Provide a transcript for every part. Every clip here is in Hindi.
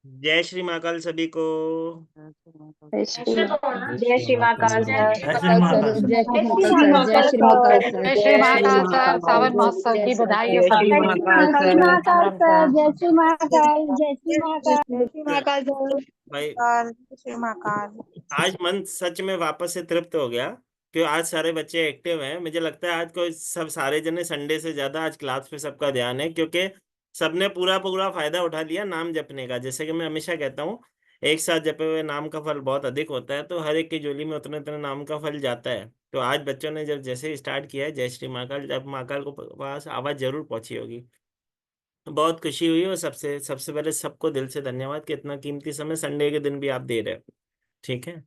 जय श्री महाकाल सभी को। जय श्री जय श्री महाकाल सर। जय श्री महाकाल सर। जय जय श्री श्री महाकाल सर, जय महाकाल श्री महाकाल सर। सर, जय श्री जय श्री महाकाल सर। महाकाल सावन महोत्सव की बधाई हो जय सभी श्री को। महाकाल राम सर। राम सर। जय श्री महाकाल, जय श्री महाकाल, जय श्री तो महाकाल सर। भाई जय श्री महाकाल। आज मन सच में वापस से तृप्त हो गया कि आज सारे बच्चे एक्टिव हैं। मुझे लगता है आज कोई सब सारे जने संडे से ज्यादा आज क्लास पे सबका ध्यान है, क्योंकि सबने पूरा पूरा फायदा उठा लिया नाम जपने का। जैसे कि मैं हमेशा कहता हूँ, एक साथ जपे हुए नाम का फल बहुत अधिक होता है, तो हर एक की झोली में उतने उतने नाम का फल जाता है। तो आज बच्चों ने जब जैसे स्टार्ट किया है जय श्री महाकाल, जब महाकाल को पास आवाज जरूर पहुंची होगी। बहुत खुशी हुई, और सबसे सबसे पहले सबको दिल से धन्यवाद कि इतना कीमती समय संडे के दिन भी आप दे रहे हो। ठीक है,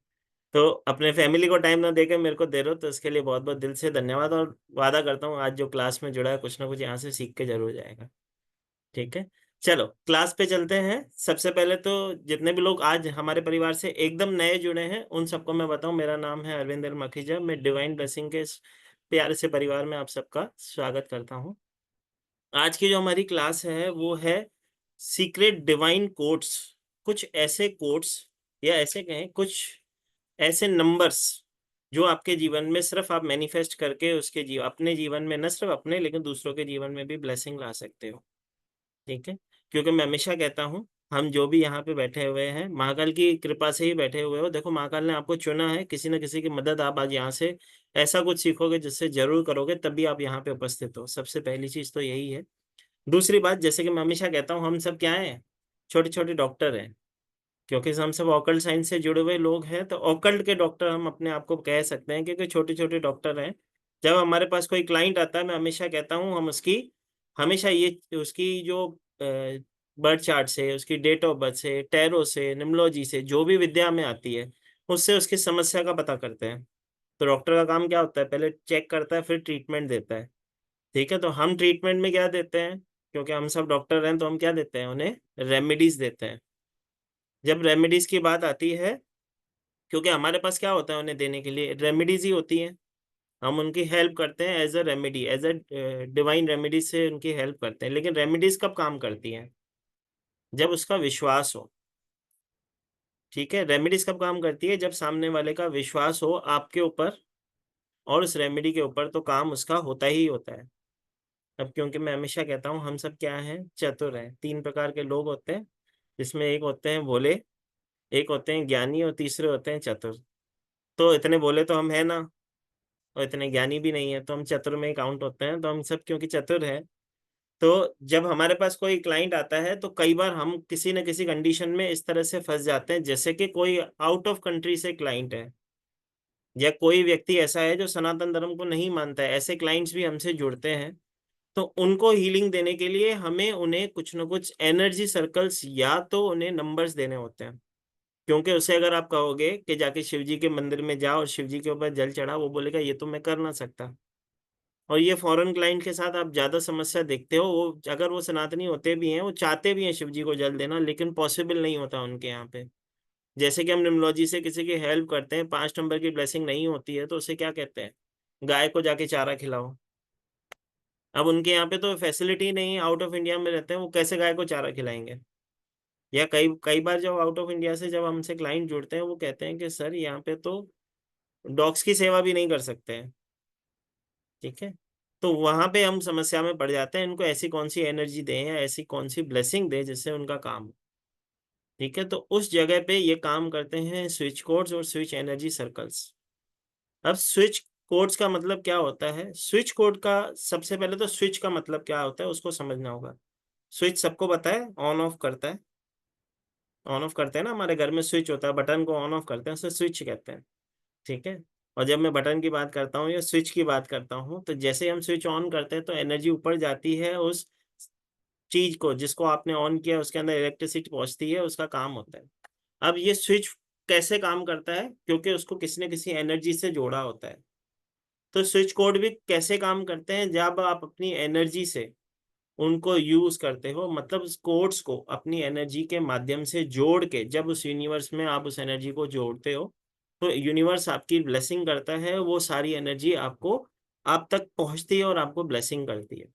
तो अपने फैमिली को टाइम ना देके मेरे को दे रहे हो, तो इसके लिए बहुत बहुत दिल से धन्यवाद। और वादा करता हूँ आज जो क्लास में जुड़ा है कुछ ना कुछ यहाँ से सीख के जरूर जाएगा। ठीक है, चलो क्लास पे चलते हैं। सबसे पहले तो जितने भी लोग आज हमारे परिवार से एकदम नए जुड़े हैं उन सबको मैं बताऊं, मेरा नाम है अरविंदर मखीजा। मैं डिवाइन ब्लेसिंग के इस प्यारे से परिवार में आप सबका स्वागत करता हूँ। आज की जो हमारी क्लास है वो है सीक्रेट डिवाइन कोड्स। कुछ ऐसे कोड्स, या ऐसे कहें कुछ ऐसे नंबर्स जो आपके जीवन में सिर्फ आप मैनिफेस्ट करके उसके अपने जीवन में, न सिर्फ अपने लेकिन दूसरों के जीवन में भी ब्लेसिंग ला सकते हो। ठीक है, क्योंकि मैं हमेशा कहता हूँ हम जो भी यहाँ पे बैठे हुए हैं महाकाल की कृपा से ही बैठे हुए हो। देखो महाकाल ने आपको चुना है, किसी न किसी की मदद आप आज यहाँ से ऐसा कुछ सीखोगे जिससे जरूर करोगे, तभी आप यहाँ पे उपस्थित हो। सबसे पहली चीज तो यही है। दूसरी बात, जैसे कि मैं हमेशा कहता हूँ हम सब क्या हैं, छोटे छोटे डॉक्टर हैं। क्योंकि हम सब ऑकल्ट साइंस से जुड़े हुए लोग हैं, तो ऑकल्ट के डॉक्टर हम अपने आप को कह सकते हैं, क्योंकि छोटे छोटे डॉक्टर हैं। जब हमारे पास कोई क्लाइंट आता है, मैं हमेशा कहता हूँ हम उसकी हमेशा ये उसकी जो बर्थ चार्ट से, उसकी डेट ऑफ बर्थ से, टैरो से, निम्नोलॉजी से, जो भी विद्या में आती है उससे उसकी समस्या का पता करते हैं। तो डॉक्टर का काम क्या होता है, पहले चेक करता है फिर ट्रीटमेंट देता है। ठीक है, तो हम ट्रीटमेंट में क्या देते हैं, क्योंकि हम सब डॉक्टर हैं तो हम क्या देते हैं, उन्हें रेमेडीज देते हैं। जब रेमेडीज की बात आती है, क्योंकि हमारे पास क्या होता है उन्हें देने के लिए, रेमेडीज ही होती हैं। हम उनकी हेल्प करते हैं as a remedy, as a divine remedies से उनकी हेल्प करते हैं। लेकिन रेमेडीज कब काम करती हैं, जब उसका विश्वास हो। ठीक है, रेमेडीज कब काम करती है, जब सामने वाले का विश्वास हो आपके ऊपर और उस रेमेडी के ऊपर, तो काम उसका होता ही होता है। अब क्योंकि मैं हमेशा कहता हूँ हम सब क्या हैं, चतुर हैं। तीन प्रकार के लोग होते हैं, जिसमें एक होते हैं भोले, एक होते हैं ज्ञानी, और तीसरे होते हैं चतुर। तो इतने भोले तो हम है ना, और इतने ज्ञानी भी नहीं है, तो हम चतुर में ही काउंट होते हैं। तो हम सब क्योंकि चतुर हैं, तो जब हमारे पास कोई क्लाइंट आता है तो कई बार हम किसी न किसी कंडीशन में इस तरह से फंस जाते हैं, जैसे कि कोई आउट ऑफ कंट्री से क्लाइंट है, या कोई व्यक्ति ऐसा है जो सनातन धर्म को नहीं मानता है। ऐसे क्लाइंट्स भी हमसे जुड़ते हैं। तो उनको हीलिंग देने के लिए हमें उन्हें कुछ न कुछ एनर्जी सर्कल्स या तो उन्हें नंबर्स देने होते हैं। क्योंकि उसे अगर आप कहोगे कि जाके शिव जी के मंदिर में जाओ और शिव जी के ऊपर जल चढ़ा, वो बोलेगा ये तो मैं कर ना सकता। और ये फॉरेन क्लाइंट के साथ आप ज्यादा समस्या देखते हो। वो अगर वो सनातनी होते भी हैं, वो चाहते भी हैं शिव जी को जल देना, लेकिन पॉसिबल नहीं होता उनके यहाँ पे। जैसे कि हम निम्नोलॉजी से किसी की हेल्प करते हैं, 5 नंबर की ब्लेसिंग नहीं होती है, तो उसे क्या कहते हैं, गाय को जाके चारा खिलाओ। अब उनके यहाँ पे तो फैसिलिटी नहीं है, आउट ऑफ इंडिया में रहते हैं, वो कैसे गाय को चारा खिलाएंगे। या कई कई बार जब आउट ऑफ इंडिया से जब हमसे क्लाइंट जुड़ते हैं, वो कहते हैं कि सर यहाँ पे तो डॉग्स की सेवा भी नहीं कर सकते हैं। ठीक है, तो वहां पे हम समस्या में पड़ जाते हैं। इनको ऐसी कौन सी एनर्जी दें या ऐसी कौन सी ब्लेसिंग दें जिससे उनका काम हो। ठीक है, तो उस जगह पे ये काम करते हैं स्विच कोड्स और स्विच एनर्जी सर्कल्स। अब स्विच कोड्स का मतलब क्या होता है, स्विच कोड का सबसे पहले तो स्विच का मतलब क्या होता है उसको समझना होगा। स्विच सबको पता है, ऑन ऑफ करता है। ऑन ऑफ करते हैं ना, हमारे घर में स्विच होता है, बटन को ऑन ऑफ करते हैं, उसे स्विच कहते हैं। ठीक है, और जब मैं बटन की बात करता हूँ या स्विच की बात करता हूँ, तो जैसे हम स्विच ऑन करते हैं तो एनर्जी ऊपर जाती है, उस चीज को जिसको आपने ऑन किया उसके अंदर इलेक्ट्रिसिटी पहुंचती है, उसका काम होता है। अब ये स्विच कैसे काम करता है, क्योंकि उसको किसी न किसी एनर्जी से जोड़ा होता है। तो स्विच कोड भी कैसे काम करते हैं, जब आप अपनी एनर्जी से उनको यूज करते हो, मतलब उस कोड्स को अपनी एनर्जी के माध्यम से जोड़ के, जब उस यूनिवर्स में आप उस एनर्जी को जोड़ते हो, तो यूनिवर्स आपकी ब्लेसिंग करता है। वो सारी एनर्जी आपको आप तक पहुंचती है और आपको ब्लेसिंग करती है।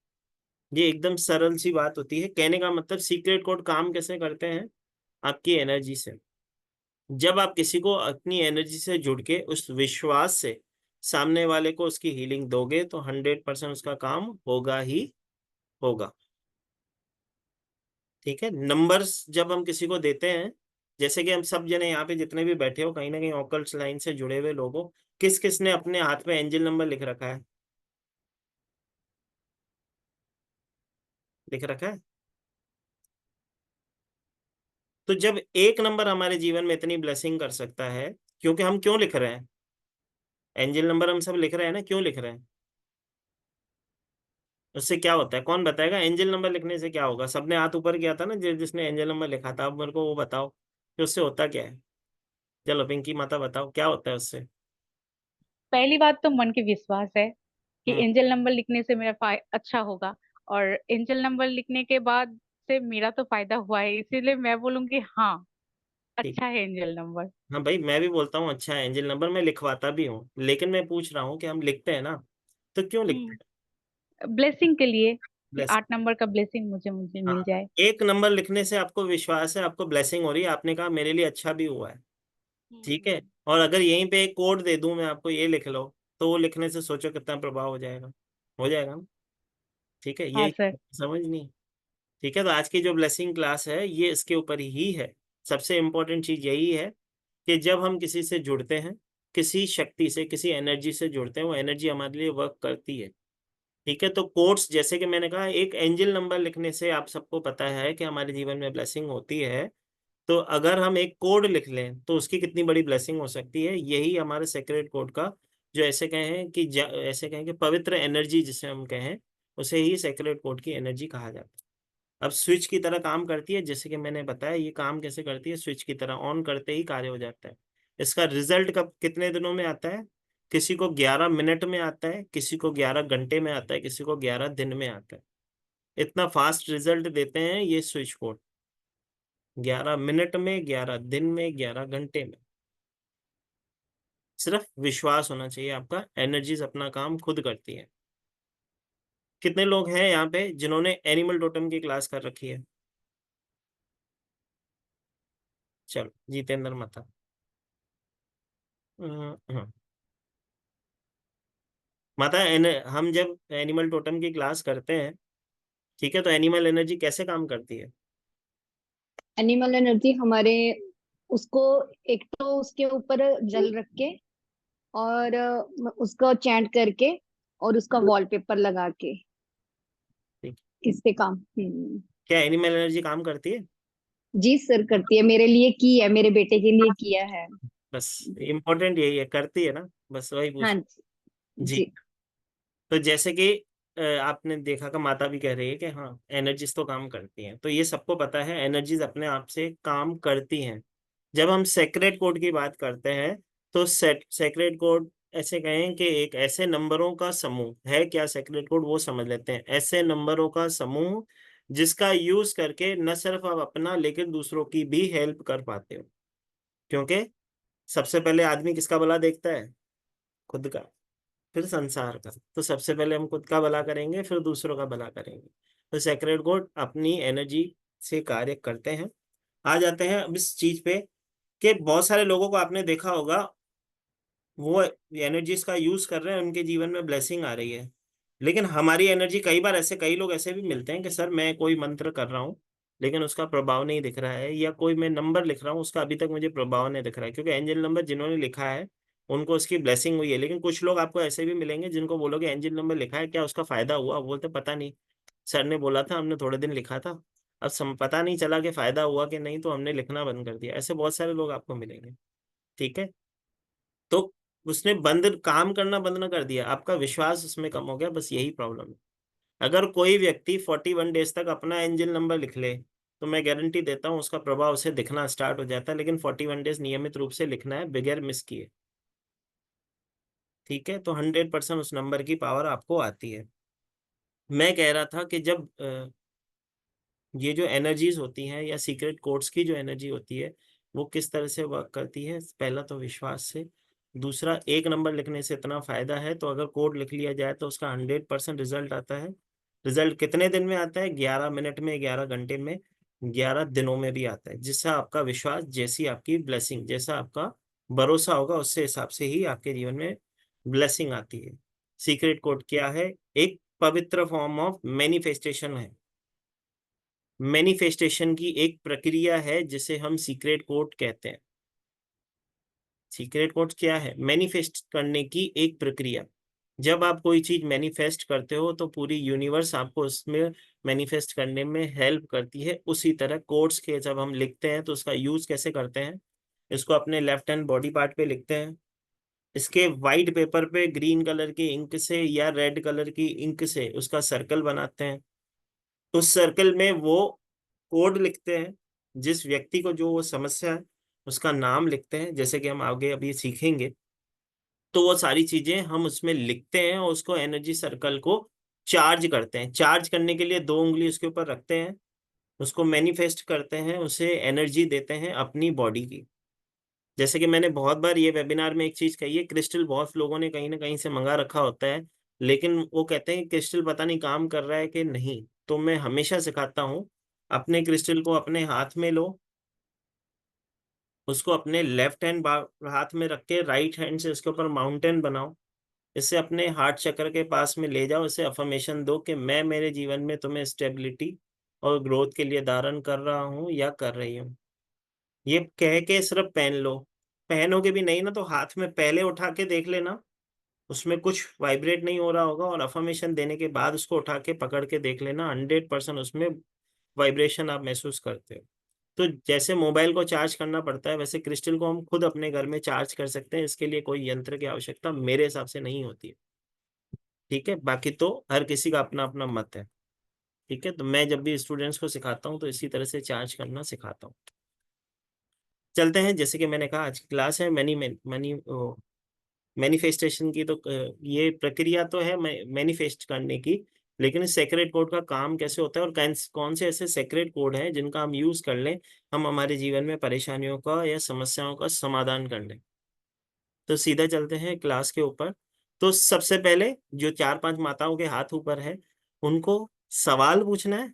ये एकदम सरल सी बात होती है। कहने का मतलब सीक्रेट कोड काम कैसे करते हैं, आपकी एनर्जी से। जब आप किसी को अपनी एनर्जी से जुड़ के उस विश्वास से सामने वाले को उसकी हीलिंग दोगे तो 100% उसका काम होगा ही होगा। ठीक है। नंबर्स जब हम किसी को देते हैं, जैसे कि हम सब जने यहाँ पे जितने भी बैठे हो कहीं ना कहीं ऑकल्ट लाइन से जुड़े हुए लोगों, किस किस ने अपने हाथ में एंजल नंबर लिख रखा है? लिख रखा है। तो जब एक नंबर हमारे जीवन में इतनी ब्लेसिंग कर सकता है, क्योंकि हम क्यों लिख रहे हैं एंजल नंबर? हम सब लिख रहे हैं ना, क्यों लिख रहे हैं? उससे क्या होता है? कौन बताएगा एंजल नंबर लिखने से क्या होगा? सबने हाथ ऊपर किया था ना, जिसने एंजल नंबर लिखा था। अब मेरे को वो बताओ कि उससे होता क्या है। चलो पिंकी माता बताओ क्या होता है उससे। पहली बात तो मन की विश्वास है कि हम्म। एंजल नंबर लिखने से मेरा अच्छा होगा। और एंजल नंबर लिखने के बाद से मेरा तो फायदा हुआ है, इसीलिए मैं बोलूंगी हाँ, ठीक। अच्छा है एंजल नंबर। हाँ भाई, मैं भी बोलता हूँ अच्छा है एंजल नंबर, मैं लिखवाता भी हूँ, लेकिन मैं पूछ रहा हूँ कि हम लिखते हैं ना, तो क्यों लिखते हैं? ब्लेसिंग के लिए कि ब्लेसिंग। 8 नंबर का ब्लेसिंग मुझे मुझे हाँ। मिल जाए। एक नंबर लिखने से आपको विश्वास है, आपको ब्लेसिंग हो रही है, आपने कहा मेरे लिए अच्छा भी हुआ है। ठीक है। हम्म। और अगर यहीं पे एक कोड दे दूं मैं आपको, ये लिख लो, तो वो लिखने से सोचो कितना प्रभाव हो जाएगा। हो जाएगा ना। ठीक है, हाँ यही सर। समझ नहीं। ठीक है, तो आज की जो ब्लेसिंग क्लास है ये इसके ऊपर ही है। सबसे इम्पोर्टेंट चीज यही है कि जब हम किसी से जुड़ते हैं, किसी शक्ति से, किसी एनर्जी से जुड़ते हैं, वो एनर्जी हमारे लिए वर्क करती है। ठीक है। तो कोट्स, जैसे कि मैंने कहा, एक एंजल नंबर लिखने से आप सबको पता है कि हमारे जीवन में ब्लेसिंग होती है। तो अगर हम एक कोड लिख लें तो उसकी कितनी बड़ी ब्लेसिंग हो सकती है। यही हमारे सेक्रेट कोड का, जो ऐसे कहें कि ऐसे कहें कि पवित्र एनर्जी जिसे हम कहें, उसे ही सेक्रेट कोड की एनर्जी कहा जाता है। अब स्विच की तरह काम करती है, जैसे कि मैंने बताया ये काम कैसे करती है। स्विच की तरह ऑन करते ही कार्य हो जाता है। इसका रिजल्ट कब कितने दिनों में आता है? किसी को 11 मिनट में आता है, किसी को 11 घंटे में आता है, किसी को 11 दिन में आता है। इतना फास्ट रिजल्ट देते हैं ये स्विच कोड। 11 मिनट में, 11 दिन में, 11 घंटे में। सिर्फ विश्वास होना चाहिए आपका, एनर्जीज अपना काम खुद करती है। कितने लोग हैं यहाँ पे जिन्होंने एनिमल टोटम की क्लास कर रखी है? चलो जितेंद्र माता। हम्म। माता हम जब एनिमल टोटम की क्लास करते हैं, ठीक है, तो एनिमल एनर्जी कैसे काम करती है? एनिमल एनर्जी हमारे उसको एक तो उसके ऊपर जल रख के और उसको चैंट करके और उसका वॉलपेपर लगा के ठीक। इससे काम क्या एनिमल एनर्जी काम करती है? जी सर करती है, मेरे लिए की है, मेरे बेटे के लिए किया है। बस जी इम्पोर्टेंट यही है, करती है ना, बस वही हाँ पूछ। जी। जी। जी तो जैसे कि आपने देखा कि माता भी कह रही है कि हाँ एनर्जीज तो काम करती हैं, तो ये सबको पता है एनर्जीज अपने आप से काम करती हैं। जब हम सेक्रेट कोड की बात करते हैं, तो सेक्रेट कोड ऐसे कहें कि एक ऐसे नंबरों का समूह है। क्या सेक्रेट कोड? वो समझ लेते हैं। ऐसे नंबरों का समूह जिसका यूज करके न सिर्फ आप अपना लेकिन दूसरों की भी हेल्प कर पाते हो। क्योंकि सबसे पहले आदमी किसका भला देखता है? खुद का, फिर संसार का। तो सबसे पहले हम खुद का भला करेंगे, फिर दूसरों का भला करेंगे। तो सेक्रेट कोड अपनी एनर्जी से कार्य करते हैं। आ जाते हैं अब इस चीज पे कि बहुत सारे लोगों को आपने देखा होगा, वो एनर्जीज का यूज कर रहे हैं, उनके जीवन में ब्लेसिंग आ रही है। लेकिन हमारी एनर्जी, कई बार ऐसे कई लोग ऐसे भी मिलते हैं कि सर मैं कोई मंत्र कर रहा हूँ लेकिन उसका प्रभाव नहीं दिख रहा है, या कोई मैं नंबर लिख रहा हूँ उसका अभी तक मुझे प्रभाव नहीं दिख रहा है। क्योंकि एंजल नंबर जिन्होंने लिखा है उनको उसकी ब्लेसिंग हुई है। लेकिन कुछ लोग आपको ऐसे भी मिलेंगे जिनको बोलोगे एंजल नंबर लिखा है, क्या उसका फायदा हुआ? वो बोलते पता नहीं, सर ने बोला था, हमने थोड़े दिन लिखा था, अब पता नहीं चला कि फायदा हुआ कि नहीं, तो हमने लिखना बंद कर दिया। ऐसे बहुत सारे लोग आपको मिलेंगे। ठीक है। तो उसने बंद काम करना बंद ना कर दिया, आपका विश्वास उसमें कम हो गया, बस यही प्रॉब्लम है। अगर कोई व्यक्ति 41 डेज तक अपना एंजल नंबर लिख ले, तो मैं गारंटी देता हूँ उसका प्रभाव उसे दिखना स्टार्ट हो जाता है। लेकिन 41 डेज नियमित रूप से लिखना है, बगैर मिस किए। ठीक है। तो 100% उस नंबर की पावर आपको आती है। मैं कह रहा था कि जब ये जो एनर्जीज होती हैं या सीक्रेट कोड्स की जो एनर्जी होती है, वो किस तरह से वर्क करती है। पहला तो विश्वास से, दूसरा एक नंबर लिखने से इतना फायदा है, तो अगर कोड लिख लिया जाए तो उसका 100% रिजल्ट आता है। रिजल्ट कितने दिन में आता है? 11 मिनट में, 11 घंटे में। 11 दिनों में भी आता है। जिससे आपका विश्वास, जैसी आपकी ब्लेसिंग, जैसा आपका भरोसा होगा, उससे हिसाब से ही आपके जीवन में ब्लेसिंग आती है। सीक्रेट कोड क्या है? एक पवित्र फॉर्म ऑफ मैनिफेस्टेशन है। मैनिफेस्टेशन की एक प्रक्रिया है जिसे हम सीक्रेट कोड कहते हैं। सीक्रेट कोड क्या है? मैनिफेस्ट करने की एक प्रक्रिया। जब आप कोई चीज मैनिफेस्ट करते हो तो पूरी यूनिवर्स आपको उसमें मैनिफेस्ट करने में हेल्प करती है। उसी तरह कोड्स के जब हम लिखते हैं तो उसका यूज कैसे करते हैं? इसको अपने लेफ्ट हैंड बॉडी पार्ट पे लिखते हैं। इसके वाइट पेपर पे ग्रीन कलर की इंक से या रेड कलर की इंक से उसका सर्कल बनाते हैं। उस सर्कल में वो कोड लिखते हैं। जिस व्यक्ति को जो वो समस्या है उसका नाम लिखते हैं, जैसे कि हम आगे अभी सीखेंगे। तो वो सारी चीजें हम उसमें लिखते हैं और उसको एनर्जी सर्कल को चार्ज करते हैं। चार्ज करने के लिए 2 उंगली उसके ऊपर रखते हैं, उसको मैनिफेस्ट करते हैं, उसे एनर्जी देते हैं अपनी बॉडी की। जैसे कि मैंने बहुत बार ये वेबिनार में एक चीज कही है, क्रिस्टल बहुत लोगों ने कहीं ना कहीं से मंगा रखा होता है, लेकिन वो कहते हैं कि क्रिस्टल पता नहीं काम कर रहा है कि नहीं। तो मैं हमेशा सिखाता हूँ, अपने क्रिस्टल को अपने हाथ में लो, उसको अपने लेफ्ट हैंड हाथ में रख के राइट हैंड से उसके ऊपर माउंटेन बनाओ। इसे अपने हार्ट चक्र के पास में ले जाओ। इसे अफर्मेशन दो कि मैं मेरे जीवन में तुम्हें स्टेबिलिटी और ग्रोथ के लिए धारण कर रहा हूँ या कर रही हूँ। ये कह के सिर्फ पहन लो। पहनोगे भी नहीं ना तो हाथ में पहले उठा के देख लेना, उसमें कुछ वाइब्रेट नहीं हो रहा होगा, और अफर्मेशन देने के बाद उसको उठा के पकड़ के देख लेना, 100% उसमें वाइब्रेशन आप महसूस करते हो। तो जैसे मोबाइल को चार्ज करना पड़ता है, वैसे क्रिस्टल को हम खुद अपने घर में चार्ज कर सकते हैं। इसके लिए कोई यंत्र की आवश्यकता मेरे हिसाब से नहीं होती है। ठीक है, बाकी तो हर किसी का अपना अपना मत है। ठीक है, तो मैं जब भी स्टूडेंट्स को सिखाता हूँ तो इसी तरह से चार्ज करना सिखाता हूँ। चलते हैं, जैसे कि मैंने कहा आज की क्लास है मनी मनी मैनिफेस्टेशन की। तो ये प्रक्रिया तो है मैनिफेस्ट करने की, लेकिन इस सेक्रेट कोड का काम कैसे होता है और कौन से ऐसे सेक्रेट कोड हैं जिनका हम यूज कर लें, हम हमारे जीवन में परेशानियों का या समस्याओं का समाधान कर लें। तो सीधा चलते हैं क्लास के ऊपर। तो सबसे पहले जो 4-5 माताओं के हाथ ऊपर है उनको सवाल पूछना है।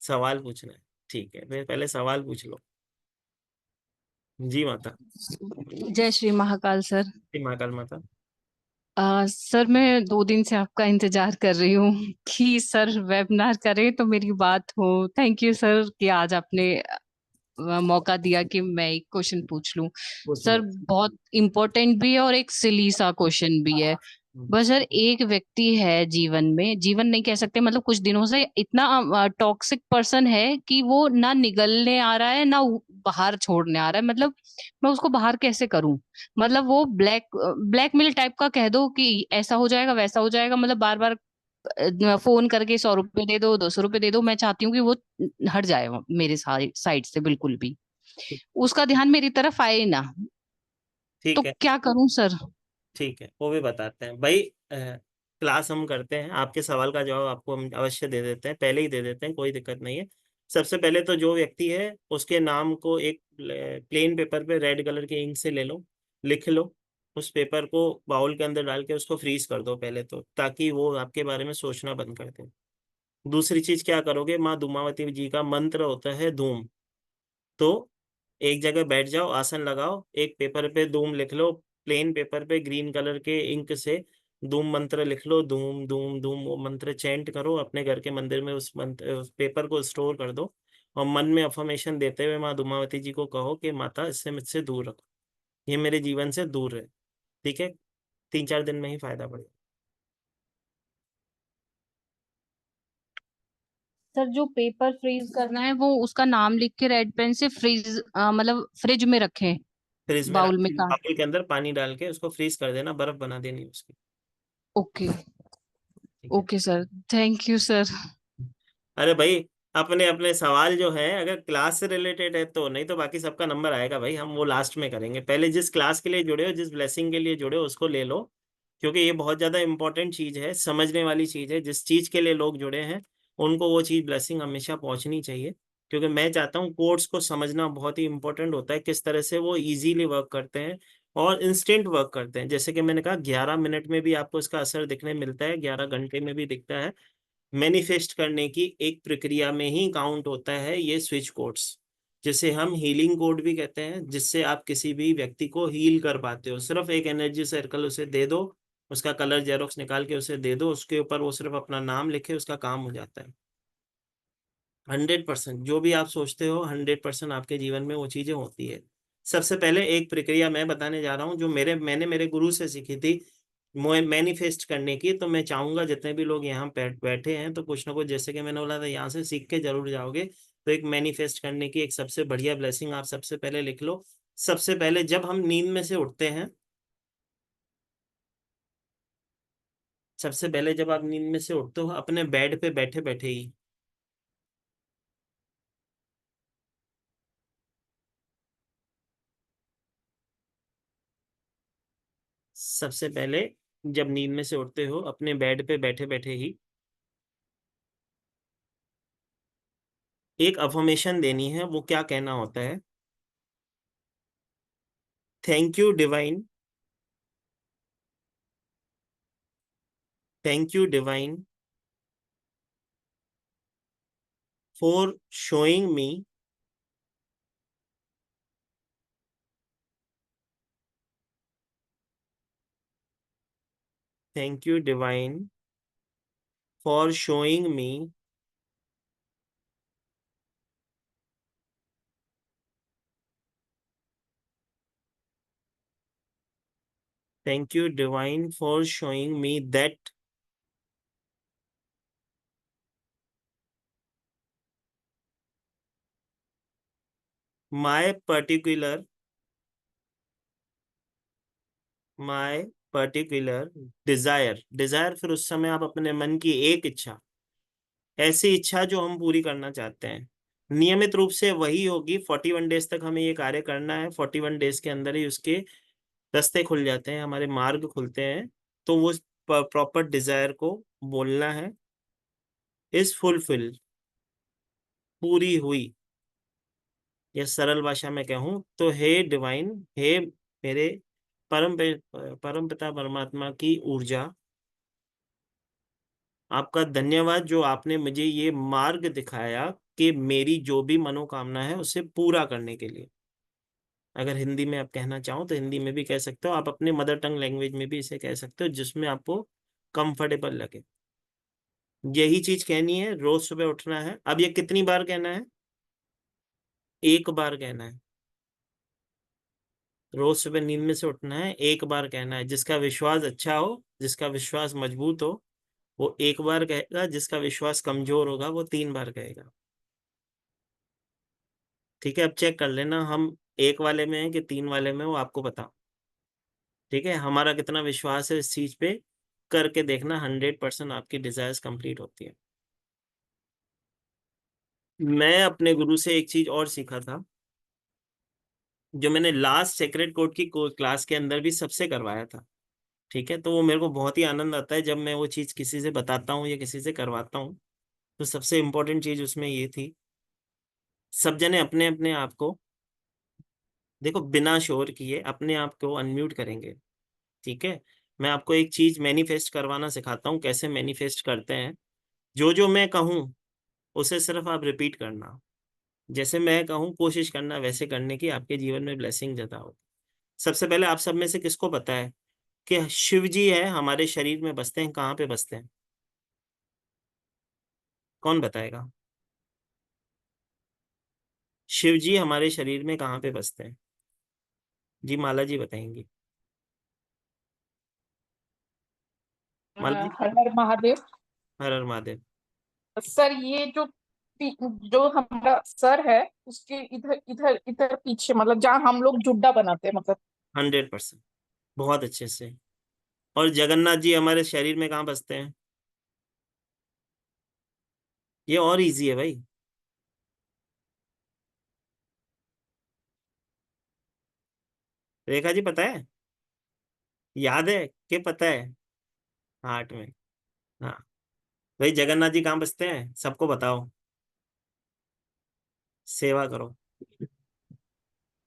सवाल पूछना है, ठीक है, फिर पहले सवाल पूछ लो। जी माता। जय श्री महाकाल सर। जी महाकाल माता। सर मैं 2 दिन से आपका इंतजार कर रही हूँ कि सर वेबिनार करें तो मेरी बात हो। थैंक यू सर कि आज आपने मौका दिया कि मैं एक क्वेश्चन पूछ लूं। सर बहुत इम्पोर्टेंट भी है और एक सिली सा क्वेश्चन भी है। बस सर एक व्यक्ति है जीवन में, जीवन नहीं कह सकते, मतलब कुछ दिनों से इतना टॉक्सिक पर्सन है कि वो ना निगलने आ रहा है ना बाहर छोड़ने आ रहा है। मतलब मैं उसको बाहर कैसे करूं? मतलब वो ब्लैकमेल टाइप का कह दो कि ऐसा हो जाएगा वैसा हो जाएगा, मतलब बार बार फोन करके 100 रुपए दे दो 200 रुपए दे दो। मैं चाहती हूँ कि वो हट जाए मेरे साइड से बिल्कुल भी, उसका ध्यान मेरी तरफ आए ना। तो ठीक है, क्या करूं सर? ठीक है, वो भी बताते हैं भाई। क्लास हम करते हैं, आपके सवाल का जवाब आपको हम अवश्य दे देते हैं, पहले ही दे देते हैं, कोई दिक्कत नहीं है। सबसे पहले तो जो व्यक्ति है उसके नाम को एक प्लेन पेपर पे रेड कलर के इंक से ले लो, लिख लो। उस पेपर को बाउल के अंदर डाल के उसको फ्रीज कर दो पहले तो, ताकि वो आपके बारे में सोचना बंद कर दे। दूसरी चीज क्या करोगे, माँ धूमावती जी का मंत्र होता है धूम। तो एक जगह बैठ जाओ, आसन लगाओ, एक पेपर पे धूम लिख लो, प्लेन पेपर पे ग्रीन कलर के इंक से धूम मंत्र लिख लो। धूम धूम धूम, वो मंत्र चैंट करो अपने घर के मंदिर में। उस मंत्र, उस पेपर को स्टोर कर दो और मन में अफर्मेशन देते हुए माँ धूमावती जी को कहो कि माता इससे मुझसे दूर रखो, ये मेरे जीवन से दूर रहे। ठीक है, 3-4 दिन में ही फायदा पड़ेगा। सर जो पेपर फ्रीज करना है वो उसका नाम लिख के रेड पेन से फ्रीज मतलब फ्रिज में रखें, फ्रिज में रख, बाउल में का? बाउल के अंदर पानी डाल के उसको फ्रीज कर देना, बर्फ बना देनी उसकी। ओके। ठीक है। Okay sir, thank you sir. अरे भाई, अपने अपने सवाल जो है अगर क्लास से रिलेटेड है तो, नहीं तो बाकी सबका नंबर आएगा भाई, हम वो लास्ट में करेंगे। पहले जिस क्लास के लिए जुड़े हो, जिस ब्लेसिंग के लिए जुड़े हो, उसको ले लो, क्योंकि ये बहुत ज़्यादा इंपॉर्टेंट चीज़ है, समझने वाली चीज़ है। जिस चीज़ के लिए लोग जुड़े हैं उनको वो चीज़ ब्लेसिंग हमेशा पहुंचनी चाहिए, क्योंकि मैं चाहता हूँ कोर्स को समझना बहुत ही इंपॉर्टेंट होता है, किस तरह से वो इजीली वर्क करते हैं और इंस्टेंट वर्क करते हैं। जैसे कि मैंने कहा 11 मिनट में भी आपको इसका असर दिखने मिलता है, 11 घंटे में भी दिखता है। मैनिफेस्ट करने की एक प्रक्रिया में ही काउंट होता है ये स्विच कोड्स, जिसे हम हीलिंग कोड भी कहते हैं, जिससे आप किसी भी व्यक्ति को हील कर पाते हो। सिर्फ एक एनर्जी सर्कल उसे दे दो, उसका कलर जेरोक्स निकाल के उसे दे दो, उसके ऊपर वो सिर्फ अपना नाम लिखे, उसका काम हो जाता है। 100% जो भी आप सोचते हो 100% आपके जीवन में वो चीजें होती है। सबसे पहले एक प्रक्रिया मैं बताने जा रहा हूँ जो मैंने मेरे गुरु से सीखी थी मैनिफेस्ट करने की। तो मैं चाहूंगा जितने भी लोग यहाँ बैठे हैं तो कुछ ना कुछ, जैसे कि मैंने बोला था, यहाँ से सीख के जरूर जाओगे। तो एक मैनिफेस्ट करने की एक सबसे बढ़िया ब्लेसिंग आप सबसे पहले लिख लो। सबसे पहले जब हम नींद में से उठते हैं, सबसे पहले जब आप नींद में से उठते हो अपने बेड पे बैठे बैठे ही, सबसे पहले जब नींद में से उठते हो अपने बेड पे बैठे बैठे ही एक अफर्मेशन देनी है। वो क्या कहना होता है? Thank you divine, thank you divine for showing me thank you divine for showing me thank you divine for showing me that my particular my particular desire, desire फिर उस समय आप अपने मन की एक इच्छा, ऐसी इच्छा जो हम पूरी करना चाहते हैं, नियमित रूप से वही होगी। 41 डेज तक हमें ये कार्य करना है। 41 डेज के अंदर ही उसके रास्ते खुल जाते हैं, हमारे मार्ग खुलते हैं। तो वो प्रॉपर डिजायर को बोलना है, इज फुलफिल, पूरी हुई। या सरल भाषा में कहूँ तो हे डिवाइन, हे मेरे परम पिता परमात्मा की ऊर्जा, आपका धन्यवाद जो आपने मुझे ये मार्ग दिखाया कि मेरी जो भी मनोकामना है उसे पूरा करने के लिए। अगर हिंदी में आप कहना चाहो तो हिंदी में भी कह सकते हो, आप अपने मदर टंग लैंग्वेज में भी इसे कह सकते हो, जिसमें आपको कंफर्टेबल लगे। यही चीज कहनी है, रोज सुबह उठना है। अब ये कितनी बार कहना है? एक बार कहना है। रोज सुबह नींद में से उठना है, एक बार कहना है। जिसका विश्वास अच्छा हो, जिसका विश्वास मजबूत हो, वो एक बार कहेगा। जिसका विश्वास कमजोर होगा वो 3 बार कहेगा। ठीक है, अब चेक कर लेना हम एक वाले में है कि 3 वाले में, वो आपको बता। ठीक है, हमारा कितना विश्वास है इस चीज पे, करके देखना। 100% आपकी डिजायर्स कंप्लीट होती है। मैं अपने गुरु से एक चीज और सीखा था, जो मैंने लास्ट सेक्रेट कोड की क्लास के अंदर भी सबसे करवाया था। ठीक है, तो वो मेरे को बहुत ही आनंद आता है जब मैं वो चीज किसी से बताता हूँ या किसी से करवाता हूँ। तो सबसे इम्पोर्टेंट चीज उसमें ये थी, सब जने अपने अपने आप को, देखो, बिना शोर किए अपने आप को अनम्यूट करेंगे। ठीक है, मैं आपको एक चीज मैनिफेस्ट करवाना सिखाता हूँ, कैसे मैनिफेस्ट करते हैं। जो जो मैं कहूँ उसे सिर्फ आप रिपीट करना, जैसे मैं कहूँ कोशिश करना वैसे करने की, आपके जीवन में ब्लेसिंग ज्यादा हो। सबसे पहले आप सब में से किसको पता है कि शिव जी है हमारे शरीर में बसते हैं? कहाँ पे बसते हैं? कौन बताएगा? शिव जी हमारे शरीर में कहाँ पे बसते हैं? जी माला जी बताएंगी। माला जी। हर हर महादेव। हर हर महादेव। सर ये जो हमारा सर है उसके इधर इधर इधर पीछे, मतलब जहाँ हम लोग जुड्डा बनाते हैं, मतलब 100%, बहुत अच्छे से। और जगन्नाथ जी हमारे शरीर में कहाँ बसते हैं? ये और इजी है भाई। रेखा जी पता है? याद है कि पता है? हार्ट में। हाँ, भाई जगन्नाथ जी कहाँ बसते हैं सबको बताओ, सेवा करो।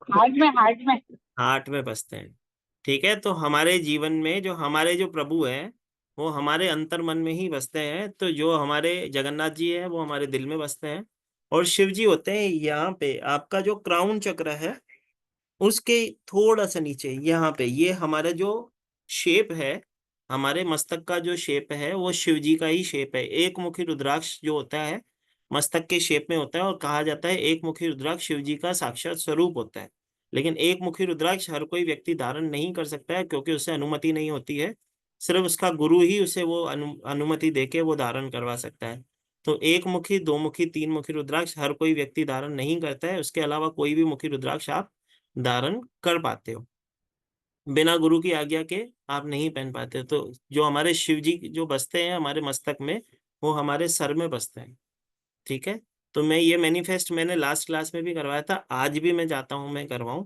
हार्ट में, हार्ट में। हार्ट में बसते हैं। ठीक है, तो हमारे जीवन में जो हमारे जो प्रभु हैं, वो हमारे अंतर मन में ही बसते हैं। तो जो हमारे जगन्नाथ जी है वो हमारे दिल में बसते हैं, और शिव जी होते हैं यहाँ पे। आपका जो क्राउन चक्र है उसके थोड़ा सा नीचे यहाँ पे, ये हमारा जो शेप है, हमारे मस्तक का जो शेप है वो शिव जी का ही शेप है। एक मुखी रुद्राक्ष जो होता है मस्तक के शेप में होता है, और कहा जाता है एक मुखी रुद्राक्ष शिव जी का साक्षात स्वरूप होता है। लेकिन एक मुखी रुद्राक्ष हर कोई व्यक्ति धारण नहीं कर सकता है, क्योंकि उससे अनुमति नहीं होती है। सिर्फ उसका गुरु ही उसे वो अनुमति देके वो धारण करवा सकता है। तो एक मुखी, दो मुखी, तीन मुखी रुद्राक्ष हर कोई व्यक्ति धारण नहीं करता है। उसके अलावा कोई भी मुखी रुद्राक्ष आप धारण कर पाते हो, बिना गुरु की आज्ञा के आप नहीं पहन पाते। तो जो हमारे शिव जी जो बसते हैं हमारे मस्तक में, वो हमारे सर में बसते हैं। ठीक है, तो मैं ये मैनिफेस्ट मैंने लास्ट क्लास में भी करवाया था, आज भी मैं चाहता हूं मैं करवाऊं।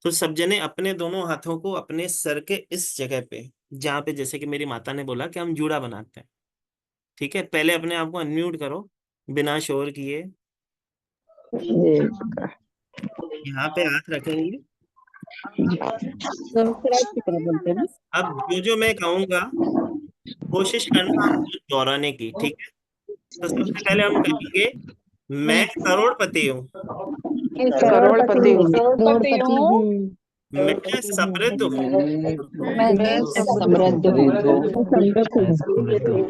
तो सब जने अपने दोनों हाथों को अपने सर के इस जगह पे, जहाँ पे जैसे कि मेरी माता ने बोला कि हम जूड़ा बनाते हैं। ठीक है, पहले अपने आप को अनम्यूट करो बिना शोर किए। यहाँ पे हाथ रखेंगे। अब जो जो मैं कहूँगा कोशिश करना आपको दोहराने की। ठीक है, तो सबसे पहले हम कहेंगे मैं करोड़पति हूँ, करोड़पति हूँ, करोड़पति हूँ, मैं समृद्ध हूँ, मैं समृद्ध हूँ,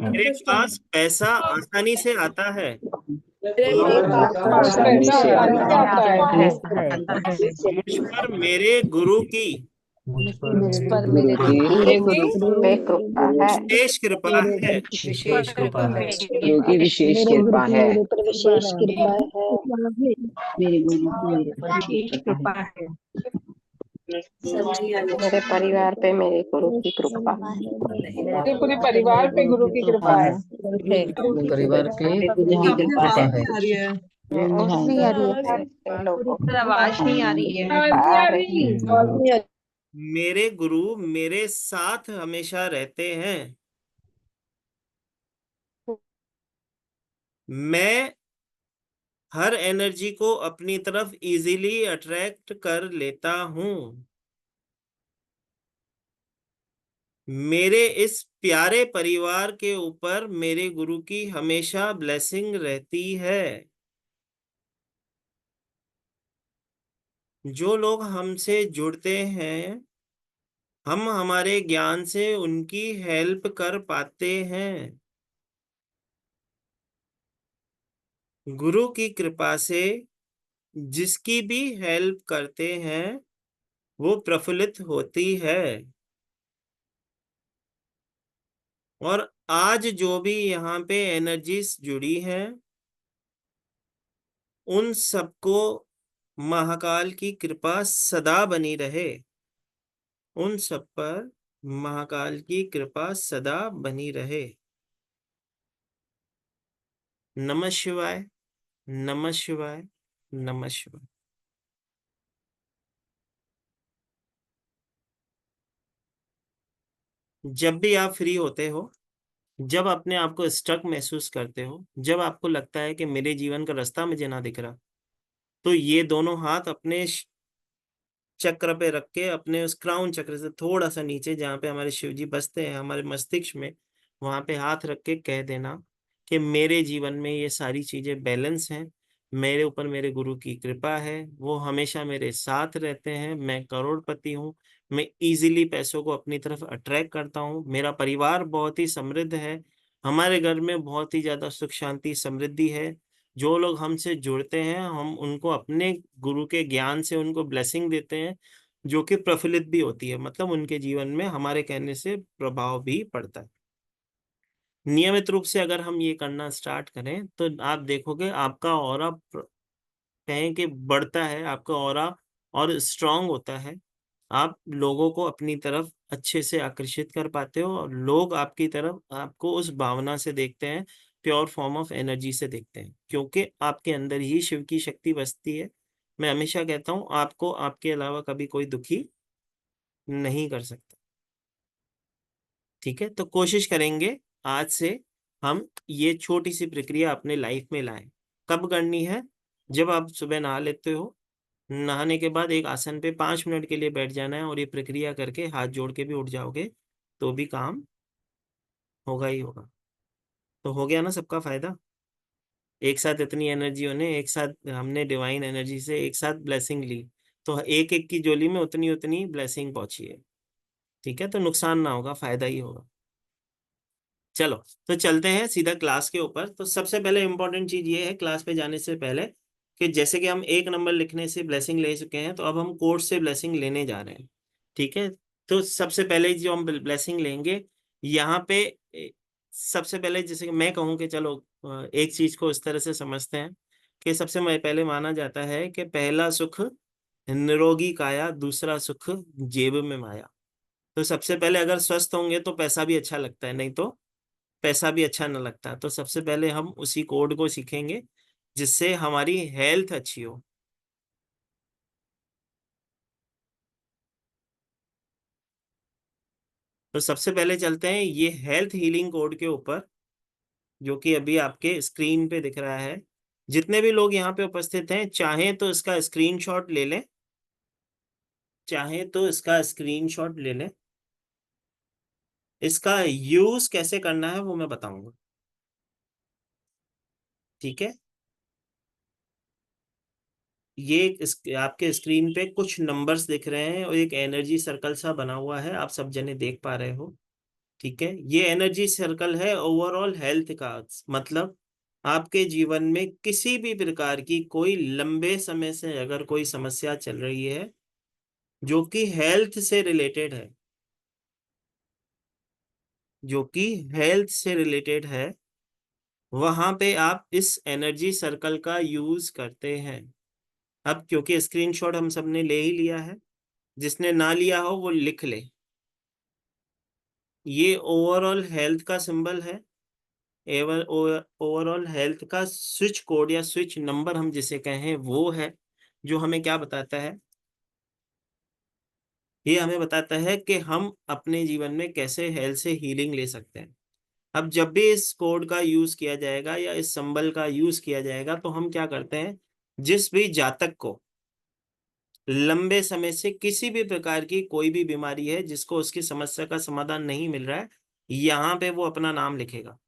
मेरे पास पैसा आसानी से आता है, पास पैसा आसानी से आता है, मुझ पर मेरे गुरु की मुझ पर मेरे गुरु पे कृपा है। विशेष कृपा है। विशेष कृपा है। गुरु की विशेष कृपा है। मेरे पर विशेष कृपा है, मेरे गुरु की मेरे पर विशेष कृपा है। मेरे परिवार पे मेरे गुरु की कृपा है। मेरे पूरे परिवार पे गुरु की कृपा है। परिवार पे गुरु की कृपा है। नहीं आ रही है लोगों को आवाज नहीं आ रही है। आ रही है। मेरे गुरु मेरे साथ हमेशा रहते हैं। मैं हर एनर्जी को अपनी तरफ इजीली अट्रैक्ट कर लेता हूँ। मेरे इस प्यारे परिवार के ऊपर मेरे गुरु की हमेशा ब्लेसिंग रहती है। जो लोग हमसे जुड़ते हैं हम हमारे ज्ञान से उनकी हेल्प कर पाते हैं। गुरु की कृपा से जिसकी भी हेल्प करते हैं वो प्रफुल्लित होती है। और आज जो भी यहाँ पे एनर्जीज जुड़ी हैं उन सबको महाकाल की कृपा सदा बनी रहे। उन सब पर महाकाल की कृपा सदा बनी रहे। नमः शिवाय, नमः शिवाय, नमः शिवाय। जब भी आप फ्री होते हो, जब अपने आप को स्टक महसूस करते हो, जब आपको लगता है कि मेरे जीवन का रास्ता मुझे ना दिख रहा, तो ये दोनों हाथ अपने चक्र पे रख के, अपने उस क्राउन चक्र से थोड़ा सा नीचे जहाँ पे हमारे शिव जी बसते हैं हमारे मस्तिष्क में, वहां पे हाथ रख के कह देना कि मेरे जीवन में ये सारी चीजें बैलेंस हैं। मेरे ऊपर मेरे गुरु की कृपा है, वो हमेशा मेरे साथ रहते हैं। मैं करोड़पति हूँ, मैं इजीली पैसों को अपनी तरफ अट्रैक्ट करता हूँ। मेरा परिवार बहुत ही समृद्ध है, हमारे घर में बहुत ही ज्यादा सुख शांति समृद्धि है। जो लोग हमसे जुड़ते हैं हम उनको अपने गुरु के ज्ञान से उनको ब्लेसिंग देते हैं, जो कि प्रफुल्लित भी होती है, मतलब उनके जीवन में हमारे कहने से प्रभाव भी पड़ता है। नियमित रूप से अगर हम ये करना स्टार्ट करें तो आप देखोगे आपका ऑरा कहें कि बढ़ता है, आपका ऑरा और स्ट्रांग होता है। आप लोगों को अपनी तरफ अच्छे से आकर्षित कर पाते हो, और लोग आपकी तरफ आपको उस भावना से देखते हैं, प्योर फॉर्म ऑफ एनर्जी से देखते हैं, क्योंकि आपके अंदर ही शिव की शक्ति बसती है। मैं हमेशा कहता हूँ आपको आपके अलावा कभी कोई दुखी नहीं कर सकता। ठीक है, तो कोशिश करेंगे आज से हम ये छोटी सी प्रक्रिया अपने लाइफ में लाएं। कब करनी है? जब आप सुबह नहा लेते हो, नहाने के बाद एक आसन पे 5 मिनट के लिए बैठ जाना है, और ये प्रक्रिया करके हाथ जोड़ के भी उठ जाओगे तो भी काम होगा ही होगा। तो हो गया ना सबका फायदा। एक साथ इतनी एनर्जियों ने, एक साथ हमने डिवाइन एनर्जी से एक साथ ब्लेसिंग ली, तो एक एक की झोली में उतनी उतनी ब्लेसिंग पहुंची है। ठीक है, तो नुकसान ना होगा, फायदा ही होगा। चलो, तो चलते हैं सीधा क्लास के ऊपर। तो सबसे पहले इंपॉर्टेंट चीज ये है क्लास पे जाने से पहले, कि जैसे कि हम एक नंबर लिखने से ब्लेसिंग ले चुके हैं, तो अब हम कोर्स से ब्लेसिंग लेने जा रहे हैं। ठीक है, तो सबसे पहले जो हम ब्लेसिंग लेंगे यहाँ पे, सबसे पहले जैसे कि मैं कहूँ कि चलो एक चीज को इस तरह से समझते हैं कि सबसे पहले माना जाता है कि पहला सुख निरोगी काया, दूसरा सुख जेब में माया। तो सबसे पहले अगर स्वस्थ होंगे तो पैसा भी अच्छा लगता है, नहीं तो पैसा भी अच्छा न लगता। तो सबसे पहले हम उसी कोड को सीखेंगे जिससे हमारी हेल्थ अच्छी हो। तो सबसे पहले चलते हैं ये हेल्थ हीलिंग कोड के ऊपर, जो कि अभी आपके स्क्रीन पे दिख रहा है। जितने भी लोग यहाँ पे उपस्थित हैं, चाहें तो इसका स्क्रीनशॉट ले लें, चाहें तो इसका स्क्रीनशॉट ले लें। इसका यूज कैसे करना है वो मैं बताऊंगा। ठीक है, ये आपके स्क्रीन पे कुछ नंबर्स दिख रहे हैं और एक एनर्जी सर्कल सा बना हुआ है, आप सब जने देख पा रहे हो। ठीक है, ये एनर्जी सर्कल है ओवरऑल हेल्थ का। मतलब आपके जीवन में किसी भी प्रकार की कोई लंबे समय से अगर कोई समस्या चल रही है जो कि हेल्थ से रिलेटेड है, जो कि हेल्थ से रिलेटेड है, वहां पे आप इस एनर्जी सर्कल का यूज करते हैं। अब क्योंकि स्क्रीनशॉट हम सबने ले ही लिया है, जिसने ना लिया हो वो लिख ले। ये ओवरऑल हेल्थ का सिंबल है, एवर ओवरऑल हेल्थ का स्विच कोड या स्विच नंबर हम जिसे कहें वो है, जो हमें क्या बताता है, ये हमें बताता है कि हम अपने जीवन में कैसे हेल्थ से हीलिंग ले सकते हैं। अब जब भी इस कोड का यूज किया जाएगा या इस सिंबल का यूज किया जाएगा, तो हम क्या करते हैं, जिस भी जातक को लंबे समय से किसी भी प्रकार की कोई भी बीमारी है जिसको उसकी समस्या का समाधान नहीं मिल रहा है, यहाँ पे वो अपना नाम लिखेगा,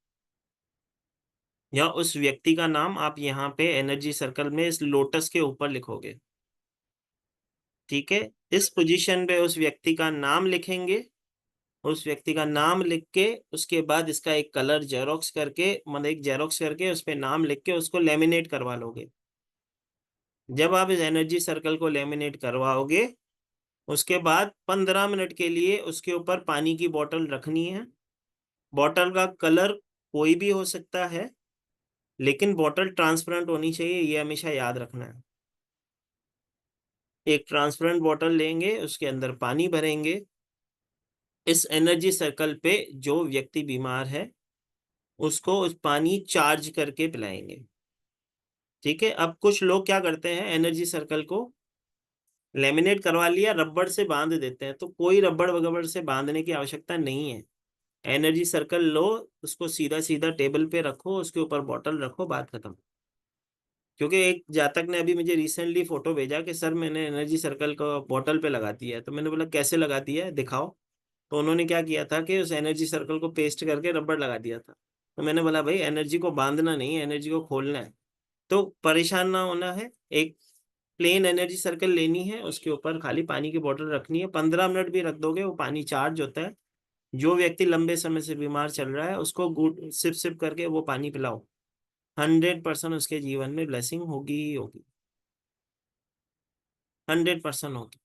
या उस व्यक्ति का नाम आप यहाँ पे एनर्जी सर्कल में इस लोटस के ऊपर लिखोगे। ठीक है, इस पोजीशन पे उस व्यक्ति का नाम लिखेंगे। उस व्यक्ति का नाम लिख के उसके बाद इसका एक कलर जेरोक्स करके, मतलब एक जेरोक्स करके उस पे नाम लिख के उसको लेमिनेट करवा लोगे। जब आप इस एनर्जी सर्कल को लेमिनेट करवाओगे, उसके बाद 15 मिनट के लिए उसके ऊपर पानी की बोतल रखनी है। बोतल का कलर कोई भी हो सकता है, लेकिन बोतल ट्रांसपेरेंट होनी चाहिए, ये हमेशा याद रखना है। एक ट्रांसपेरेंट बोतल लेंगे, उसके अंदर पानी भरेंगे। इस एनर्जी सर्कल पे जो व्यक्ति बीमार है उसको उस पानी चार्ज करके पिलाएंगे। ठीक है, अब कुछ लोग क्या करते हैं, एनर्जी सर्कल को लेमिनेट करवा लिया, रबड़ से बांध देते हैं। तो कोई रबड़ वगबड़ से बांधने की आवश्यकता नहीं है। एनर्जी सर्कल लो, उसको सीधा सीधा टेबल पे रखो, उसके ऊपर बॉटल रखो, बात खत्म। क्योंकि एक जातक ने अभी मुझे रिसेंटली फोटो भेजा कि सर मैंने एनर्जी सर्कल को बॉटल पे लगा दिया है। तो मैंने बोला कैसे लगा दिया है, दिखाओ। तो उन्होंने क्या किया था कि उस एनर्जी सर्कल को पेस्ट करके रबड़ लगा दिया था। तो मैंने बोला भाई एनर्जी को बांधना नहीं है, एनर्जी को खोलना है। तो परेशान ना होना है, एक प्लेन एनर्जी सर्कल लेनी है, उसके ऊपर खाली पानी की बोतल रखनी है। 15 मिनट भी रख दोगे वो पानी चार्ज होता है। जो व्यक्ति लंबे समय से बीमार चल रहा है उसको गुड सिप सिप करके वो पानी पिलाओ, 100% उसके जीवन में ब्लेसिंग होगी ही होगी, 100% होगी।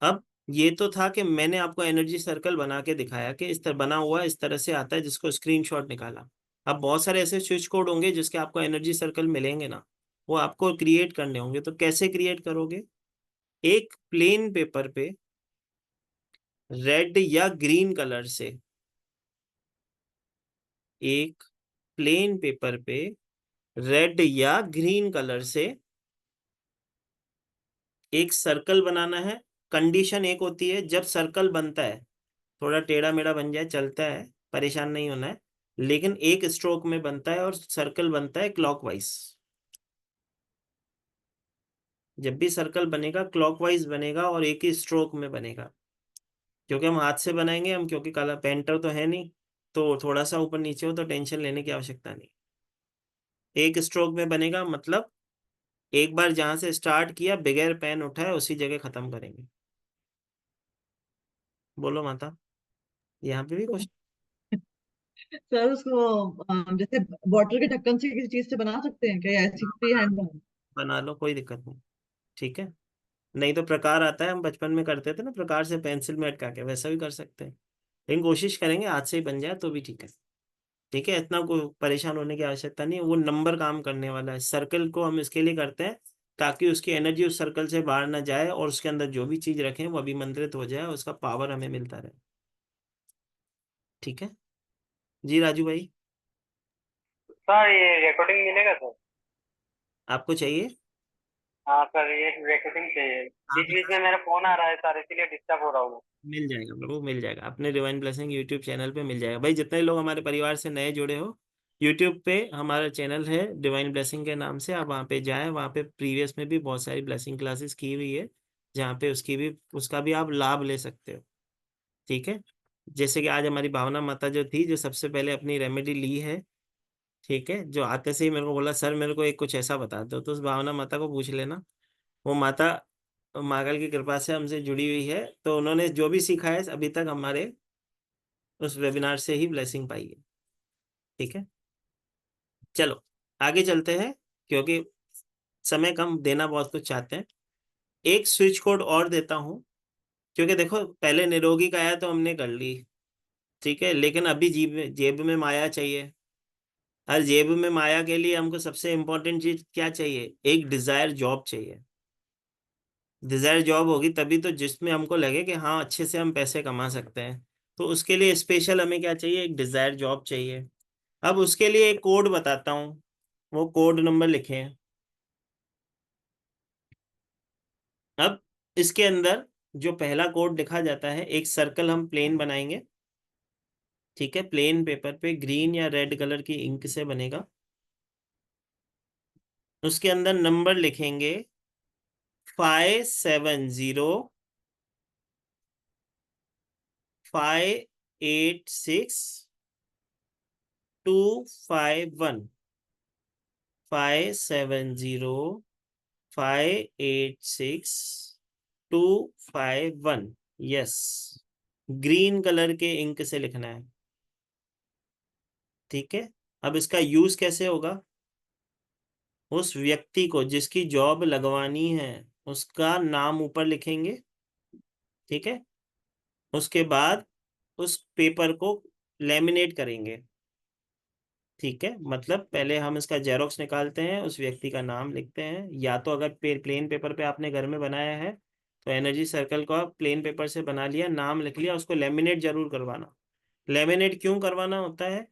अब ये तो था कि मैंने आपको एनर्जी सर्कल बना के दिखाया कि इस तरह बना हुआ इस तरह से आता है, जिसको स्क्रीनशॉट निकाला। अब बहुत सारे ऐसे स्विच कोड होंगे जिसके आपको एनर्जी सर्कल मिलेंगे ना, वो आपको क्रिएट करने होंगे। तो कैसे क्रिएट करोगे, एक प्लेन पेपर पे रेड या ग्रीन कलर से, एक प्लेन पेपर पे रेड या ग्रीन कलर से एक सर्कल बनाना है। कंडीशन एक होती है, जब सर्कल बनता है थोड़ा टेढ़ा मेढ़ा बन जाए चलता है, परेशान नहीं होना है, लेकिन एक स्ट्रोक में बनता है और सर्कल बनता है क्लॉकवाइज। जब भी सर्कल बनेगा क्लॉकवाइज बनेगा और एक ही स्ट्रोक में बनेगा। क्योंकि हम हाथ से बनाएंगे, हम क्योंकि कलर पेंटर तो है नहीं, तो थोड़ा सा ऊपर नीचे हो तो टेंशन लेने की आवश्यकता नहीं। एक स्ट्रोक में बनेगा, मतलब एक बार जहां से स्टार्ट किया बगैर पेन उठाए उसी जगह खत्म करेंगे। बोलो माता, यहाँ पे भी कुछ सर उसको जैसे बॉटल के ढक्कन से किसी चीज से बना सकते हैं क्या, या ऐसी फ्री हैंड बना? बना लो, कोई दिक्कत नहीं। ठीक है, नहीं तो प्रकार आता है, हम बचपन में करते थे ना, प्रकार से पेंसिल में अटका के, वैसा भी कर सकते हैं। लेकिन कोशिश करेंगे आज से ही बन जाए तो भी ठीक है। ठीक है, इतना कोई परेशान होने की आवश्यकता नहीं है। वो नंबर काम करने वाला है। सर्कल को हम इसके लिए करते हैं ताकि उसकी एनर्जी उस सर्कल से बाहर ना जाए और उसके अंदर जो भी चीज रखें वो अभिमंत्रित हो जाए, उसका पावर हमें मिलता रहे। ठीक है जी राजू भाई, सर ये रिकॉर्डिंग मिलेगा सर? आपको चाहिए? हाँ सर, ये रिकॉर्डिंग चाहिए। आप बीच बीच में मेरा फोन आ रहा है सर, इसीलिए डिस्टर्ब हो रहा हूँ। मिल जाएगा प्रभु, मिल जाएगा। अपने डिवाइन ब्लेसिंग यूट्यूब चैनल पे मिल जाएगा भाई। जितने लोग हमारे परिवार से नए जुड़े हो, यूट्यूब पे हमारा चैनल है डिवाइन ब्लेसिंग के नाम से, आप वहाँ पे जाएं। वहाँ पे प्रीवियस में भी बहुत सारी ब्लेसिंग क्लासेस की हुई है, जहाँ पे उसका भी आप लाभ ले सकते हो। ठीक है, जैसे कि आज हमारी भावना माता जो थी, जो सबसे पहले अपनी रेमेडी ली है, ठीक है, जो आते से ही मेरे को बोला सर मेरे को एक कुछ ऐसा बता दो, तो उस भावना माता को पूछ लेना। वो माता मागल की कृपा से हमसे जुड़ी हुई है, तो उन्होंने जो भी सीखा है अभी तक हमारे उस वेबिनार से ही ब्लेसिंग पाई है। ठीक है, चलो आगे चलते हैं, क्योंकि समय कम, देना बहुत कुछ चाहते हैं। एक स्विच कोड और देता हूँ, क्योंकि देखो पहले निरोगी का आया तो हमने कर ली, ठीक है, लेकिन अभी जेब में माया चाहिए। हर जेब में माया के लिए हमको सबसे इंपॉर्टेंट चीज क्या चाहिए? एक डिजायर जॉब चाहिए। डिजायर जॉब होगी तभी तो, जिसमें हमको लगे कि हाँ अच्छे से हम पैसे कमा सकते हैं। तो उसके लिए स्पेशल हमें क्या चाहिए? एक डिजायर जॉब चाहिए। अब उसके लिए एक कोड बताता हूँ, वो कोड नंबर लिखें। अब इसके अंदर जो पहला कोड लिखा जाता है, एक सर्कल हम प्लेन बनाएंगे। ठीक है, प्लेन पेपर पे ग्रीन या रेड कलर की इंक से बनेगा। उसके अंदर नंबर लिखेंगे 570586251। 570586251, यस, ग्रीन कलर के इंक से लिखना है। ठीक है, अब इसका यूज कैसे होगा? उस व्यक्ति को जिसकी जॉब लगवानी है उसका नाम ऊपर लिखेंगे। ठीक है, उसके बाद उस पेपर को लेमिनेट करेंगे। ठीक है, मतलब पहले हम इसका जेरोक्स निकालते हैं, उस व्यक्ति का नाम लिखते हैं, या तो अगर प्लेन पेपर पे आपने घर में बनाया है तो एनर्जी सर्कल को आप प्लेन पेपर से बना लिया, नाम लिख लिया, उसको लेमिनेट जरूर करवाना। लेमिनेट क्यों करवाना होता है?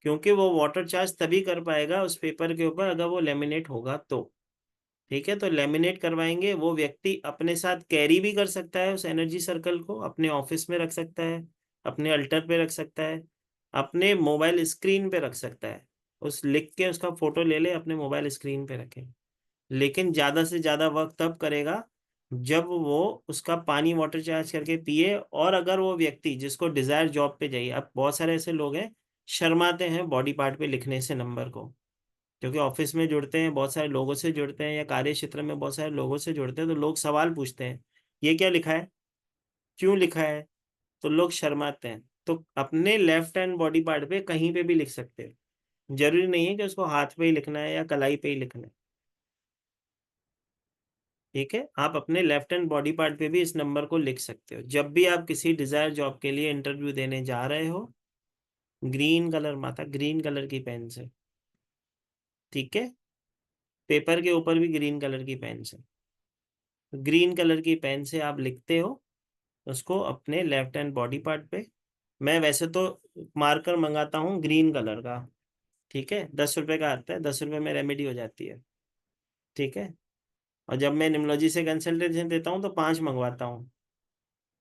क्योंकि वो वाटर चार्ज तभी कर पाएगा उस पेपर के ऊपर अगर वो लेमिनेट होगा तो। ठीक है, तो लेमिनेट करवाएंगे। वो व्यक्ति अपने साथ कैरी भी कर सकता है उस एनर्जी सर्कल को, अपने ऑफिस में रख सकता है, अपने अल्टर पे रख सकता है, अपने मोबाइल स्क्रीन पे रख सकता है। उस लिख के उसका फोटो ले ले, अपने मोबाइल स्क्रीन पे रखे। लेकिन ज्यादा से ज्यादा वर्क तब करेगा जब वो उसका पानी वाटर चार्ज करके पिए। और अगर वो व्यक्ति जिसको डिजायर जॉब पे चाहिए, अब बहुत सारे ऐसे लोग हैं शर्माते हैं बॉडी पार्ट पे लिखने से नंबर को, क्योंकि ऑफिस में जुड़ते हैं, बहुत सारे लोगों से जुड़ते हैं, या कार्य क्षेत्र में बहुत सारे लोगों से जुड़ते हैं, तो लोग सवाल पूछते हैं ये क्या लिखा है, क्यों लिखा है, तो लोग शर्माते हैं। तो अपने लेफ्ट हैंड बॉडी पार्ट पे कहीं पे भी लिख सकते हैं, जरूरी नहीं है कि उसको हाथ पे ही लिखना है या कलाई पे ही लिखना है। ठीक है, आप अपने लेफ्ट हैंड बॉडी पार्ट पे भी इस नंबर को लिख सकते हो जब भी आप किसी डिजायर जॉब के लिए इंटरव्यू देने जा रहे हो। ग्रीन कलर माता, ग्रीन कलर की पेन से। ठीक है, पेपर के ऊपर भी ग्रीन कलर की पेन से, ग्रीन कलर की पेन से आप लिखते हो उसको अपने लेफ्ट हैंड बॉडी पार्ट पे। मैं वैसे तो मार्कर मंगाता हूँ ग्रीन कलर का। ठीक है, 10 रुपए का आता है, 10 रुपए में रेमेडी हो जाती है। ठीक है, और जब मैं निमोलॉजी से कंसल्टेशन देता हूँ तो 5 मंगवाता हूँ,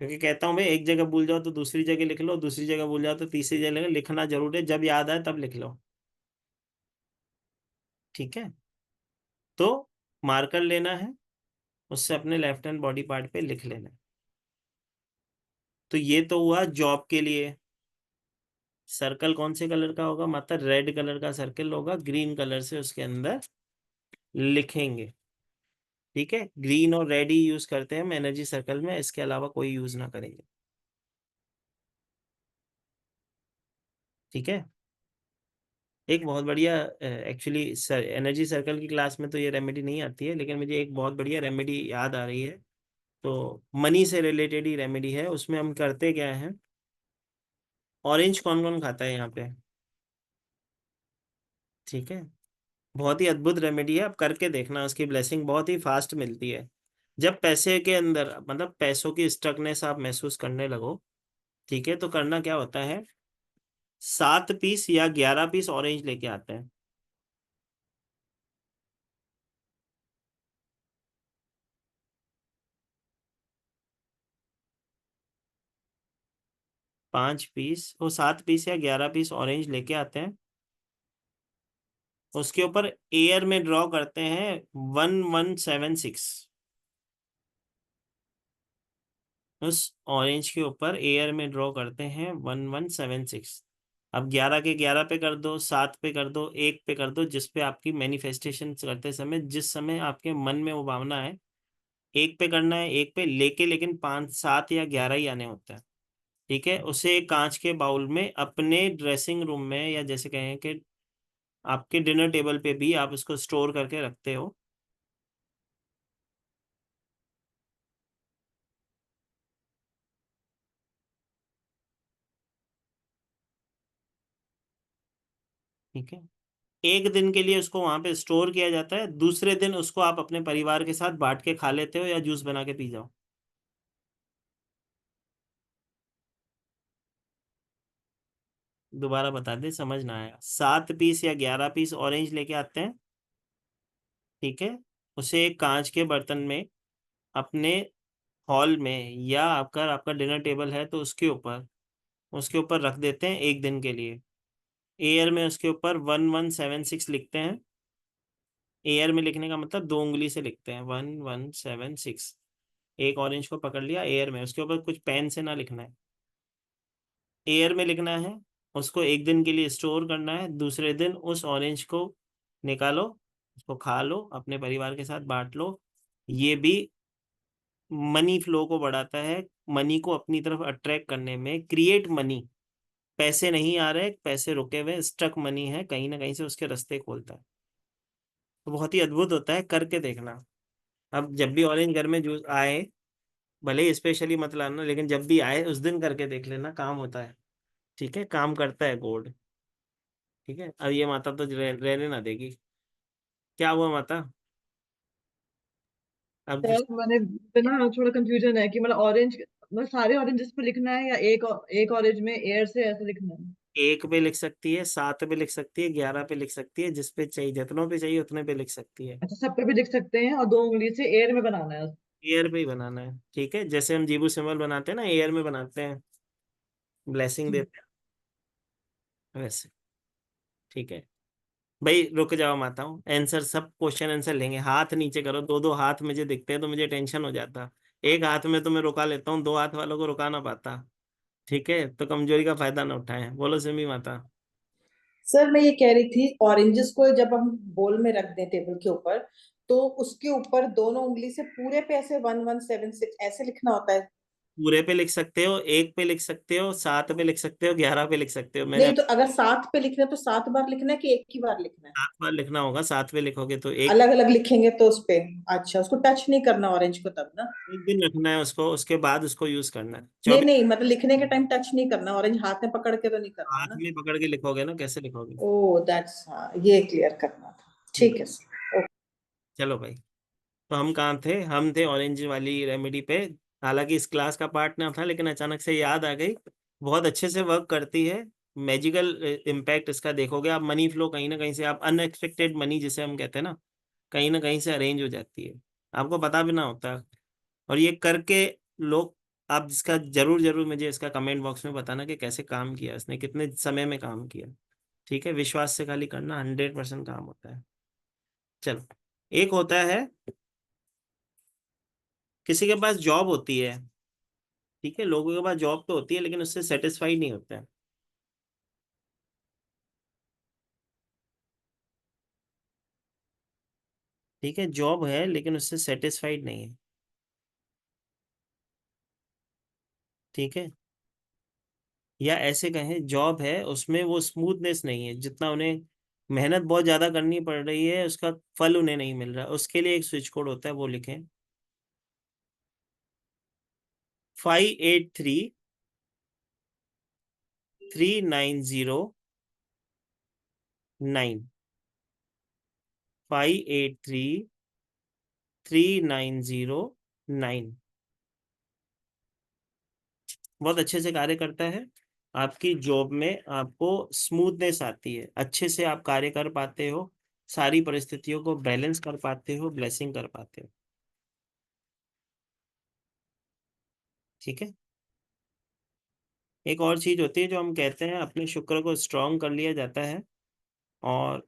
क्योंकि कहता हूँ भाई एक जगह भूल जाओ तो दूसरी जगह लिख लो, दूसरी जगह भूल जाओ तो तीसरी जगह लिखना जरूर है, जब याद आए तब लिख लो। ठीक है, तो मार्कर लेना है, उससे अपने लेफ्ट हैंड बॉडी पार्ट पे लिख लेना है। तो ये तो हुआ जॉब के लिए। सर्कल कौन से कलर का होगा माता? रेड कलर का सर्कल होगा, ग्रीन कलर से उसके अंदर लिखेंगे। ठीक है, ग्रीन और रेड ही यूज करते हैं हम एनर्जी सर्कल में, इसके अलावा कोई यूज ना करेंगे। ठीक है, एक बहुत बढ़िया, एक्चुअली एनर्जी सर्कल की क्लास में तो ये रेमेडी नहीं आती है, लेकिन मुझे एक बहुत बढ़िया रेमेडी याद आ रही है। तो मनी से रिलेटेड ही रेमेडी है। उसमें हम करते क्या है, ऑरेंज कौन कौन खाता है यहाँ पे? ठीक है, बहुत ही अद्भुत रेमेडी है, आप करके देखना, उसकी ब्लेसिंग बहुत ही फास्ट मिलती है। जब पैसे के अंदर मतलब पैसों की स्टकनेस आप महसूस करने लगो, ठीक है, तो करना क्या होता है, 7 पीस या 11 पीस ऑरेंज लेके आते हैं। पांच पीस, वो 7 पीस या 11 पीस ऑरेंज लेके आते हैं। उसके ऊपर एयर में ड्रॉ करते हैं 1176। उस ऑरेंज के ऊपर एयर में ड्रॉ करते हैं 1176। अब 11 के 11 पे कर दो, 7 पे कर दो, 1 पे कर दो, जिस पे आपकी मैनिफेस्टेशन करते समय जिस समय आपके मन में वो भावना है, 1 पे करना है, 1 पे लेके, लेकिन 5 7 या 11 ही आने होता है। ठीक है, उसे एक कांच के बाउल में अपने ड्रेसिंग रूम में, या जैसे कहें कि आपके डिनर टेबल पे भी आप इसको स्टोर करके रखते हो। ठीक है, एक दिन के लिए उसको वहां पे स्टोर किया जाता है, दूसरे दिन उसको आप अपने परिवार के साथ बांट के खा लेते हो या जूस बना के पी जाओ। दोबारा बता दे, समझ ना आया। 7 पीस या 11 पीस ऑरेंज लेके आते हैं। ठीक है, उसे एक कांच के बर्तन में अपने हॉल में, या आपका आपका डिनर टेबल है तो उसके ऊपर रख देते हैं एक दिन के लिए। एयर में उसके ऊपर 1176 लिखते हैं। एयर में लिखने का मतलब 2 उंगली से लिखते हैं 1176। एक ऑरेंज को पकड़ लिया, एयर में, उसके ऊपर कुछ पेन से ना लिखना है, एयर में लिखना है। उसको एक दिन के लिए स्टोर करना है, दूसरे दिन उस ऑरेंज को निकालो, उसको खा लो, अपने परिवार के साथ बांट लो। ये भी मनी फ्लो को बढ़ाता है, मनी को अपनी तरफ अट्रैक्ट करने में, क्रिएट मनी। पैसे नहीं आ रहे, पैसे रुके हुए स्टक मनी है, कहीं ना कहीं से उसके रास्ते खोलता है। तो बहुत ही अद्भुत होता है, करके देखना। अब जब भी ऑरेंज घर में जूस आए, भले ही स्पेशली मत लाना, लेकिन जब भी आए उस दिन करके देख लेना, काम होता है। ठीक है, काम करता है गोल्ड। ठीक है, अब ये माता तो रहने ना देगी। क्या हुआ माता? अब सर मैंने ना थोड़ा कंफ्यूजन है कि मतलब ऑरेंज, मतलब सारे ऑरेंजेस पे लिखना है या एक ऑरेंज में एयर से ऐसे लिखना है? 1 पे लिख सकती है, 7 पे लिख सकती है, 11 पे लिख सकती है, जिस पे चाहिए, जितनों पे चाहिए उतने पे लिख सकती है। अच्छा, सब पे भी लिख सकते हैं और 2 उंगली से एयर में बनाना है? एयर पे ही बनाना है। ठीक है, जैसे हम जीबू सिंबल बनाते हैं ना, एयर में बनाते हैं, ब्लेसिंग देते हैं वैसे। ठीक है भाई, रुक जाओ माताओं, आंसर सब क्वेश्चन आंसर लेंगे। हाथ नीचे करो, दो दो हाथ मुझे दिखते हैं तो मुझे टेंशन हो जाता। एक हाथ में तो मैं रुका लेता हूँ, 2 हाथ वालों को रुका ना पाता। ठीक है, तो कमजोरी का फायदा ना उठाएं। बोलो सिमी माता। सर मैं ये कह रही थी, ऑरेंजेस को जब हम बोल में रख दें टेबल के ऊपर, तो उसके ऊपर दोनों उंगली से पूरे पे ऐसे 1176 ऐसे लिखना होता है? पूरे पे लिख सकते हो, 1 पे लिख सकते हो, 7 पे लिख सकते हो, 11 पे लिख सकते हो। मैंने नहीं, तो अगर 7 पे लिखना है तो 7 बार लिखना है कि एक ही बार लिखना है? 7 बार लिखना होगा, 7 पे लिखोगे तो एक। अलग अलग लिखेंगे तो उस पे? अच्छा, उसको टच नहीं करना ऑरेंज को तब ना? एक दिन रखना है उसको, उसके बाद उसको यूज करना है नहीं 24। नहीं, मतलब लिखने के टाइम टच नहीं करना, ऑरेंज हाथ में पकड़ के तो नहीं करना हाथ ना? में पकड़ के लिखोगे ना, कैसे लिखोगे? ओ दैट्स, हाँ ये क्लियर करना था। ठीक। ठीक है सर। चलो भाई, तो हम कहाँ थे? हम थे ऑरेंज वाली रेमेडी पे। हालांकि इस क्लास का पार्ट ना था, लेकिन अचानक से याद आ गई। बहुत अच्छे से वर्क करती है, मैजिकल इम्पैक्ट इसका देखोगे आप। मनी फ्लो कहीं ना कहीं से, आप अनएक्सपेक्टेड मनी जिसे हम कहते हैं ना कहीं से अरेंज हो जाती है, आपको पता भी ना होता। और ये करके लोग, आप इसका जरूर जरूर मुझे इसका कमेंट बॉक्स में बताना कि कैसे काम किया इसने, कितने समय में काम किया। ठीक है, विश्वास से खाली करना, 100% काम होता है। चलो, एक होता है किसी के पास जॉब होती है। ठीक है, लोगों के पास जॉब तो होती है, लेकिन उससे सेटिस्फाइड नहीं होता है। ठीक है, जॉब है लेकिन उससे सेटिस्फाइड नहीं है। ठीक है, या ऐसे कहें जॉब है उसमें वो स्मूथनेस नहीं है, जितना उन्हें मेहनत बहुत ज़्यादा करनी पड़ रही है उसका फल उन्हें नहीं मिल रहा। उसके लिए एक स्विच कोड होता है, वो लिखें 583 390 9, 583 390 9। बहुत अच्छे से कार्य करता है। आपकी जॉब में आपको स्मूथनेस आती है, अच्छे से आप कार्य कर पाते हो, सारी परिस्थितियों को बैलेंस कर पाते हो, ब्लेसिंग कर पाते हो। ठीक है, एक और चीज होती है जो हम कहते हैं अपने शुक्र को स्ट्रांग कर लिया जाता है, और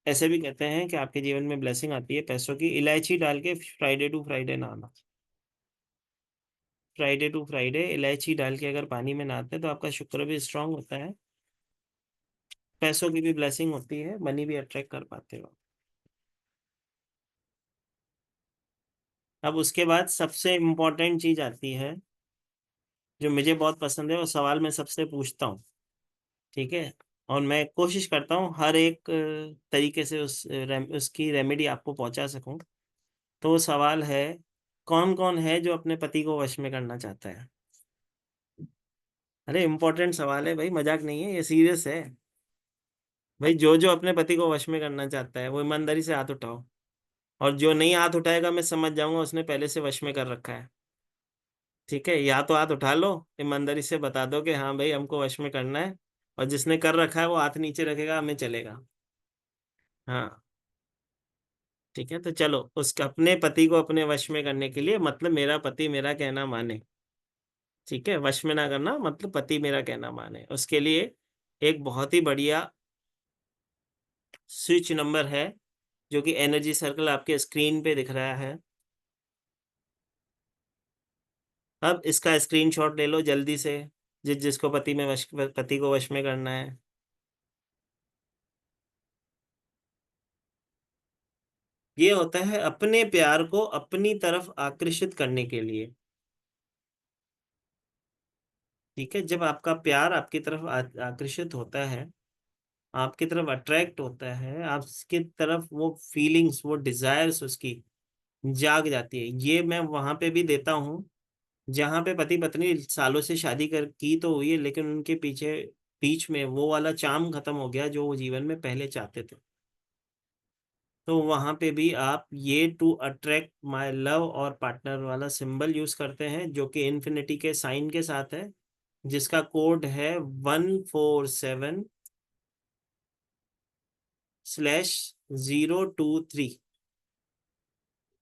ऐसे भी कहते हैं कि आपके जीवन में ब्लेसिंग आती है पैसों की। इलायची डाल के फ्राइडे टू फ्राइडे नहाना, फ्राइडे टू फ्राइडे इलायची डाल के अगर पानी में नहाते हैं तो आपका शुक्र भी स्ट्रांग होता है, पैसों की भी ब्लेसिंग होती है, मनी भी अट्रैक्ट कर पाते हो। अब उसके बाद सबसे इम्पोर्टेंट चीज आती है जो मुझे बहुत पसंद है, और सवाल मैं सबसे पूछता हूँ। ठीक है, और मैं कोशिश करता हूँ हर एक तरीके से उसकी रेमेडी आपको पहुंचा सकूं। तो वो सवाल है, कौन कौन है जो अपने पति को वश में करना चाहता है? अरे इम्पोर्टेंट सवाल है भाई, मजाक नहीं है, ये सीरियस है भाई। जो जो अपने पति को वश में करना चाहता है वो ईमानदारी से हाथ उठाओ, और जो नहीं हाथ उठाएगा मैं समझ जाऊंगा उसने पहले से वश में कर रखा है। ठीक है, या तो हाथ उठा लो, ईमानदारी से बता दो कि हाँ भाई हमको वश में करना है, और जिसने कर रखा है वो हाथ नीचे रखेगा, हमें चलेगा। हाँ, ठीक है, तो चलो उसका अपने पति को अपने वश में करने के लिए, मतलब मेरा पति मेरा कहना माने। ठीक है, वश में ना करना मतलब पति मेरा कहना माने, उसके लिए एक बहुत ही बढ़िया स्विच नंबर है जो कि एनर्जी सर्कल आपके स्क्रीन पे दिख रहा है। अब इसका स्क्रीनशॉट ले लो जल्दी से, जिसको पति को वश में करना है। ये होता है अपने प्यार को अपनी तरफ आकर्षित करने के लिए। ठीक है, जब आपका प्यार आपकी तरफ आकर्षित होता है, आपकी तरफ अट्रैक्ट होता है, आपकी तरफ वो फीलिंग्स, वो डिजायर्स उसकी जाग जाती है। ये मैं वहां पे भी देता हूँ जहाँ पे पति पत्नी सालों से शादी कर की तो हुई है, लेकिन उनके पीछे बीच में वो वाला चार्म खत्म हो गया जो वो जीवन में पहले चाहते थे। तो वहां पे भी आप ये टू अट्रैक्ट माय लव और पार्टनर वाला सिंबल यूज करते हैं, जो कि इन्फिनिटी के साइन के साथ है, जिसका कोड है 147/023।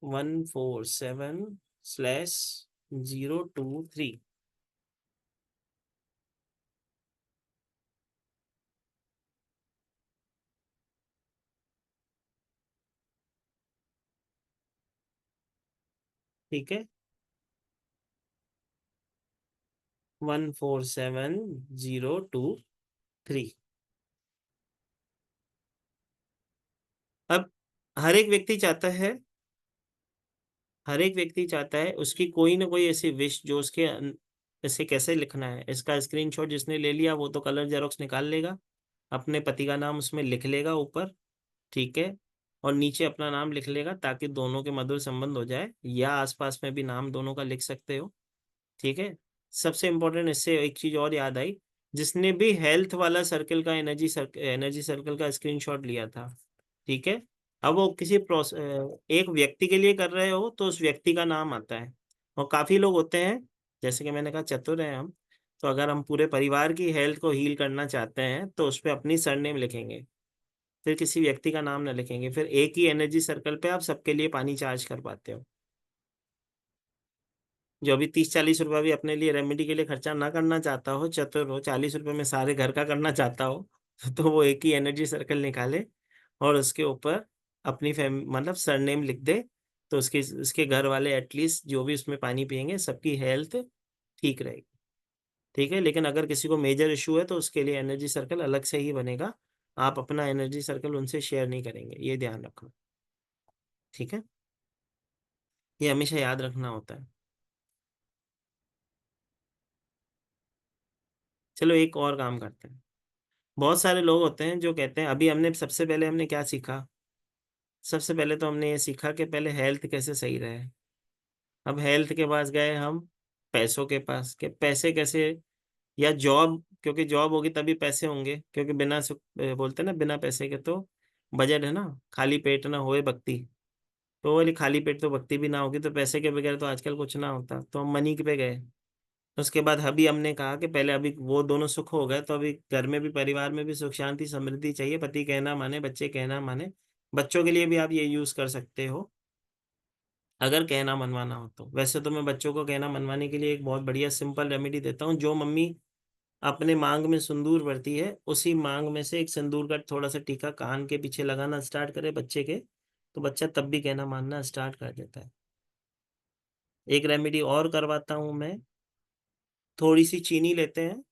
147/023। ठीक है, 147/023। अब हर एक व्यक्ति चाहता है, हर एक व्यक्ति चाहता है उसकी कोई ना कोई ऐसी विश जो उसके इसे कैसे लिखना है। इसका स्क्रीनशॉट जिसने ले लिया वो तो कलर जेरोक्स निकाल लेगा, अपने पति का नाम उसमें लिख लेगा ऊपर। ठीक है, और नीचे अपना नाम लिख लेगा ताकि दोनों के मधुर संबंध हो जाए, या आसपास में भी नाम दोनों का लिख सकते हो। ठीक है, सबसे इम्पोर्टेंट इससे एक चीज और याद आई, जिसने भी हेल्थ वाला सर्कल का एनर्जी सर्कल का स्क्रीनशॉट लिया था। ठीक है, अब वो एक व्यक्ति के लिए कर रहे हो तो उस व्यक्ति का नाम आता है, और काफी लोग होते हैं, जैसे कि मैंने कहा चतुर हैं हम, तो अगर हम पूरे परिवार की हेल्थ को हील करना चाहते हैं तो उस पर अपनी सरनेम लिखेंगे, फिर किसी व्यक्ति का नाम ना लिखेंगे, फिर एक ही एनर्जी सर्कल पे आप सबके लिए पानी चार्ज कर पाते हो। जो अभी 30-40 रुपया भी अपने लिए रेमेडी के लिए खर्चा ना करना चाहता हो, चतुर हो, 40 रुपये में सारे घर का करना चाहता हो तो वो एक ही एनर्जी सर्कल निकाले और उसके ऊपर अपनी मतलब सरनेम लिख दे, तो उसके घर वाले एटलीस्ट जो भी उसमें पानी पियेंगे सबकी हेल्थ ठीक रहेगी। ठीक है, लेकिन अगर किसी को मेजर इशू है तो उसके लिए एनर्जी सर्कल अलग से ही बनेगा, आप अपना एनर्जी सर्कल उनसे शेयर नहीं करेंगे, ये ध्यान रखो। ठीक है, ये हमेशा याद रखना होता है। चलो एक और काम करते हैं। बहुत सारे लोग होते हैं जो कहते हैं, अभी हमने सबसे पहले हमने क्या सीखा, सबसे पहले तो हमने ये सीखा कि पहले हेल्थ कैसे सही रहे। अब हेल्थ के पास गए हम पैसों के पास, कि पैसे कैसे, या जॉब, क्योंकि जॉब होगी तभी पैसे होंगे, क्योंकि बोलते हैं ना, बिना पैसे के तो बजट है ना, खाली पेट ना होए भक्ति। तो वाली खाली पेट तो भक्ति भी ना होगी, तो पैसे के बगैर तो आजकल कुछ ना होता, तो हम मनी पे गए। उसके बाद अभी हमने कहा कि पहले अभी वो दोनों सुख हो गए, तो अभी घर में भी, परिवार में भी सुख शांति समृद्धि चाहिए। पति कहना माने, बच्चे कहना माने। बच्चों के लिए भी आप ये यूज कर सकते हो अगर कहना मनवाना हो तो। वैसे तो मैं बच्चों को कहना मनवाने के लिए एक बहुत बढ़िया सिंपल रेमेडी देता हूँ। जो मम्मी अपने मांग में सिंदूर भरती है, उसी मांग में से एक सिंदूर का थोड़ा सा टीका कान के पीछे लगाना स्टार्ट करे बच्चे के, तो बच्चा तब भी कहना मानना स्टार्ट कर देता है। एक रेमेडी और करवाता हूँ मैं। थोड़ी सी चीनी लेते हैं,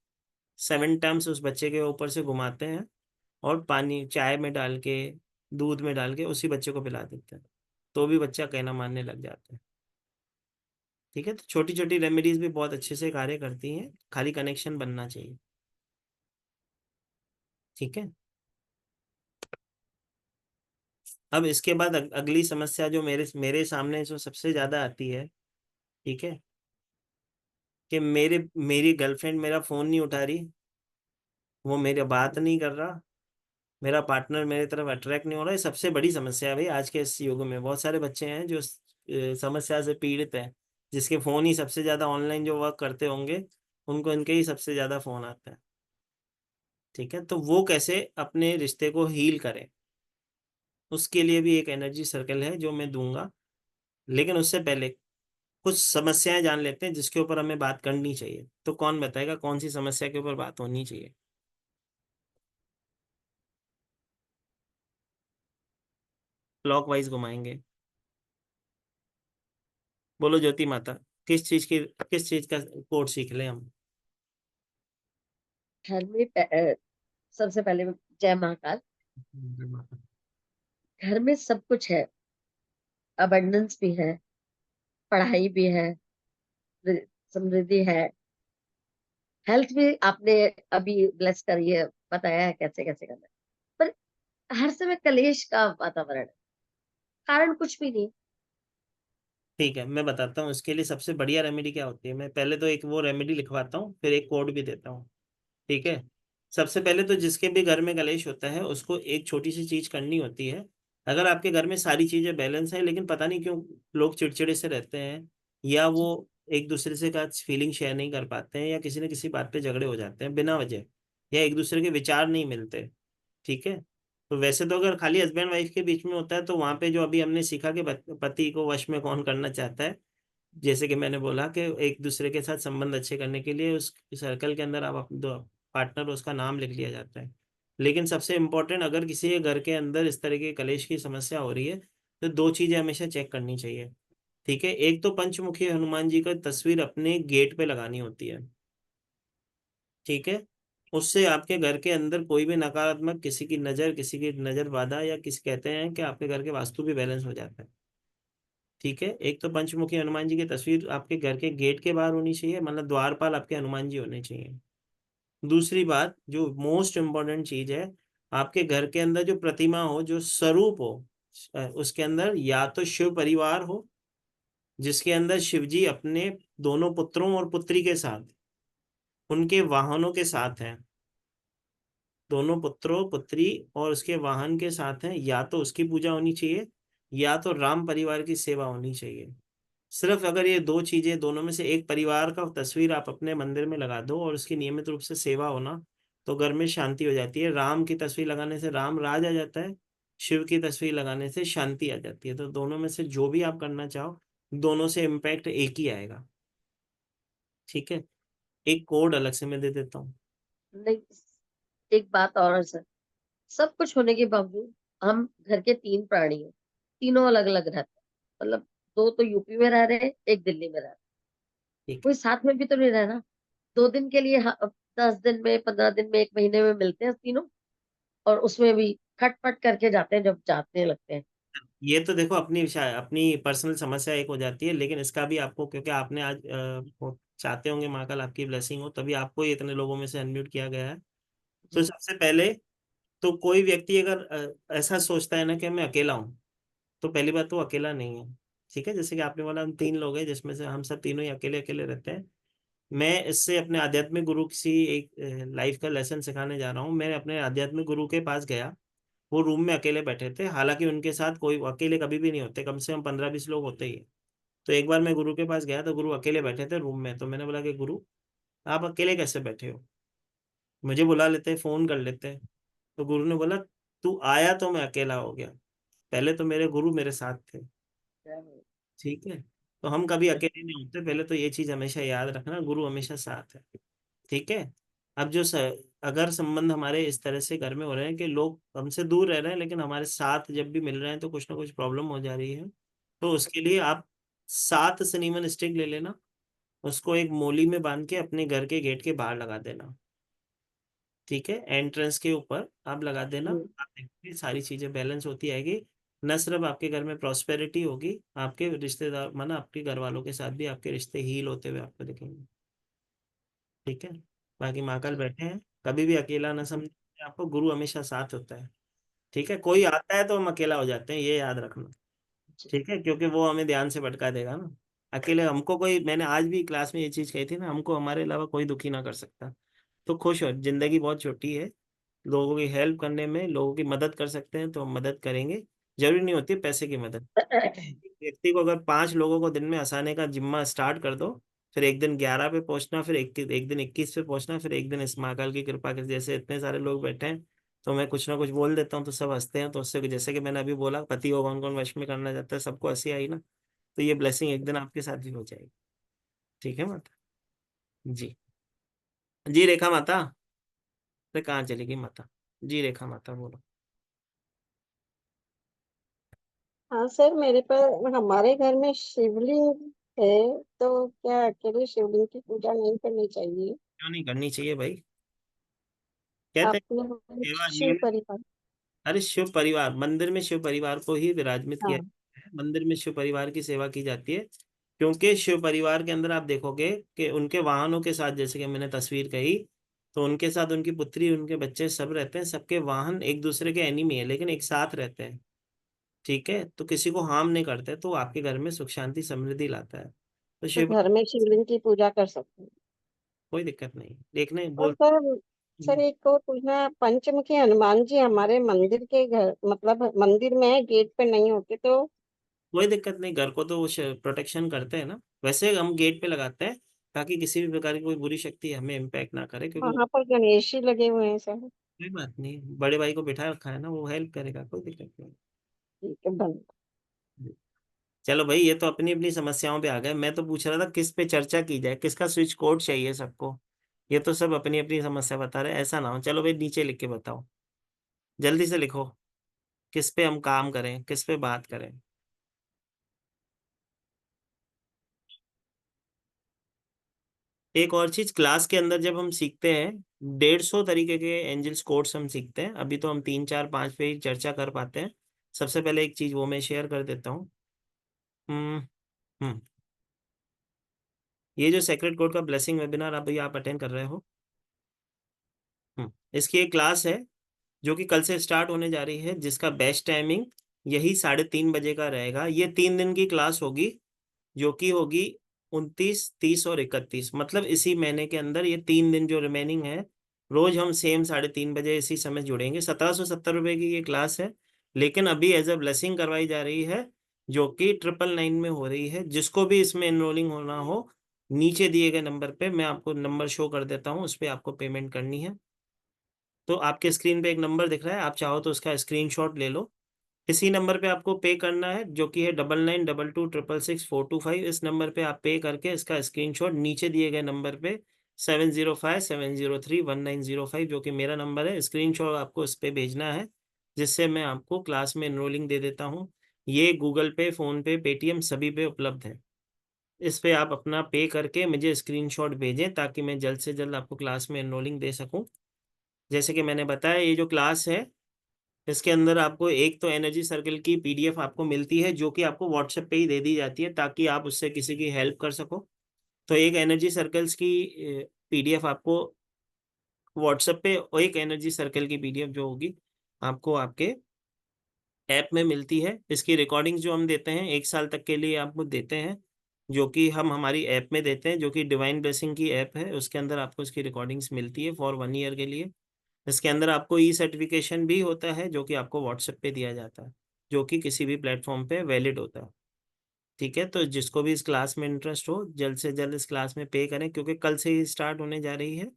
7 टाइम्स उस बच्चे के ऊपर से घुमाते हैं, और पानी चाय में डाल के, दूध में डाल के उसी बच्चे को पिला देते हैं, तो भी बच्चा कहना मानने लग जाता है। ठीक है, तो छोटी छोटी रेमेडीज भी बहुत अच्छे से कार्य करती हैं, खाली कनेक्शन बनना चाहिए। ठीक है, अब इसके बाद अगली समस्या जो मेरे मेरे सामने जो सबसे ज्यादा आती है, ठीक है, कि मेरी गर्लफ्रेंड मेरा फोन नहीं उठा रही, वो मेरी बात नहीं कर रहा, मेरा पार्टनर मेरी तरफ अट्रैक्ट नहीं हो रहा। ये सबसे बड़ी समस्या है भाई आज के इस युग में। बहुत सारे बच्चे हैं जो समस्या से पीड़ित हैं, जिसके फोन ही सबसे ज्यादा, ऑनलाइन जो वर्क करते होंगे उनको इनके ही सबसे ज्यादा फोन आता है। ठीक है, तो वो कैसे अपने रिश्ते को हील करें, उसके लिए भी एक एनर्जी सर्कल है जो मैं दूंगा। लेकिन उससे पहले कुछ समस्याएं जान लेते हैं जिसके ऊपर हमें बात करनी चाहिए। तो कौन बताएगा कौन सी समस्या के ऊपर बात होनी चाहिए? क्लॉकवाइज घुमाएंगे। बोलो ज्योति माता, किस चीज का कोड सीख लें हम? घर में सबसे पहले जय महाकाल। घर में सब कुछ है, अबंडेंस भी है, पढ़ाई भी है, समृद्धि है, हेल्थ भी आपने अभी ब्लेस करी है, बताया है कैसे कैसे करना है। पर हर समय कलेश का वातावरण है, कारण कुछ भी नहीं। ठीक है, मैं बताता हूँ इसके लिए सबसे बढ़िया रेमेडी क्या होती है। मैं पहले तो एक वो रेमेडी लिखवाता हूँ, फिर एक कोड भी देता हूँ। ठीक है, सबसे पहले तो जिसके भी घर में कलेश होता है उसको एक छोटी सी चीज करनी होती है। अगर आपके घर में सारी चीजें बैलेंस है, लेकिन पता नहीं क्यों लोग चिड़चिड़े से रहते हैं, या वो एक दूसरे से का फीलिंग शेयर नहीं कर पाते हैं, या किसी न किसी बात पे झगड़े हो जाते हैं बिना वजह, या एक दूसरे के विचार नहीं मिलते। ठीक है, तो वैसे तो अगर खाली हस्बैंड वाइफ के बीच में होता है, तो वहां पे जो अभी हमने सीखा कि पति को वश में कौन करना चाहता है, जैसे कि मैंने बोला कि एक दूसरे के साथ संबंध अच्छे करने के लिए उस सर्कल के अंदर आप अपने दो पार्टनर, उसका नाम लिख लिया जाता है। लेकिन सबसे इम्पोर्टेंट, अगर किसी के घर के अंदर इस तरह की कलेश की समस्या हो रही है, तो दो चीजें हमेशा चेक करनी चाहिए। ठीक है, एक तो पंचमुखी हनुमान जी का तस्वीर अपने गेट पे लगानी होती है। ठीक है, उससे आपके घर के अंदर कोई भी नकारात्मक, किसी की नजर बाधा, या किसी, कहते हैं कि आपके घर के वास्तु भी बैलेंस हो जाता है। ठीक है, एक तो पंचमुखी हनुमान जी की तस्वीर आपके घर के गेट के बाहर होनी चाहिए, मतलब द्वारपाल आपके हनुमान जी होने चाहिए। दूसरी बात जो मोस्ट इम्पोर्टेंट चीज है, आपके घर के अंदर जो प्रतिमा हो, जो स्वरूप हो, उसके अंदर या तो शिव परिवार हो, जिसके अंदर शिव जी अपने दोनों पुत्रों और पुत्री के साथ, उनके वाहनों के साथ हैं, दोनों पुत्रों पुत्री और उसके वाहन के साथ हैं, या तो उसकी पूजा होनी चाहिए, या तो राम परिवार की सेवा होनी चाहिए। सिर्फ अगर ये दो चीजें, दोनों में से एक परिवार का तस्वीर आप अपने मंदिर में लगा दो और उसकी नियमित रूप से सेवा होना, तो घर में शांति हो जाती है। राम की तस्वीर लगाने से राम राज आ जाता है, शिव की तस्वीर लगाने से शांति आ जाती है। तो दोनों में से जो भी आप करना चाहो, दोनों से इम्पैक्ट एक ही आएगा। ठीक है, एक कोड अलग से मैं दे देता हूँ। नहीं, एक बात और है सर, सब कुछ होने के बावजूद हम घर के 3 प्राणी हैं, तीनों अलग अलग रहते हैं। मतलब 2 तो यूपी में रह रहे हैं, एक दिल्ली में रह रहे हैं, ठीक कोई है, साथ में भी तो नहीं रहना। 2 दिन के लिए 10 दिन में, 15 दिन में, 1 महीने में मिलते हैं तीनों, और उसमें भी खटपट करके जाते हैं जब जाते लगते हैं। ये तो देखो अपनी पर्सनल समस्या एक हो जाती है, लेकिन इसका भी आपको, क्योंकि आपने आज वो चाहते होंगे माँ कल आपकी ब्लेसिंग हो, तभी आपको ये इतने लोगों में से अनम्यूट किया गया है। तो जी सबसे पहले तो कोई व्यक्ति अगर ऐसा सोचता है ना कि मैं अकेला हूँ, तो पहली बात तो वो अकेला नहीं है। ठीक है, जैसे कि आपने बोला हम 3 लोग हैं, जिसमें से हम सब तीनों ही अकेले अकेले रहते हैं। मैं इससे अपने आध्यात्मिक गुरु किसी एक लाइफ का लेसन सिखाने जा रहा हूँ। मैं अपने आध्यात्मिक गुरु के पास गया, वो रूम में अकेले बैठे थे, हालांकि उनके साथ कोई, अकेले कभी भी नहीं होते, कम से कम 15-20 लोग होते ही हैं। तो एक बार मैं गुरु के पास गया तो गुरु अकेले बैठे थे रूम में। तो मैंने बोला कि गुरु, आप अकेले कैसे बैठे हो, मुझे बुला लेते, फोन कर लेते। तो गुरु ने बोला, तू आया तो मैं अकेला हो गया, पहले तो मेरे गुरु मेरे साथ थे। ठीक है, तो हम कभी अकेले नहीं होते, पहले तो ये चीज हमेशा याद रखना, गुरु हमेशा साथ है। ठीक है। अब अगर संबंध हमारे इस तरह से घर में हो रहे हैं कि लोग हमसे दूर रह रहे हैं लेकिन हमारे साथ जब भी मिल रहे हैं तो कुछ ना कुछ प्रॉब्लम हो जा रही है, तो उसके लिए आप 7 सिनेमन स्टिक ले लेना, उसको एक मोली में बांध के अपने घर के गेट के बाहर लगा देना। ठीक है, एंट्रेंस के ऊपर आप लगा देना। आप देखिए सारी चीजें बैलेंस होती आएगी। न सिर्फ आपके घर में प्रॉस्पेरिटी होगी, आपके रिश्तेदार माना आपके घर वालों के साथ भी आपके रिश्ते हील होते हुए आपको दिखेंगे। ठीक है। बाकी महाकाल बैठे हैं, कभी भी अकेला ना समझे आपको, गुरु हमेशा साथ होता है। ठीक है, कोई आता है तो हम अकेला हो जाते हैं, ये याद रखना। ठीक है, क्योंकि वो हमें ध्यान से भटका देगा ना। अकेले हमको कोई, मैंने आज भी क्लास में ये चीज कही थी ना, हमको हमारे अलावा कोई दुखी ना कर सकता। तो खुश हो, जिंदगी बहुत छोटी है, लोगों की हेल्प करने में, लोगों की मदद कर सकते हैं तो हम मदद करेंगे। जरूरी नहीं होती पैसे की मदद। एक व्यक्ति को अगर 5 लोगों को दिन में हंसाने का जिम्मा स्टार्ट कर दो, फिर एक दिन 11 पे पहुंचना, फिर एक दिन 21 पे पहुंचना, फिर एक दिन इस महाकाल की कृपा के जैसे इतने सारे लोग बैठे हैं, तो मैं कुछ ना कुछ बोल देता हूँ तो सब हंसते हैं, तो उससे जैसे कि मैंने अभी बोला, पति को कौन कौन वश में करना चाहता है, सबको हंसी आई ना, तो ये ब्लेसिंग एक दिन आपके साथ भी हो जाएगी। ठीक है माता जी। जी रेखा माता, अरे कहाँ चलेगी माता जी, रेखा माता बोलो। हाँ सर, मेरे पास हमारे घर में शिवलिंग है, तो क्या अकेले शिवलिंग की पूजा नहीं करनी चाहिए? क्यों नहीं करनी चाहिए भाई, कहते हैं आपने बोला सेवा शिव नियमित। परिवार। अरे शिव परिवार, मंदिर में शिव परिवार को ही विराजमित किया हाँ। जाता है, मंदिर में शिव परिवार की सेवा की जाती है। क्योंकि शिव परिवार के अंदर आप देखोगे कि उनके वाहनों के साथ, जैसे कि मैंने तस्वीर कही, तो उनके साथ उनकी पुत्री, उनके बच्चे सब रहते हैं, सबके वाहन एक दूसरे के एनिमी है लेकिन एक साथ रहते हैं। ठीक है, तो किसी को हार्म नहीं करते, तो आपके घर में सुख शांति समृद्धि लाता है। तो तो शिव, घर में शिवलिंग की पूजा कर सकते हैं। कोई दिक्कत नहीं, देखने और बोल। सर एक और पूछना है, पंचमुखी हनुमान जी हमारे मंदिर के घर, मतलब मंदिर में है, गेट पे नहीं होते तो? कोई दिक्कत नहीं, घर को तो वो प्रोटेक्शन करते हैं ना, वैसे हम गेट पे लगाते हैं ताकि किसी भी प्रकार की कोई बुरी शक्ति हमें इम्पैक्ट ना करे, क्योंकि वहां पर गणेश जी लगे हुए हैं सर। कोई बात नहीं, बड़े भाई को बिठा रखा है ना, वो हेल्प करेगा, कोई दिक्कत नहीं। ठीक है, बंद। चलो भाई, ये तो अपनी अपनी समस्याओं पे आ गए, मैं तो पूछ रहा था किस पे चर्चा की जाए, किसका स्विच कोड चाहिए सबको। ये तो सब अपनी अपनी समस्या बता रहे हैं, ऐसा ना हो। चलो भाई नीचे लिख के बताओ, जल्दी से लिखो, किस पे हम काम करें, किस पे बात करें। एक और चीज, क्लास के अंदर जब हम सीखते हैं, 150 तरीके के एंजल्स कोड्स हम सीखते हैं, अभी तो हम 3 4 5 पे ही चर्चा कर पाते हैं। सबसे पहले एक चीज वो मैं शेयर कर देता हूँ। हम्म हम्म ये जो सेक्रेट कोड का ब्लेसिंग वेबिनार अभी आप अटेंड कर रहे हो, इसकी एक क्लास है जो कि कल से स्टार्ट होने जा रही है, जिसका बेस्ट टाइमिंग यही 3:30 बजे का रहेगा। ये 3 दिन की क्लास होगी, जो कि होगी 29 30 और 31, मतलब इसी महीने के अंदर ये 3 दिन जो रिमेनिंग है, रोज हम सेम 3:30 बजे इसी समय जुड़ेंगे। 1770 रुपये की ये क्लास है, लेकिन अभी एज अ ब्लेसिंग करवाई जा रही है, जो कि 999 में हो रही है। जिसको भी इसमें एनरोलिंग होना हो, नीचे दिए गए नंबर पे, मैं आपको नंबर शो कर देता हूँ, उस पर आपको पेमेंट करनी है। तो आपके स्क्रीन पे एक नंबर दिख रहा है, आप चाहो तो उसका स्क्रीनशॉट ले लो। इसी नंबर पे आपको पे करना है, जो कि है 9922666425। इस नंबर पे आप पे करके इसका स्क्रीनशॉट नीचे दिए गए नंबर पे 7057031905, जो कि मेरा नंबर है, स्क्रीनशॉट आपको इस पे भेजना है, जिससे मैं आपको क्लास में एनरोलिंग दे देता हूँ। ये गूगल पे, फोन पे, पेटीएम सभी पे उपलब्ध है। इस पे आप अपना पे करके मुझे स्क्रीनशॉट भेजें, ताकि मैं जल्द से जल्द आपको क्लास में एनरोलिंग दे सकूं। जैसे कि मैंने बताया, ये जो क्लास है इसके अंदर आपको एक तो एनर्जी सर्कल की PDF आपको मिलती है, जो कि आपको व्हाट्सएप पे ही दे दी जाती है ताकि आप उससे किसी की हेल्प कर सको। तो एक एनर्जी सर्कल्स की PDF आपको व्हाट्सएप पे, और एक एनर्जी सर्कल की PDF जो होगी आपको आपके ऐप में मिलती है। इसकी रिकॉर्डिंग्स जो हम देते हैं 1 साल तक के लिए आपको देते हैं, जो कि हम हमारी ऐप में देते हैं, जो कि डिवाइन ब्लेसिंग की ऐप है। उसके अंदर आपको इसकी रिकॉर्डिंग्स मिलती है फॉर 1 ईयर के लिए। इसके अंदर आपको सर्टिफिकेशन भी होता है, जो कि आपको व्हाट्सएप पे दिया जाता है, जो कि किसी भी प्लेटफॉर्म पे वैलिड होता है। ठीक है, तो जिसको भी इस क्लास में इंटरेस्ट हो, जल्द से जल्द इस क्लास में पे करें, क्योंकि कल से ही स्टार्ट होने जा रही है।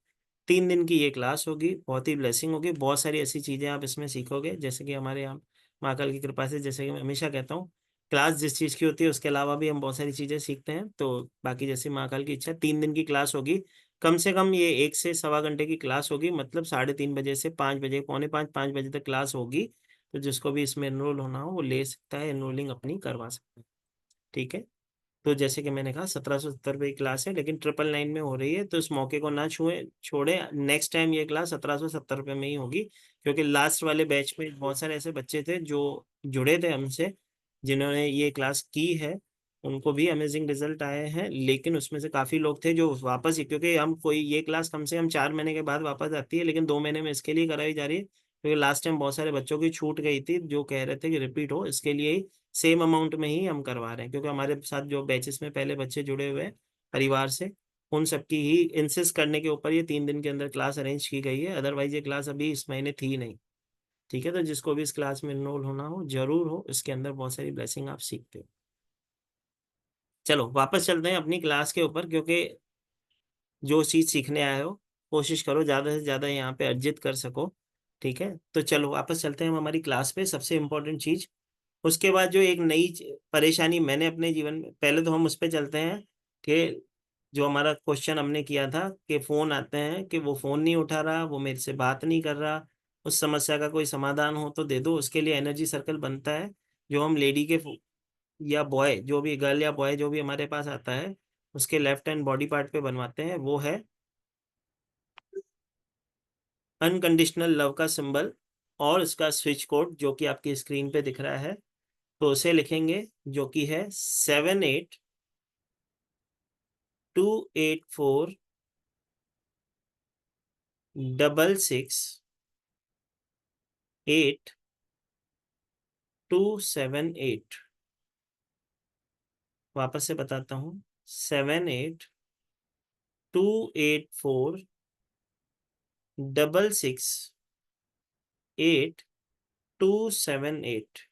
3 दिन की ये क्लास होगी, बहुत ही ब्लेसिंग होगी, बहुत सारी ऐसी चीज़ें आप इसमें सीखोगे, जैसे कि हमारे यहाँ महाकाल की कृपा से, जैसे कि मैं हमेशा कहता हूँ, क्लास जिस चीज़ की होती है उसके अलावा भी हम बहुत सारी चीज़ें सीखते हैं। तो बाकी जैसे महाकाल की इच्छा, 3 दिन की क्लास होगी। कम से कम ये 1 से सवा घंटे की क्लास होगी, मतलब 3:30 बजे से 5 बजे, पौने 5 तक क्लास होगी। तो जिसको भी इसमें एनरोल होना हो वो ले सकता है, एनरोलिंग अपनी करवा सकता है। ठीक है, तो जैसे कि मैंने कहा 1770 रुपये की क्लास है, लेकिन 999 में हो रही है, तो इस मौके को ना छोड़े। नेक्स्ट टाइम ये क्लास 1770 रुपये में ही होगी, क्योंकि लास्ट वाले बैच में बहुत सारे ऐसे बच्चे थे जो जुड़े थे हमसे, जिन्होंने ये क्लास की है, उनको भी अमेजिंग रिजल्ट आए हैं। लेकिन उसमें से काफ़ी लोग थे जो वापस ही, क्योंकि हम कोई ये क्लास कम से कम 4 महीने के बाद वापस आती है, लेकिन 2 महीने में इसके लिए कराई जा रही है, क्योंकि लास्ट टाइम बहुत सारे बच्चों की छूट गई थी, जो कह रहे थे कि रिपीट हो, इसके लिए ही सेम अमाउंट में ही हम करवा रहे हैं। क्योंकि हमारे साथ जो बैचेस में पहले बच्चे जुड़े हुए हैं परिवार से, उन सबकी ही इंसिस्ट करने के ऊपर ये 3 दिन के अंदर क्लास अरेंज की गई है। अदरवाइज ये क्लास अभी इस महीने थी नहीं। ठीक है, तो जिसको भी इस क्लास में इनरोल होना हो जरूर हो, इसके अंदर बहुत सारी ब्लेसिंग आप सीखते हो। चलो वापस चलते हैं अपनी क्लास के ऊपर, क्योंकि जो चीज़ सीखने आए हो कोशिश करो ज़्यादा से ज़्यादा यहाँ पे अर्जित कर सको। ठीक है, तो चलो वापस चलते हैं हम हमारी क्लास पे। सबसे इम्पोर्टेंट चीज़, उसके बाद जो एक नई परेशानी मैंने अपने जीवन में, पहले तो हम उस पर चलते हैं कि जो हमारा क्वेश्चन हमने किया था कि फ़ोन आते हैं कि वो फ़ोन नहीं उठा रहा, वो मेरे से बात नहीं कर रहा, उस समस्या का कोई समाधान हो तो दे दो। उसके लिए एनर्जी सर्कल बनता है, जो हम लेडी के या बॉय, जो भी गर्ल या बॉय जो भी हमारे पास आता है, उसके लेफ्ट हैंड बॉडी पार्ट पे बनवाते हैं। वो है अनकंडीशनल लव का सिंबल और इसका स्विच कोड, जो कि आपकी स्क्रीन पे दिख रहा है। तो उसे लिखेंगे, जो कि है 7828468278। वापस से बताता हूँ, 7828468278।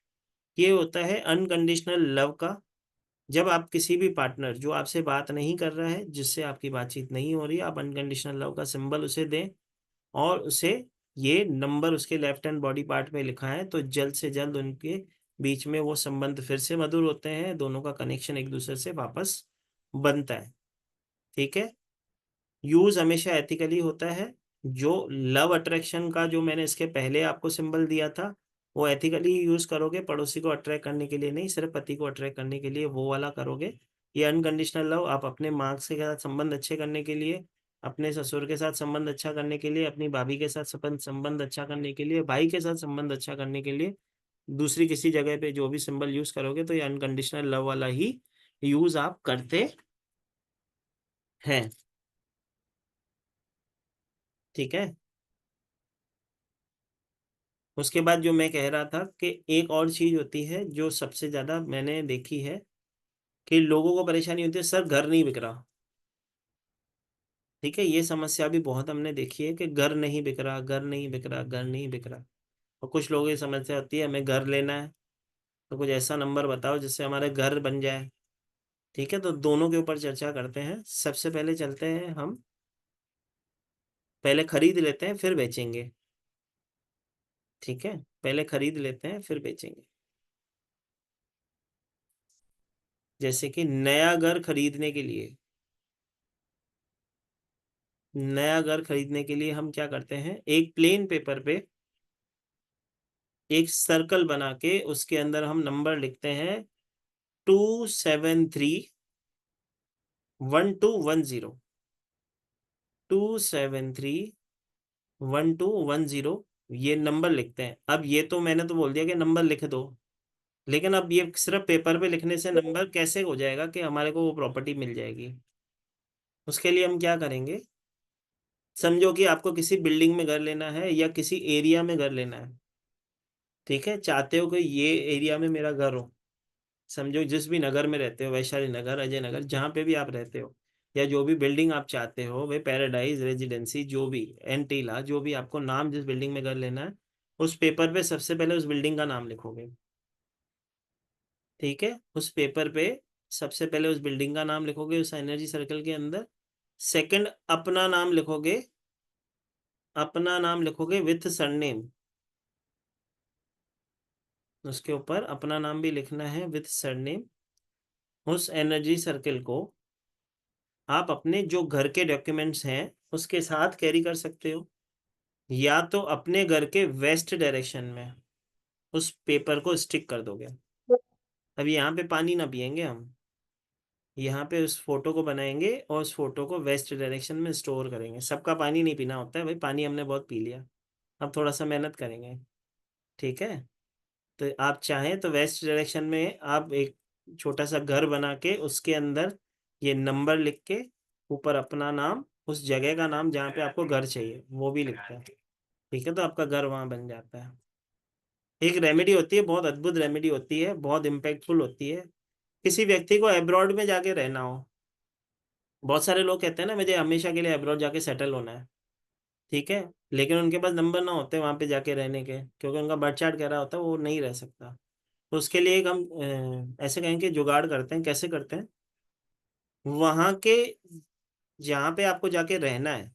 ये होता है अनकंडीशनल लव का। जब आप किसी भी पार्टनर जो आपसे बात नहीं कर रहा है, जिससे आपकी बातचीत नहीं हो रही है, आप अनकंडीशनल लव का सिंबल उसे दें, और उसे ये नंबर उसके लेफ्ट हैंड बॉडी पार्ट में लिखा है, तो जल्द से जल्द उनके बीच में वो संबंध फिर से मधुर होते हैं, दोनों का कनेक्शन एक दूसरे से वापस बनता है। ठीक है, यूज हमेशा एथिकली होता है। जो लव अट्रैक्शन का जो मैंने इसके पहले आपको सिंबल दिया था, वो एथिकली यूज करोगे, पड़ोसी को अट्रैक्ट करने के लिए नहीं, सिर्फ पति को अट्रैक्ट करने के लिए वो वाला करोगे। ये अनकंडीशनल लव आप अपने माँ के साथ संबंध अच्छे करने के लिए, अपने ससुर के साथ संबंध अच्छा करने के लिए, अपनी भाभी के साथ संबंध अच्छा करने के लिए, भाई के साथ संबंध अच्छा करने के लिए, दूसरी किसी जगह पे जो भी सिंबल यूज करोगे, तो ये अनकंडीशनल लव वाला ही यूज आप करते हैं। ठीक है, उसके बाद जो मैं कह रहा था कि एक और चीज होती है जो सबसे ज्यादा मैंने देखी है कि लोगों को परेशानी होती है, सर घर नहीं बिक रहा। ठीक है, ये समस्या भी बहुत हमने देखी है कि घर नहीं बिक रहा, घर नहीं बिक रहा, घर नहीं बिक रहा। और कुछ लोगों की समस्या होती है हमें घर लेना है, तो कुछ ऐसा नंबर बताओ जिससे हमारे घर बन जाए। ठीक है, तो दोनों के ऊपर चर्चा करते हैं। सबसे पहले चलते हैं हम, पहले खरीद लेते हैं फिर बेचेंगे। ठीक है, पहले खरीद लेते हैं फिर बेचेंगे। जैसे कि नया घर खरीदने के लिए, नया घर खरीदने के लिए हम क्या करते हैं, एक प्लेन पेपर पे एक सर्कल बना के उसके अंदर हम नंबर लिखते हैं 2731210, 2731210। ये नंबर लिखते हैं। अब ये तो मैंने तो बोल दिया कि नंबर लिख दो, लेकिन अब ये सिर्फ पेपर पे लिखने से नंबर कैसे हो जाएगा कि हमारे को वो प्रॉपर्टी मिल जाएगी? उसके लिए हम क्या करेंगे, समझो कि आपको किसी बिल्डिंग में घर लेना है या किसी एरिया में घर लेना है, ठीक है, चाहते हो कि ये एरिया में मेरा घर हो, समझो जिस भी नगर में रहते हो, वैशाली नगर, अजय नगर, जहाँ पे भी आप रहते हो, या जो भी बिल्डिंग आप चाहते हो, वे पैराडाइज रेजिडेंसी, जो भी एंटीला, जो भी आपको नाम जिस बिल्डिंग में घर लेना है, उस पेपर पे सबसे पहले उस बिल्डिंग का नाम लिखोगे, ठीक है। उस पेपर पे सबसे पहले उस बिल्डिंग का नाम लिखोगे उस एनर्जी सर्कल के अंदर। सेकंड, अपना नाम लिखोगे, अपना नाम लिखोगे विथ सरनेम, उसके ऊपर अपना नाम भी लिखना है विथ सरनेम। उस एनर्जी सर्कल को आप अपने जो घर के डॉक्यूमेंट्स हैं उसके साथ कैरी कर सकते हो, या तो अपने घर के वेस्ट डायरेक्शन में उस पेपर को स्टिक कर दोगे। अब यहाँ पे पानी ना पियेंगे हम, यहाँ पे उस फोटो को बनाएंगे और उस फोटो को वेस्ट डायरेक्शन में स्टोर करेंगे। सबका पानी नहीं पीना होता है भाई, पानी हमने बहुत पी लिया, अब थोड़ा सा मेहनत करेंगे, ठीक है। तो आप चाहें तो वेस्ट डायरेक्शन में आप एक छोटा सा घर बना के उसके अंदर ये नंबर लिख के ऊपर अपना नाम, उस जगह का नाम जहाँ पे आपको घर चाहिए वो भी लिखते हैं, ठीक है, तो आपका घर वहाँ बन जाता है। एक रेमेडी होती है, बहुत अद्भुत रेमेडी होती है, बहुत इम्पैक्टफुल होती है। किसी व्यक्ति को अब्रॉड में जाके रहना हो, बहुत सारे लोग कहते हैं ना मुझे हमेशा के लिए अब्रॉड जाके सेटल होना है, ठीक है, लेकिन उनके पास नंबर ना होते वहाँ पे जाके रहने के, क्योंकि उनका बर्थ चार्ट कह रहा होता है वो नहीं रह सकता। तो उसके लिए एक हम ऐसे कहेंगे जुगाड़ करते हैं। कैसे करते हैं, वहाँ के जहाँ पे आपको जाके रहना है,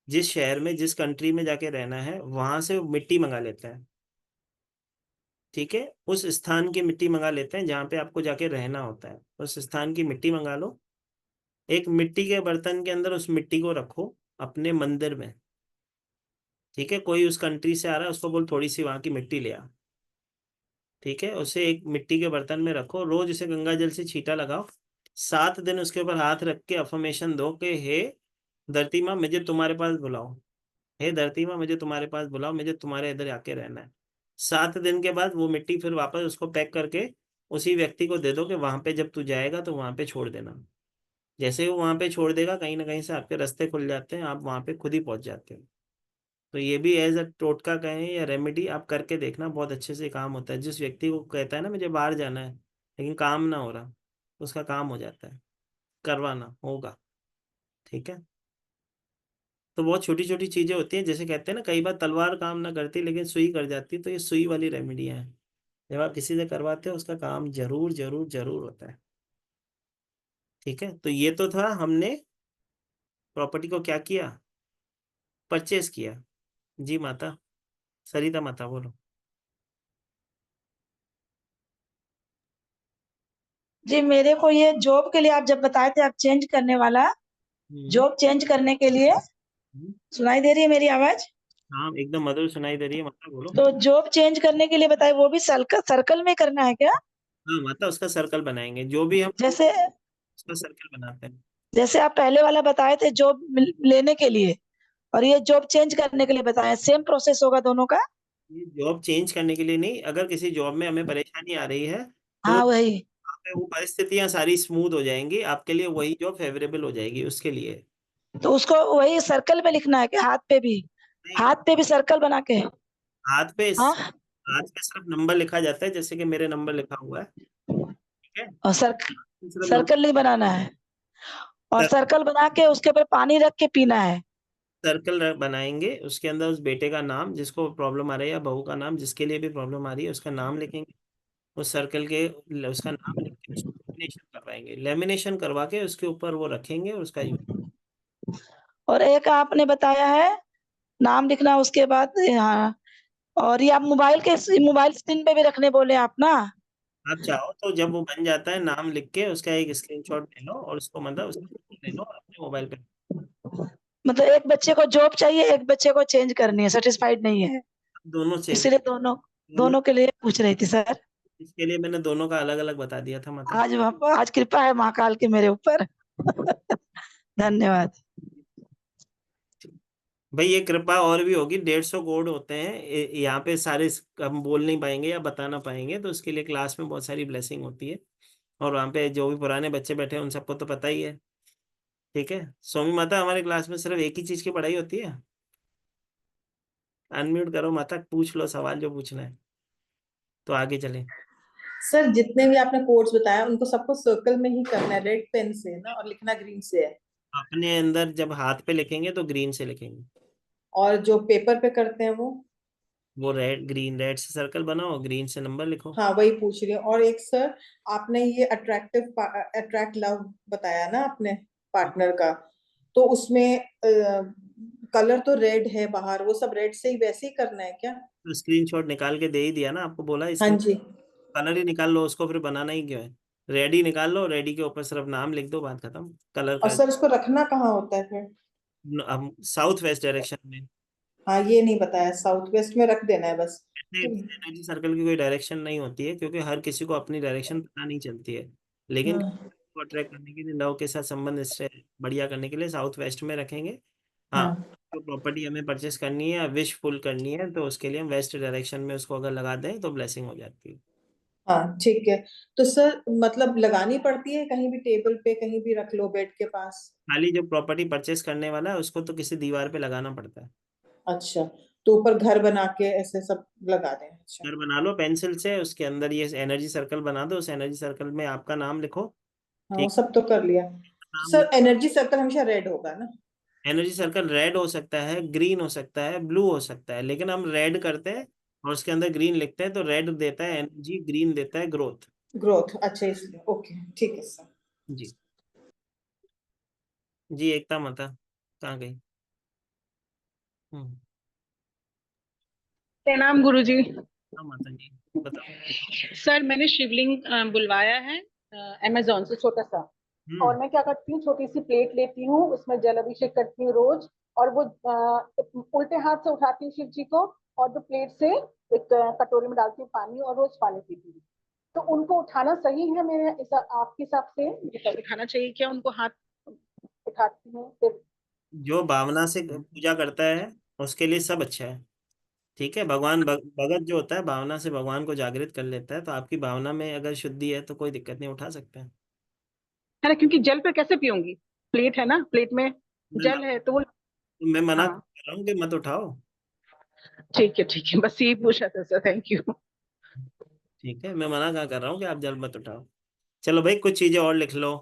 जिस शहर में जिस कंट्री में जाके रहना है, वहाँ से मिट्टी मंगा लेते हैं, ठीक है, उस स्थान की मिट्टी मंगा लेते हैं जहाँ पे आपको जाके रहना होता है, उस स्थान की मिट्टी मंगा लो। एक मिट्टी के बर्तन के अंदर उस मिट्टी को रखो अपने मंदिर में, ठीक है, कोई उस कंट्री से आ रहा है उसको बोल थोड़ी सी वहाँ की मिट्टी ले आ, ठीक है, उसे एक मिट्टी के बर्तन में रखो, रोज उसे गंगा जल से छींटा लगाओ, 7 दिन उसके ऊपर हाथ रख के अफर्मेशन दो कि हे धरती माँ मुझे तुम्हारे पास बुलाओ, हे धरती माँ मुझे तुम्हारे पास बुलाओ, मुझे तुम्हारे इधर आके रहना है। 7 दिन के बाद वो मिट्टी फिर वापस उसको पैक करके उसी व्यक्ति को दे दो कि वहां पे जब तू जाएगा तो वहां पे छोड़ देना। जैसे ही वो वहां पे छोड़ देगा कहीं ना कहीं से आपके रास्ते खुल जाते हैं, आप वहां पे खुद ही पहुंच जाते हो। तो ये भी एज अ टोटका कहें या रेमेडी आप करके देखना, बहुत अच्छे से काम होता है। जिस व्यक्ति को कहता है ना मुझे बाहर जाना है लेकिन काम ना हो रहा, उसका काम हो जाता है, करवाना होगा, ठीक है। तो बहुत छोटी छोटी चीजें होती हैं, जैसे कहते हैं ना कई बार तलवार काम ना करती लेकिन सुई कर जाती, तो ये सुई वाली रेमेडियां हैं, जब आप किसी से करवाते हो उसका काम जरूर जरूर जरूर होता है, ठीक है। तो ये तो था, हमने प्रॉपर्टी को क्या किया, परचेस किया। जी माता, सरिता माता बोलो। जी मेरे को ये जॉब के लिए आप जब बताए थे आप चेंज करने वाला, जॉब चेंज करने के लिए, सुनाई दे रही है मेरी आवाज? हाँ एकदम मधुर सुनाई दे रही है माता, बोलो। तो जॉब चेंज करने के लिए बताए वो भी सर्कल में करना है क्या? हाँ माता, उसका सर्कल बनाएंगे, जो भी हम जैसे उसका सर्कल बनाते हैं। जैसे आप पहले वाला बताए थे जॉब लेने के लिए और ये जॉब चेंज करने के लिए बताया, सेम प्रोसेस होगा दोनों का? ये जॉब चेंज करने के लिए नहीं, अगर किसी जॉब में हमें परेशानी आ रही है तो हाँ वही। वहाँ पे वो परिस्थितियां सारी स्मूथ हो जाएंगी, आपके लिए वही जॉब फेवरेबल हो जाएगी उसके लिए। तो उसको वही सर्कल में लिखना है क्या, हाथ पे भी? नहीं, हाथ पे भी सर्कल बना के? हाथ पे हाँ, हाथ पे सिर्फ नंबर लिखा जाता है, जैसे कि मेरे नंबर लिखा हुआ है, ठीक है, और सिर्फ नंबर। सर्कल नहीं बनाना है? और सर्कल बना के उसके ऊपर पानी रख के पीना है? सर्कल बनाएंगे, उसके अंदर उस बेटे का नाम जिसको प्रॉब्लम आ रही है या बहू का नाम जिसके लिए भी प्रॉब्लम आ रही है उसका नाम लिखेंगे, उस सर्कल के उसका नाम लिख के उसको लेमिनेशन करवाएंगे, लेमिनेशन करवा के उसके ऊपर वो रखेंगे और उसका यूज। और एक आपने बताया है नाम लिखना उसके बाद, हाँ, और ये आप मोबाइल स्क्रीन पे भी रखने बोले आप ना? आप चाहो तो जब वो बन जाता है नाम लिख के उसका एक स्क्रीनशॉट ले लो और उसको मतलब उसका फोटो ले लो और अपने मोबाइल पे। मतलब एक बच्चे को जॉब चाहिए, एक बच्चे को चेंज करनी है, सेटिस्फाइड नहीं है, दोनों चेंज, इसलिए दोनों दोनों, दोनों के लिए पूछ रही थी सर। इसके लिए मैंने दोनों का अलग अलग बता दिया था माता। आज कृपा है महाकाल की मेरे ऊपर। धन्यवाद। भाई ये कृपा और भी होगी, 150 कोड होते हैं यहाँ पे सारे, हम बोल नहीं पाएंगे या बता ना पाएंगे, तो उसके लिए क्लास में बहुत सारी ब्लेसिंग होती है। और वहाँ पे जो भी पुराने बच्चे बैठे हैं उन सबको तो पता ही है। ठीक है स्वामी माता, हमारे क्लास में सिर्फ एक ही चीज की पढ़ाई होती है। अनम्यूट करो माता, पूछ लो सवाल जो पूछना है, तो आगे चले। सर जितने भी आपने कोड्स बताया उनको सबको सर्कल में ही करना है, रेड पेन से ना, और लिखना ग्रीन से है। अपने अंदर जब हाथ पे लिखेंगे तो ग्रीन से लिखेंगे, और जो पेपर पे करते हैं वो रेड, ग्रीन, रेड से सर्कल बनाओ, ग्रीन से नंबर लिखो। हाँ वही पूछ रही हूँ। और एक सर, आपने ये अट्रैक्ट लव बताया ना अपने पार्टनर का, तो उसमें कलर तो रेड है बाहर, वो सब रेड से ही वैसे ही करना है क्या? तो स्क्रीनशॉट निकाल के दे ही दिया ना आपको, बोला हाँ इसमें जी। कलर ही निकाल लो, उसको फिर बनाना ही क्यों है। रेडी निकाल लो, रेडी के ऊपर सिर्फ नाम लिख दो, बात खत्म, कलर और कर। सर उसको रखना कहाँ होता है फिर? हम साउथ वेस्ट डायरेक्शन में। हाँ ये नहीं बताया, साउथ वेस्ट में रख देना है बस। एनर्जी सर्कल की कोई डायरेक्शन नहीं होती है, क्योंकि हर किसी को अपनी डायरेक्शन पता नहीं चलती है। लेकिन हाँ को अट्रैक्ट करने के लिए, लव के साथ संबंध इससे बढ़िया करने के लिए साउथ वेस्ट में रखेंगे। हाँ, हाँ तो प्रॉपर्टी हमें परचेस करनी है या विश फुल करनी है, तो उसके लिए हम वेस्ट डायरेक्शन में उसको अगर लगा दें तो ब्लेसिंग हो जाती है। हाँ ठीक है। तो सर मतलब लगानी पड़ती है कहीं भी, टेबल पे कहीं भी रख लो, बेड के पास? खाली जो प्रॉपर्टी परचेस करने वाला है उसको तो किसी दीवार पे लगाना पड़ता है। अच्छा, तो ऊपर घर बना के ऐसे सब लगा दें? अच्छा। घर बना लो पेंसिल से, उसके अंदर ये एनर्जी सर्कल बना दो, उस एनर्जी सर्कल में आपका नाम लिखो। हाँ वो ठीक, सब तो कर लिया। नाम सर लिख, एनर्जी सर्कल हमेशा रेड होगा ना? एनर्जी सर्कल रेड हो सकता है, ग्रीन हो सकता है, ब्लू हो सकता है, लेकिन हम रेड करते हैं और उसके अंदर ग्रीन लिखते हैं, तो रेड देता है एनर्जी, ग्रीन देता है ग्रोथ। ग्रोथ, अच्छा इसलिए, ओके ठीक है सर। जी। जी एकता माता कहाँ गई? हम्म। प्रणाम गुरुजी। हाँ माता जी, बताओ। सर मैंने शिवलिंग बुलवाया है अमेजोन से, छोटा सा। हम्म। और मैं क्या करती हूँ, छोटी सी प्लेट लेती हूँ, उसमें जल अभिषेक करती हूँ रोज। और वो उल्टे हाथ से उठाती हूँ शिव जी को, और जो प्लेट से एक कटोरी में डालती हूँ पानी, और रोज पानी पीती हूँ। तो उनको उठाना सही है मेरे आपके हिसाब से? मतलब उठाना चाहिए क्या उनको? हाथ उठाती हूँ फिर। जो भावना से पूजा करता है उसके लिए सब अच्छा है। ठीक है, भगवान भगत जो होता है भावना से भगवान को जागृत कर लेता है, तो आपकी भावना में अगर शुद्धि है तो कोई दिक्कत नहीं, उठा सकते हैं। है ना, क्योंकि जल पे कैसे पीऊंगी? प्लेट है ना, प्लेट में मैं जल है तो वो। मैं मना हाँ कर रहा हूँ कि मत उठाओ। ठीक है, बस यही पूछा था सर, थैंक यू। ठीक है, मैं मना कहाँ कर रहा हूँ कि आप जल मत उठाओ। चलो भाई, कुछ चीजें और लिख लो,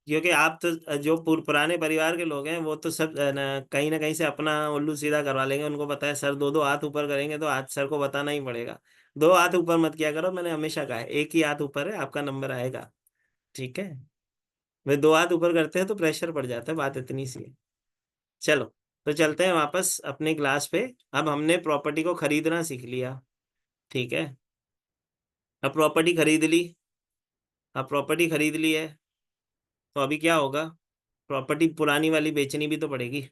क्योंकि आप तो जो पुराने परिवार के लोग हैं वो तो सब ना कहीं से अपना उल्लू सीधा करवा लेंगे। उनको पता है सर दो दो हाथ ऊपर करेंगे, तो आज सर को बताना ही पड़ेगा। दो हाथ ऊपर मत किया करो, मैंने हमेशा कहा है एक ही हाथ ऊपर है, आपका नंबर आएगा। ठीक है, वे दो हाथ ऊपर करते हैं तो प्रेशर पड़ जाता है, बात इतनी सी है। चलो, तो चलते हैं वापस अपने क्लास पे। अब हमने प्रॉपर्टी को खरीदना सीख लिया। ठीक है, अब प्रॉपर्टी खरीद ली, अब प्रॉपर्टी खरीद ली है, तो अभी क्या होगा? प्रॉपर्टी पुरानी वाली बेचनी भी तो पड़ेगी।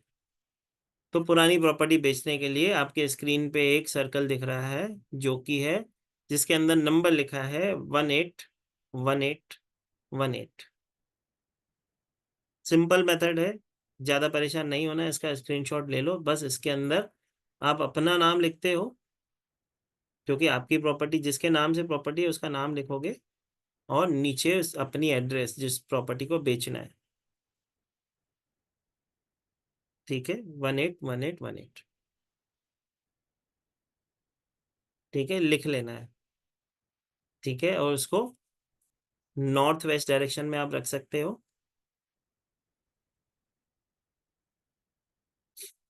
तो पुरानी प्रॉपर्टी बेचने के लिए आपके स्क्रीन पे एक सर्कल दिख रहा है, जो कि है, जिसके अंदर नंबर लिखा है 181818। सिंपल मेथड है, ज़्यादा परेशान नहीं होना है। इसका स्क्रीनशॉट ले लो, बस इसके अंदर आप अपना नाम लिखते हो, क्योंकि आपकी प्रॉपर्टी, जिसके नाम से प्रॉपर्टी है उसका नाम लिखोगे, और नीचे अपनी एड्रेस जिस प्रॉपर्टी को बेचना है। ठीक है, 181818। ठीक है, लिख लेना है। ठीक है, और उसको नॉर्थ वेस्ट डायरेक्शन में आप रख सकते हो।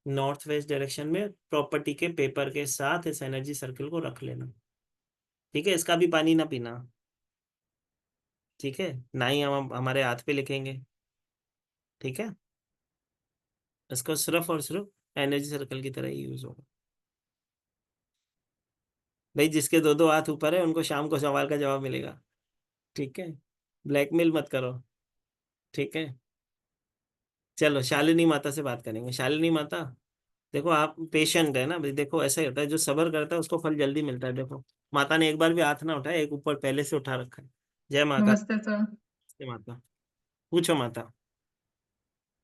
नॉर्थ वेस्ट डायरेक्शन में प्रॉपर्टी के पेपर के साथ इस एनर्जी सर्कल को रख लेना। ठीक है, इसका भी पानी ना पीना। ठीक है, ना ही हम हमारे हाथ पे लिखेंगे। ठीक है, इसको सिर्फ और सिर्फ एनर्जी सर्कल की तरह ही यूज होगा। भाई जिसके दो दो हाथ ऊपर है उनको शाम को सवाल का जवाब मिलेगा। ठीक है, ब्लैकमेल मत करो। ठीक है, चलो शालिनी माता से बात करेंगे। शालिनी माता, देखो आप पेशेंट है ना भाई, देखो ऐसा ही होता है, जो सब्र करता है उसको फल जल्दी मिलता है। देखो माता ने एक बार भी हाथ ना उठाया, एक ऊपर पहले से उठा रखा है। जय माता। नमस्ते सर। जय माता, पूछो माता।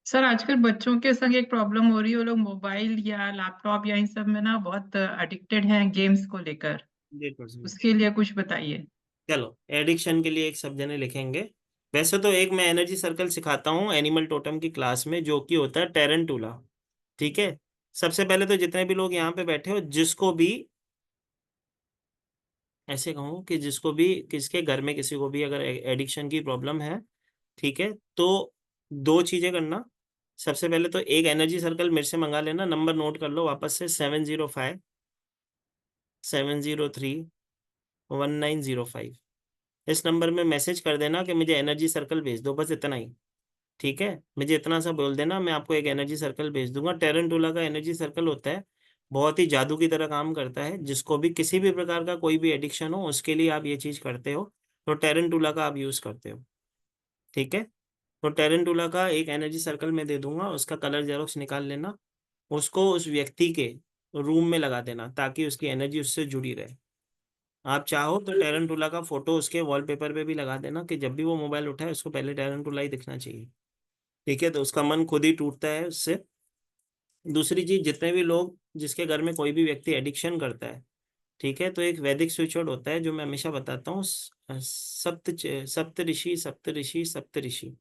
सर आजकल बच्चों के संग एक प्रॉब्लम हो रही है, वो लोग मोबाइल या लैपटॉप या इन सब में ना बहुत एडिक्टेड हैं गेम्स को लेकर। 100%। उसके लिए कुछ बताइए। चलो एडिक्शन के लिए एक सब जने लिखेंगे। वैसे तो एक मैं एनर्जी सर्कल सिखाता हूँ एनिमल टोटम की क्लास में, जो कि होता है टेरेंटुला। ठीक है, सबसे पहले तो जितने भी लोग यहाँ पे बैठे हो, जिसको भी ऐसे कहूँ कि जिसको भी, किसके घर में किसी को भी अगर एडिक्शन की प्रॉब्लम है, ठीक है, तो दो चीजें करना। सबसे पहले तो एक एनर्जी सर्कल मेरे से मंगा लेना, नंबर नोट कर लो वापस से, 705 703 1905। इस नंबर में मैसेज कर देना कि मुझे एनर्जी सर्कल भेज दो, बस इतना ही। ठीक है, मुझे इतना सा बोल देना, मैं आपको एक एनर्जी सर्कल भेज दूंगा। टेरेंटुला का एनर्जी सर्कल होता है, बहुत ही जादू की तरह काम करता है। जिसको भी किसी भी प्रकार का कोई भी एडिक्शन हो, उसके लिए आप ये चीज़ करते हो, तो टेरेंटुला का आप यूज़ करते हो। ठीक है, तो टेरेंटुला का एक एनर्जी सर्कल मैं दे दूंगा, उसका कलर जेरोक्स निकाल लेना, उसको उस व्यक्ति के रूम में लगा देना, ताकि उसकी एनर्जी उससे जुड़ी रहे। आप चाहो तो टेरेंटुला का फोटो उसके वॉलपेपर पे भी लगा देना, कि जब भी वो मोबाइल उठाए उसको पहले टेरेंटुला ही दिखना चाहिए। ठीक है, तो उसका मन खुद ही टूटता है उससे। दूसरी चीज, जितने भी लोग, जिसके घर में कोई भी व्यक्ति एडिक्शन करता है, ठीक है, तो एक वैदिक स्विच वर्ड होता है जो मैं हमेशा बताता हूँ, सप्तऋषि सप्तऋषि सप्तऋषि।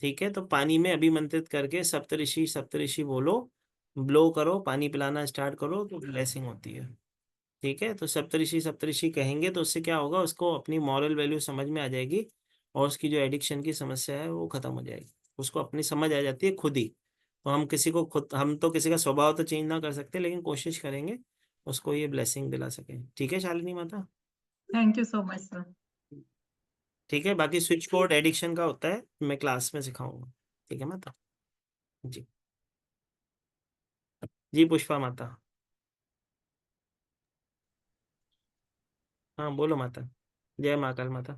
ठीक है, तो पानी में अभिमंत्रित करके सप्तऋषि सप्तऋषि बोलो, ब्लो करो, पानी पिलाना स्टार्ट करो, तो ब्लेसिंग होती है। ठीक है, तो सप्तऋषि सप्तऋषि कहेंगे तो उससे क्या होगा, उसको अपनी मॉरल वैल्यू समझ में आ जाएगी, और उसकी जो एडिक्शन की समस्या है वो खत्म हो जाएगी। उसको अपनी समझ आ जाती है खुद ही। तो हम किसी को खुद, हम तो किसी का स्वभाव तो चेंज ना कर सकते, लेकिन कोशिश करेंगे उसको ये ब्लेसिंग दिला सकें। ठीक है शालिनी माता। Thank you so much sir. ठीक है, बाकी स्विच कोड एडिक्शन का होता है, मैं क्लास में सिखाऊंगा। ठीक है माता जी। जी पुष्पा माता। हाँ बोलो माता। जय महाकाल माता।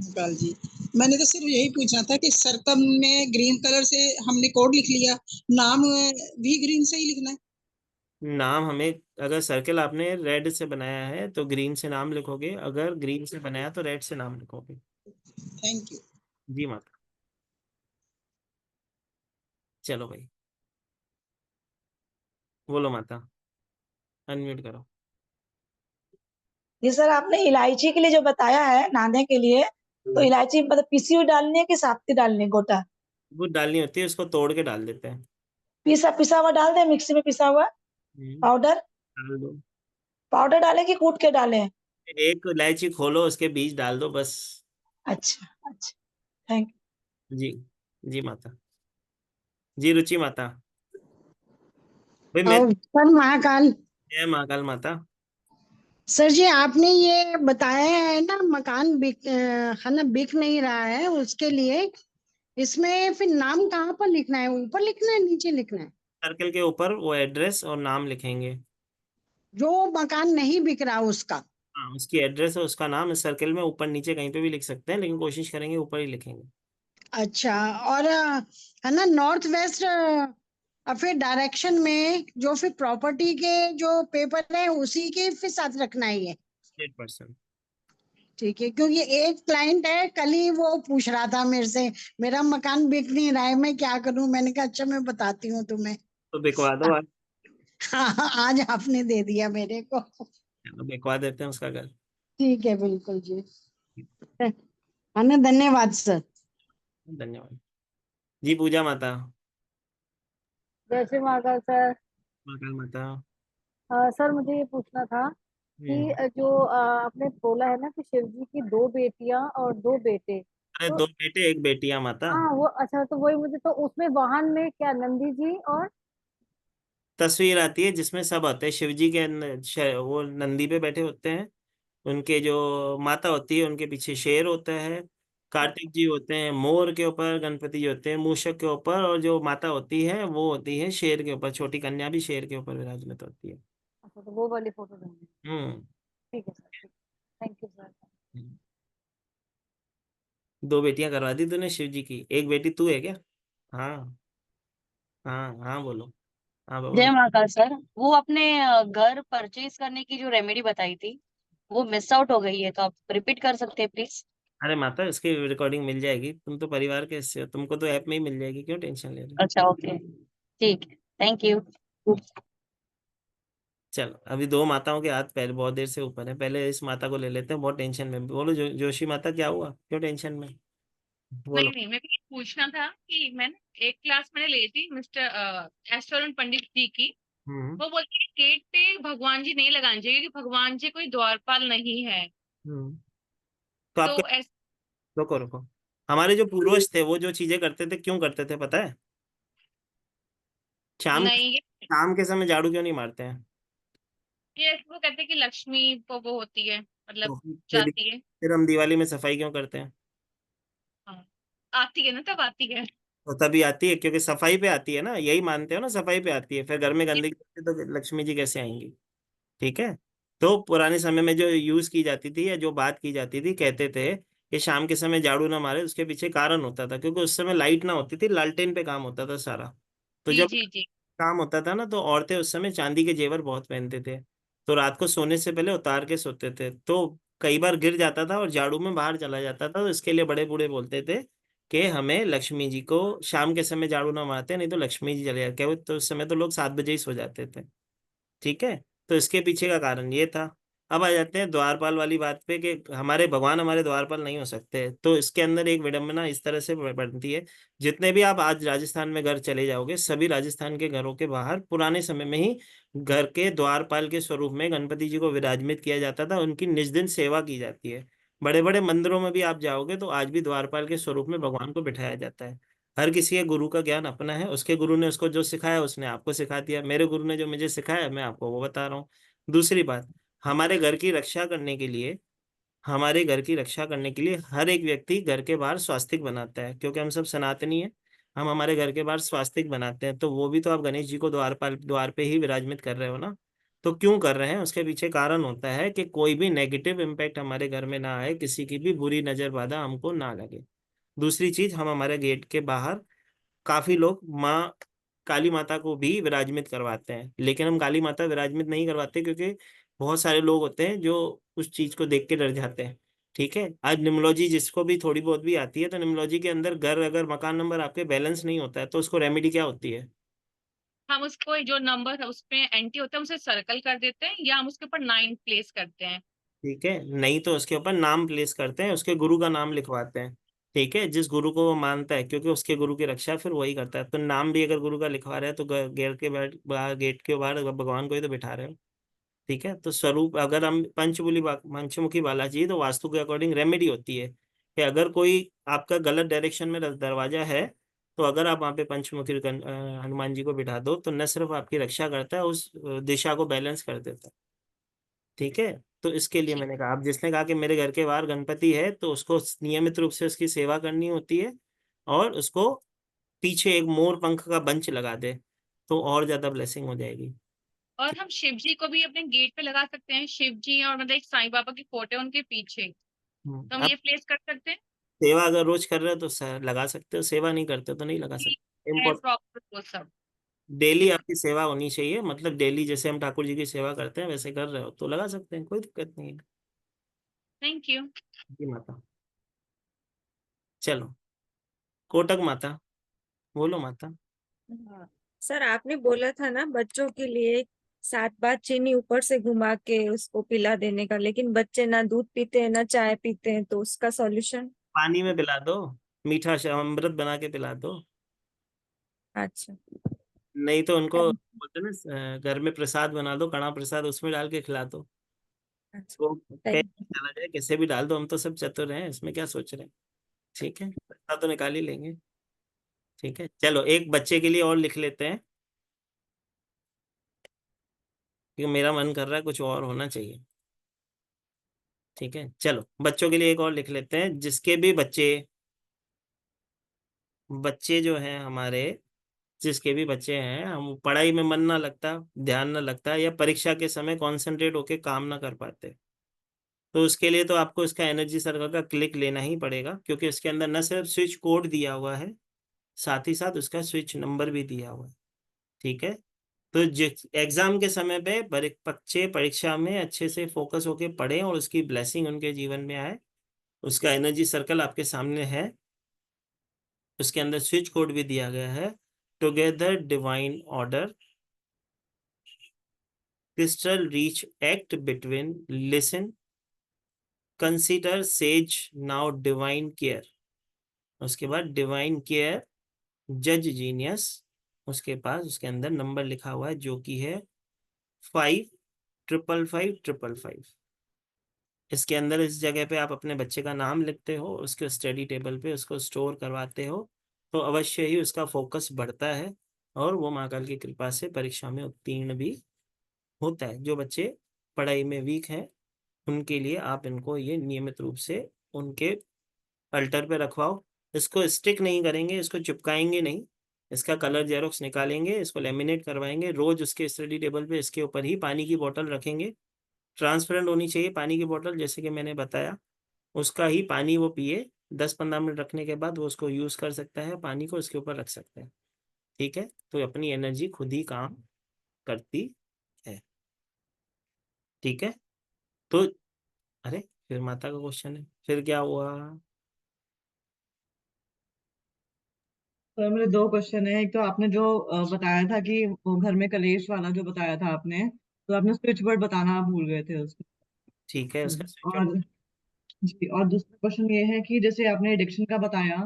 काल जी, मैंने तो सिर्फ यही पूछना था कि सरकम में ग्रीन कलर से हमने कोड लिख लिया, नाम भी ग्रीन से ही लिखना है? नाम हमें, अगर सर्कल आपने रेड से बनाया है तो ग्रीन से नाम लिखोगे, अगर ग्रीन से बनाया तो रेड से नाम लिखोगे। Thank you. जी माता। चलो भाई, बोलो माता, अनम्यूट करो। जी सर, आपने इलायची के लिए जो बताया है नाने के लिए, तो इलायची मतलब पिसी हुई डालनी है कि साबुत डालनी है, गोटा? वो डालनी होती है, उसको तोड़ के डाल देते हैं। पिसा पिसा हुआ डाल दे, मिक्सी में पिसा हुआ पाउडर? डाल दो। पाउडर डाले कि कूट के डाले? एक इलायची खोलो, उसके बीज डाल दो बस। अच्छा अच्छा, थैंक जी। जी माता। जी रुचि माता। भाई मैं, सर महाकाल। जय महाकाल माता। सर जी, आपने ये बताया है ना मकान बिक है ना, बिक नहीं रहा है, उसके लिए इसमें फिर नाम कहाँ पर लिखना है? ऊपर लिखना है, नीचे लिखना है? सर्कल के ऊपर वो एड्रेस और नाम लिखेंगे। जो मकान नहीं बिक रहा उसका? हाँ, उसकी एड्रेस और उसका नाम इस सर्कल में ऊपर नीचे कहीं पे भी लिख सकते हैं, लेकिन कोशिश करेंगे ऊपर ही लिखेंगे। अच्छा, और है ना नॉर्थ वेस्ट, और फिर डायरेक्शन में जो फिर प्रॉपर्टी के जो पेपर है उसी के फिर साथ रखना है ये? 100%। ठीक है, क्योंकि एक क्लाइंट है, कल ही वो पूछ रहा था मेरे से, मेरा मकान बिक नहीं रहा है, मैं क्या करूं? मैंने कहा अच्छा मैं बताती हूँ तुम्हें। तो बिकवा दो आज। हाँ, आज आपने दे दिया मेरे को। चलो बिकवा देते हैं उसका घर। ठीक है, बिल्कुल जी। है ना, धन्यवाद सर। धन्यवाद। जी पूजा माता। जय श्री महाकाल सर। महाकाल माता। सर मुझे ये पूछना था कि जो आपने बोला है ना कि शिव जी की 2 बेटियां और 2 बेटे, अरे तो 2 बेटे 1 बेटियां माता। हाँ वो अच्छा, तो वही मुझे, तो उसमें वाहन में क्या नंदी जी और तस्वीर आती है जिसमें सब आते हैं, शिव जी के वो नंदी पे बैठे होते हैं, उनके जो माता होती है उनके पीछे शेर होता है, कार्तिक जी होते हैं मोर के ऊपर, गणपति जी होते हैं मूषक के ऊपर, और जो माता होती है वो होती है शेर के ऊपर, छोटी कन्या भी शेर के ऊपर विराजमान होती है। अच्छा, तो वो वाली फोटो देंगे? हम्म। ठीक है सर, थैंक यू सर। 2 बेटियां करवा दी तूने शिव जी की, 1 बेटी तू है क्या? हाँ। हाँ हाँ बोलो। हाँ बाबा। जय महाकाल सर। वो अपने घर परचेज करने की जो रेमेडी बताई थी वो मिस आउट हो गई है, तो आप रिपीट कर सकते हैं प्लीज? अरे माता, इसकी रिकॉर्डिंग मिल जाएगी, तुम तो परिवार के हिस्से हो, तुमको तो ऐप में ही मिल जाएगी, क्यों टेंशन ले रहे हो? अच्छा ओके, ठीक है, थैंक यू। चलो, अभी दो माताओं के हाथ पहले बहुत देर से ऊपर है, पहले इस माता को ले लेते हैं, बहुत टेंशन में। बोलो जोशी माता, क्या हुआ, क्यों टेंशन में? बोलो। नहीं, मेरे को ये पूछना था कि मैं एक क्लास मैंने ली थी मिस्टर एस्टोरेंट पंडित जी की। हम्म वो बोलते हैं गेट पे भगवान जी नहीं लगाने चाहिए क्योंकि भगवान जी कोई द्वारपाल नहीं है। हम्म तो आपके, तो ऐस रुको रुको, हमारे जो पूर्वज थे वो जो चीजें करते थे, क्यों करते थे पता है? शाम नहीं, शाम के समय झाड़ू क्यों नहीं मारते हैं? ये वो कहते हैं कि लक्ष्मी वो होती है, मतलब तो जाती है। फिर हम दिवाली में सफाई क्यों करते हैं? हाँ, आती है ना, तब आती है। तो तभी आती है क्योंकि सफाई पे आती है ना, यही मानते हो ना, सफाई पे आती है। फिर घर में गंदगी होती है तो लक्ष्मी जी कैसे आएंगी? ठीक है। तो पुराने समय में जो यूज की जाती थी या जो बात की जाती थी, कहते थे कि शाम के समय झाड़ू ना मारे, उसके पीछे कारण होता था, क्योंकि उस समय लाइट ना होती थी, लालटेन पे काम होता था सारा। तो जी जब जी जी। काम होता था ना, तो औरतें उस समय चांदी के जेवर बहुत पहनते थे, तो रात को सोने से पहले उतार के सोते थे, तो कई बार गिर जाता था और झाड़ू में बाहर चला जाता था। तो इसके लिए बड़े बूढ़े बोलते थे कि हमें लक्ष्मी जी को शाम के समय झाड़ू ना मारते, नहीं तो लक्ष्मी जी चले जाते। तो उस समय तो लोग 7 बजे ही सो जाते थे। ठीक है। तो इसके पीछे का कारण ये था। अब आ जाते हैं द्वारपाल वाली बात पे कि हमारे भगवान हमारे द्वारपाल नहीं हो सकते। तो इसके अंदर एक विडंबना इस तरह से बनती है। जितने भी आप आज राजस्थान में घर चले जाओगे, सभी राजस्थान के घरों के बाहर पुराने समय में ही घर के द्वारपाल के स्वरूप में गणपति जी को विराजमित किया जाता था, उनकी निज दिन सेवा की जाती है। बड़े बड़े मंदिरों में भी आप जाओगे तो आज भी द्वारपाल के स्वरूप में भगवान को बिठाया जाता है। हर किसी के गुरु का ज्ञान अपना है, उसके गुरु ने उसको जो सिखाया उसने आपको सिखा दिया, मेरे गुरु ने जो मुझे सिखाया मैं आपको वो बता रहा हूँ। दूसरी बात, हमारे घर की रक्षा करने के लिए, हमारे घर की रक्षा करने के लिए हर एक व्यक्ति घर के बाहर स्वास्तिक बनाता है, क्योंकि हम सब सनातनी है। हम हमारे घर के बाहर स्वास्तिक बनाते हैं, तो वो भी तो आप गणेश जी को द्वार पे ही विराजमित कर रहे हो ना। तो क्यों कर रहे हैं, उसके पीछे कारण होता है कि कोई भी नेगेटिव इम्पैक्ट हमारे घर में ना आए, किसी की भी बुरी नजर बाधा हमको ना लगे। दूसरी चीज, हम हमारे गेट के बाहर काफी लोग माँ काली माता को भी विराजमित करवाते हैं, लेकिन हम काली माता विराजमित नहीं करवाते, क्योंकि बहुत सारे लोग होते हैं जो उस चीज को देख के डर जाते हैं। ठीक है। आज निम्नोलॉजी जिसको भी थोड़ी बहुत भी आती है, तो निम्नोलॉजी के अंदर घर अगर मकान नंबर आपके बैलेंस नहीं होता है तो उसको रेमेडी क्या होती है? हम उसको जो नंबर है उसमें एंटी होता है उसे सर्कल कर देते हैं, या हम उसके ऊपर 9 प्लेस करते हैं। ठीक है, नहीं तो उसके ऊपर नाम प्लेस करते हैं, उसके गुरु का नाम लिखवाते हैं। ठीक है, जिस गुरु को वो मानता है, क्योंकि उसके गुरु की रक्षा फिर वही करता है। तो नाम भी अगर गुरु का लिखवा रहे हैं तो गेट के बाहर भगवान को ही तो बिठा रहे हो। ठीक है। तो स्वरूप, अगर हम पंचमुखी बालाजी, तो वास्तु के अकॉर्डिंग रेमेडी होती है कि अगर कोई आपका गलत डायरेक्शन में दरवाजा है, तो अगर आप वहाँ पे पंचमुखी हनुमान जी को बिठा दो, तो न सिर्फ आपकी रक्षा करता है, उस दिशा को बैलेंस कर देता है। ठीक है। तो इसके लिए ठीक। मैंने कहा, आप जिसने कहा कि मेरे घर के बाहर गणपति है, तो उसको नियमित रूप से उसकी सेवा करनी होती है, और उसको पीछे एक मोर पंख का बंच लगा दे, तो और ज्यादा ब्लेसिंग हो जाएगी। और हम शिव जी को भी अपने गेट पे लगा सकते हैं, शिव जी और मतलब एक साईं बाबा की फोटो है उनके पीछे, तो हम अब ये प्लेस कर सकते हैं। सेवा अगर रोज कर रहे हो तो लगा सकते हो, सेवा नहीं करते हो तो नहीं लगा ठीक सकते। है, इम्पोर्ट प्रॉपर वो सब। डेली ठीक है, आपकी सेवा होनी चाहिए, मतलब डेली जैसे हम ठाकुर जी की सेवा करते हैं वैसे कर रहे हो तो लगा सकते हैं, कोई दिक्कत नहीं है। Thank you. जी माता। चलो, कोटक माता, बोलो माता। हाँ सर, आपने बोला था ना बच्चों के लिए 7 बार चीनी ऊपर से घुमा के उसको पिला देने का, लेकिन बच्चे ना दूध पीते हैं ना चाय पीते हैं, तो उसका सॉल्यूशन? पानी में पिला दो, मीठा अमृत बना के पिला दो। अच्छा। नहीं तो उनको बोलते हैं ना, घर में प्रसाद बना दो, कड़ा प्रसाद, उसमें डाल के खिला दो। अच्छा, तो थैंक कैसे चला जाए, कैसे भी डाल दो, हम तो सब चतुर हैं, इसमें क्या सोच रहे हैं। ठीक है, पैसा तो निकाल ही लेंगे। ठीक है, चलो एक बच्चे के लिए और लिख लेते हैं, क्योंकि मेरा मन कर रहा है कुछ और होना चाहिए। ठीक है, चलो बच्चों के लिए एक और लिख लेते हैं, जिसके भी बच्चे बच्चे जो हैं हमारे, जिसके भी बच्चे हैं, हम पढ़ाई में मन ना लगता, ध्यान ना लगता, या परीक्षा के समय कंसंट्रेट होके काम ना कर पाते, तो उसके लिए तो आपको इसका एनर्जी सर्कल का क्लिक लेना ही पड़ेगा, क्योंकि इसके अंदर न सिर्फ स्विच कोड दिया हुआ है, साथ ही साथ उसका स्विच नंबर भी दिया हुआ है। ठीक है। तो जिस एग्जाम के समय पे बच्चे परीक्षा में अच्छे से फोकस होके पढ़ें और उसकी ब्लेसिंग उनके जीवन में आए, उसका एनर्जी सर्कल आपके सामने है, उसके अंदर स्विच कोड भी दिया गया है। Together divine order, crystal reach act between, listen, consider, says, now divine care. उसके बाद डिवाइन केयर, जज जीनियस, उसके पास उसके अंदर नंबर लिखा हुआ है जो कि है 5555555। इसके अंदर इस जगह पे आप अपने बच्चे का नाम लिखते हो, उसके स्टडी टेबल पे उसको स्टोर करवाते हो, तो अवश्य ही उसका फोकस बढ़ता है और वो महाकाल की कृपा से परीक्षा में उत्तीर्ण भी होता है। जो बच्चे पढ़ाई में वीक हैं उनके लिए आप इनको ये नियमित रूप से उनके अल्टर पे रखवाओ। इसको स्टिक नहीं करेंगे, इसको चिपकाएंगे नहीं, इसका कलर जेरोक्स निकालेंगे, इसको लेमिनेट करवाएंगे। रोज उसके स्टडी टेबल पे इसके ऊपर ही पानी की बोतल रखेंगे। ट्रांसपेरेंट होनी चाहिए पानी की बोतल, जैसे कि मैंने बताया। उसका ही पानी वो पिए, 10-15 मिनट रखने के बाद वो उसको यूज कर सकता है, पानी को इसके ऊपर रख सकता है। ठीक है, तो अपनी एनर्जी खुद ही काम करती है। ठीक है, तो अरे फिर माता का क्वेश्चन है, फिर क्या हुआ? सर मेरे दो क्वेश्चन है। एक तो आपने जो बताया था कि वो घर में कलेश वाला जो बताया था आपने, तो आपने स्विच वर्ड बताना भूल गए थे उसको। ठीक है, उसका स्विच और जी, और दूसरा क्वेश्चन ये है कि जैसे आपने एडिक्शन का बताया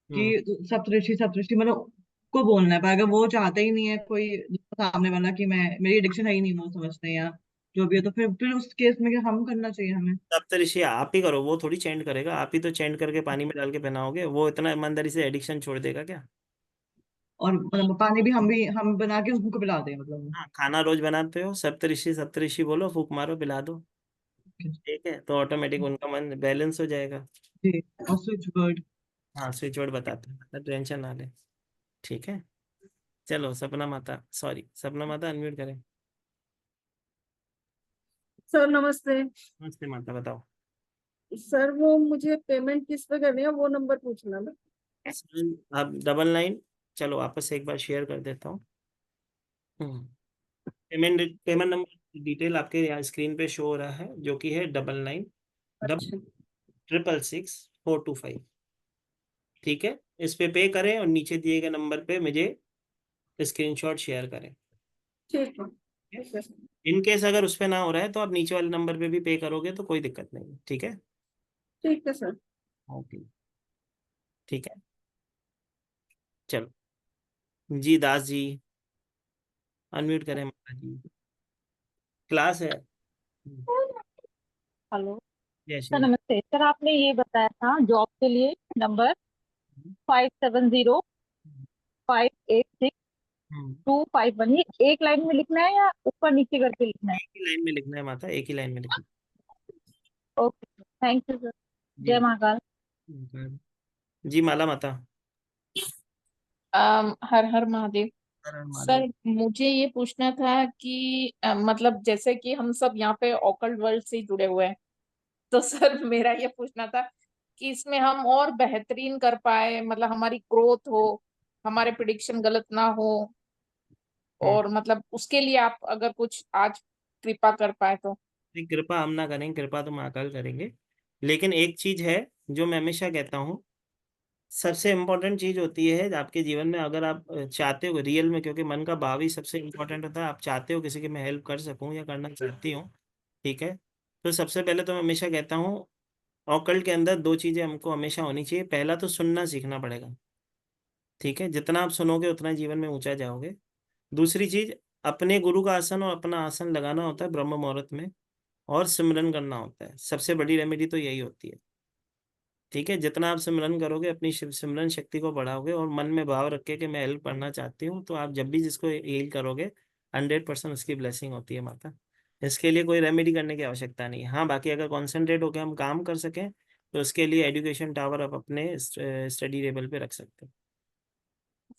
कि सप्तऋषि सप्तऋषि मतलब को बोलना है, पर अगर वो चाहते ही नहीं है कोई सामने वाला कि मैं मेरी एडिक्शन है ही नहीं, वो समझते हैं या जो भी है, तो फिर उस केस में क्या हम करना चाहिए हमें? सप्तऋषि आप ही करो, वो थोड़ी चेंज करेगा। आप ही तो चेंज करके पानी में डाल के पहनाओगे, वो इतना ईमानदारी से एडिक्शन छोड़ देगा क्या? और मतलब पानी भी हम बना के उनको पिला दें मतलब? हाँ, खाना रोज बनाते हो, सप्तऋषि सप्तऋषि बोलो, फूक मारो, पिला दो। ठीक है, तो ऑटोमेटिक उनका मन बैलेंस हो जाएगा। जी, और स्विच वर्ड? हाँ, स्विच वर्ड बताते हैं, टेंशन ना ले। ठीक है, चलो सपना माता, सॉरी सपना माता अनम्यूट करें। सर नमस्ते। नमस्ते माता, बताओ। सर वो मुझे पेमेंट किस पे करनी है वो नंबर पूछना था। आप 99, चलो आपस से एक बार शेयर कर देता हूँ। पेमेंट पेमेंट नंबर डिटेल आपके यहाँ स्क्रीन पे शो हो रहा है, जो कि है 9966664625। ठीक है, इस पे पे करें और नीचे दिए गए नंबर पे मुझे स्क्रीनशॉट शेयर करें। ठीक है। इन केस अगर उस पे ना हो रहा है तो आप नीचे वाले नंबर पे भी पे करोगे तो कोई दिक्कत नहीं। ठीक है, ठीक है सर। ओके, ठीक है, चलो जी। दास जी अनम्यूट करें माता जी, क्लास है। हेलो जय सर, श्री नमस्ते सर। आपने ये बताया था जॉब के लिए नंबर 5705862251, ये एक लाइन में लिखना है या ऊपर नीचे करके लिखना है? एक ही लाइन में लिखना है माता, एक ही लाइन में लिखना ओके, थैंक यू सर। है। जय महाकाल। जी माला माता। हर हर महादेव। हर हर महादेव। सर मुझे ये पूछना था कि मतलब जैसे कि हम सब यहाँ पे ऑकल्ट वर्ल्ड से जुड़े हुए हैं, तो सर मेरा ये पूछना था कि इसमें हम और बेहतरीन कर पाए, मतलब हमारी ग्रोथ हो, हमारे प्रिडिक्शन गलत ना हो, और मतलब उसके लिए आप अगर कुछ आज कृपा कर पाए तो। नहीं, कृपा हम ना करेंगे, कृपा तो महाकाल करेंगे। लेकिन एक चीज है जो मैं हमेशा कहता हूँ, सबसे इम्पोर्टेंट चीज होती है आपके जीवन में, अगर आप चाहते हो रियल में, क्योंकि मन का भाव ही सबसे इम्पोर्टेंट होता है। आप चाहते हो किसी की मैं हेल्प कर सकूं या करना चाहती हूँ, ठीक है, तो सबसे पहले तो मैं हमेशा कहता हूँ ऑकल्ट के अंदर दो चीजें हमको हमेशा होनी चाहिए। पहला तो सुनना सीखना पड़ेगा। ठीक है, जितना आप सुनोगे उतना जीवन में ऊंचा जाओगे। दूसरी चीज, अपने गुरु का आसन और अपना आसन लगाना होता है ब्रह्म मुहूर्त में, और सिमरन करना होता है। सबसे बड़ी रेमेडी तो यही होती है। ठीक है, जितना आप सिमरन करोगे, अपनी सिमरन शक्ति को बढ़ाओगे और मन में भाव रखे कि मैं हेल्प करना चाहती हूँ, तो आप जब भी जिसको हील करोगे 100% उसकी ब्लेसिंग होती है माता। इसके लिए कोई रेमेडी करने की आवश्यकता नहीं है। हाँ, बाकी अगर कॉन्सेंट्रेट होकर हम काम कर सकें तो उसके लिए एजुकेशन टावर आप अपने स्टडी टेबल पे रख सकते हैं।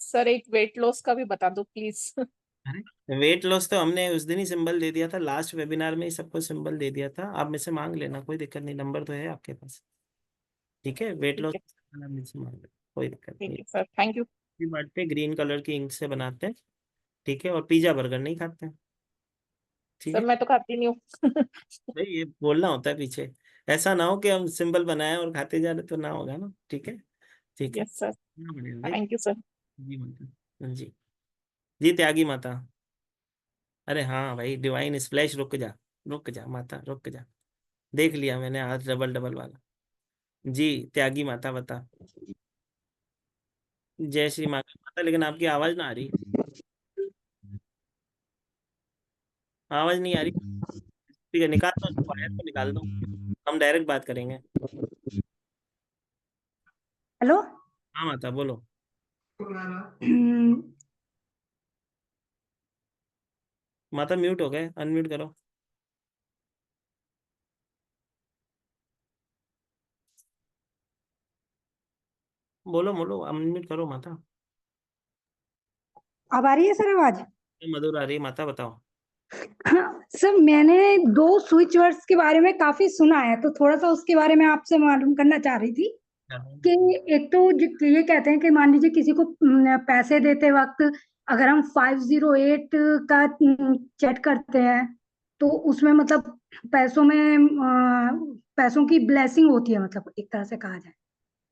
सर एक वेट लॉस का भी बता दो प्लीज। अरे वेट लॉस तो हमने उस दिन ही सिंबल दे दिया था, लास्ट वेबिनार में ही सबको सिंबल दे दिया था। आप में से मांग लेना, कोई दिक्कत नहीं, नंबर तो है आपके पास। ठीक है, वेट ठीक लॉस है, से मांग लेना, कोई दिक्कत ठीक नहीं। है सर, थैंक यू। बात पे ग्रीन कलर की इंक से बनाते हैं। ठीक है, और पिज्जा बर्गर नहीं खाते हैं। ठीक सर है मैं तो खाती नहीं हूँ। भाई, ये बोलना होता है पीछे। ऐसा ना हो कि हम सिंबल बनाए और खाते जा रहे, तो ना होगा ना। ठीक है, ठीक है। यस सर, ना बढ़िया भाई। Thank you sir. जी माता, जी जी त्यागी माता। अरे हाँ भाई, डिवाइन स्प्लैश, रुक जा, रुक जा माता, रुक जा। देख लिया मैंने हाथ डबल डबल वाला। जी त्यागी माता बता। जय श्री माता माता, लेकिन आपकी आवाज ना आ रही, आवाज नहीं आ रही। ठीक है, निकाल दो उसको, वायर को निकाल दो, हम डायरेक्ट बात करेंगे। हेलो। हाँ माता बोलो। माता म्यूट हो गए, अनम्यूट करो। बोलो बोलो, अनम्यूट करो माता। अब आ रही है सर आवाज? मधुर आ रही है माता, बताओ। हाँ सर, मैंने 2 स्विच वर्ड्स के बारे में काफी सुना है, तो थोड़ा सा उसके बारे में आपसे मालूम करना चाह रही थी कि एक तो ये कहते हैं कि मान लीजिए किसी को पैसे देते वक्त अगर हम 508 का चेक करते हैं तो उसमें मतलब पैसों की ब्लेसिंग होती है, मतलब एक तरह से कहा जाए।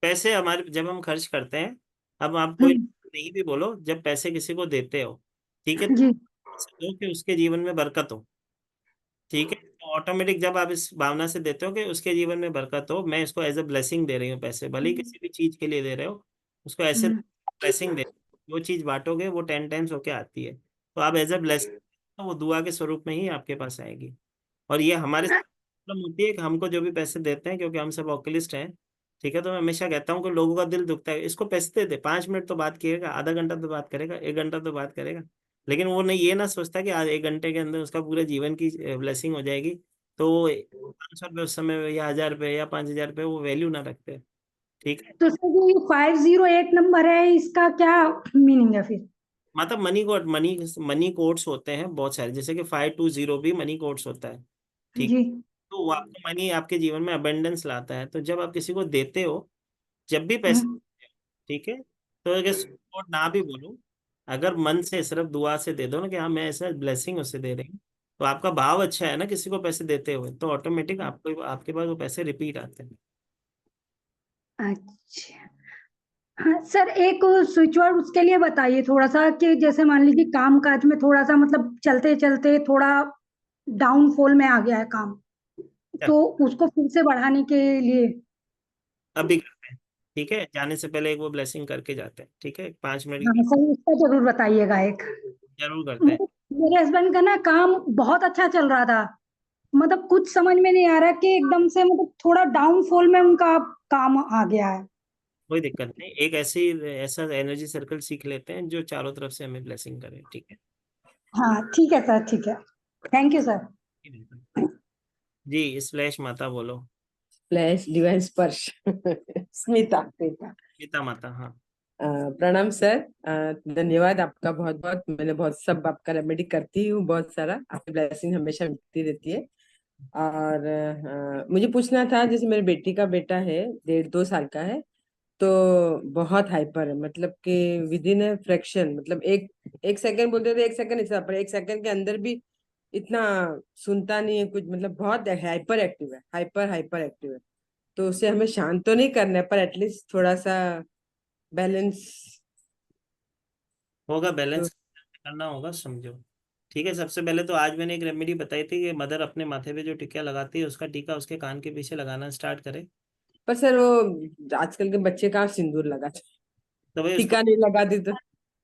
पैसे हमारे जब हम खर्च करते हैं, अब आप कोई हम्म, नहीं भी बोलो, जब पैसे किसी को देते हो, ठीक है, जी। ऐसे दो कि उसके जीवन में बरकत हो। ठीक है, तो ऑटोमेटिक जब आप इस भावना से देते हो कि उसके जीवन में बरकत हो, मैं इसको एज अ ब्लेसिंग दे रही हूँ पैसे, भले ही किसी भी चीज के लिए दे रहे हो, उसको ऐसे हम्म, ब्लेसिंग दे, जो चीज बांटोगे वो 10 टाइम्स होके आती है। तो आप एज अ ब्लेसिंग, तो वो दुआ के स्वरूप में ही आपके पास आएगी। और ये हमारे साथ प्रॉब्लम होती है कि हमको जो भी पैसे देते हैं, क्योंकि हम सब ओकलिस्ट हैं, ठीक है, तो मैं हमेशा कहता हूँ कि लोगों का दिल दुखता है, इसको पैसे दे दे, 5 मिनट तो बात करेगा, आधा घंटा तो बात करेगा, 1 घंटा तो बात करेगा, लेकिन वो नहीं, ये ना सोचता कि आज 1 घंटे के अंदर उसका पूरे जीवन की ब्लेसिंग हो जाएगी। तो 500 रुपये उस समय, या 1000 रुपये या 5000 रुपये, वो वैल्यू ना रखते। ठीक है तो सर ये 508 नंबर है, इसका क्या मीनिंग है फिर? मतलब मनी कोड्स होते हैं बहुत सारे, जैसे कि 520 भी मनी कोड्स होता है। ठीक, जी। तो वो आपको मनी आपके जीवन में अबेंडेंस लाता है। तो जब आप किसी को देते हो, जब भी पैसे, हम्म, ठीक है, तो अगर कोड ना भी बोलो, अगर मन से सिर्फ दुआ से दे दो ना कि हाँ मैं ऐसा ब्लेसिंग उससे दे रही हूँ, तो आपका भाव अच्छा है ना किसी को पैसे देते हुए, तो ऑटोमेटिक आपको आपके पास वो पैसे रिपीट आते हैं। अच्छा। हाँ सर, एक स्विच वर्ड उसके लिए बताइए थोड़ा सा कि जैसे मान लीजिए काम काज में थोड़ा सा मतलब चलते चलते थोड़ा डाउनफॉल में आ गया है काम, चल, तो उसको फिर से बढ़ाने के लिए। अभी करते हैं। ठीक है, जाने से पहले एक वो ब्लेसिंग करके जाते हैं। ठीक है, 5 मिनट हाँ सर, उसका जरूर बताइएगा एक। जरूर करते हैं। मेरे हस्बैंड का ना काम बहुत अच्छा चल रहा था, मतलब कुछ समझ में नहीं आ रहा कि एकदम से मतलब थोड़ा डाउनफॉल में उनका काम आ गया है। कोई दिक्कत नहीं, एक ऐसा एनर्जी सर्कल सीख लेते हैं जो चारों तरफ से हमें ब्लेसिंग करे। ठीक है, हाँ ठीक है सर, ठीक है। Thank you sir. G slash माता बोलो। फ्लैश डिवाइन स्पर्श स्मिता। गीता माता, हाँ। प्रणाम सर, धन्यवाद आपका बहुत बहुत। मैंने बहुत सब आपका रेमेडी करती हूँ, बहुत सारा आपकी ब्लेसिंग हमेशा मिलती रहती है। और मुझे पूछना था, जैसे मेरी बेटी का बेटा है, 1.5-2 साल का है, तो बहुत हाइपर है, मतलब कि विद इन ए फ्रैक्शन, मतलब एक एक सेकंड बोलते थे, 1 सेकंड ऐसा, पर 1 सेकंड के अंदर भी इतना सुनता नहीं है कुछ, मतलब बहुत हाइपर एक्टिव है, हाइपर हाइपर एक्टिव है। तो उसे हमें शांत तो नहीं करना है, पर एटलीस्ट थोड़ा सा बैलेंस। होगा तो बैलेंस करना होगा, समझो। ठीक है, सबसे पहले तो आज मैंने एक रेमेडी बताई थी कि मदर अपने माथे पे जो टीका लगाती है, उसका टीका उसके कान के पीछे लगाना स्टार्ट करे। पर सर वो आजकल के बच्चे कहाँ सिंदूर लगाते, तो भाई उसको टीका नहीं लगाती तो।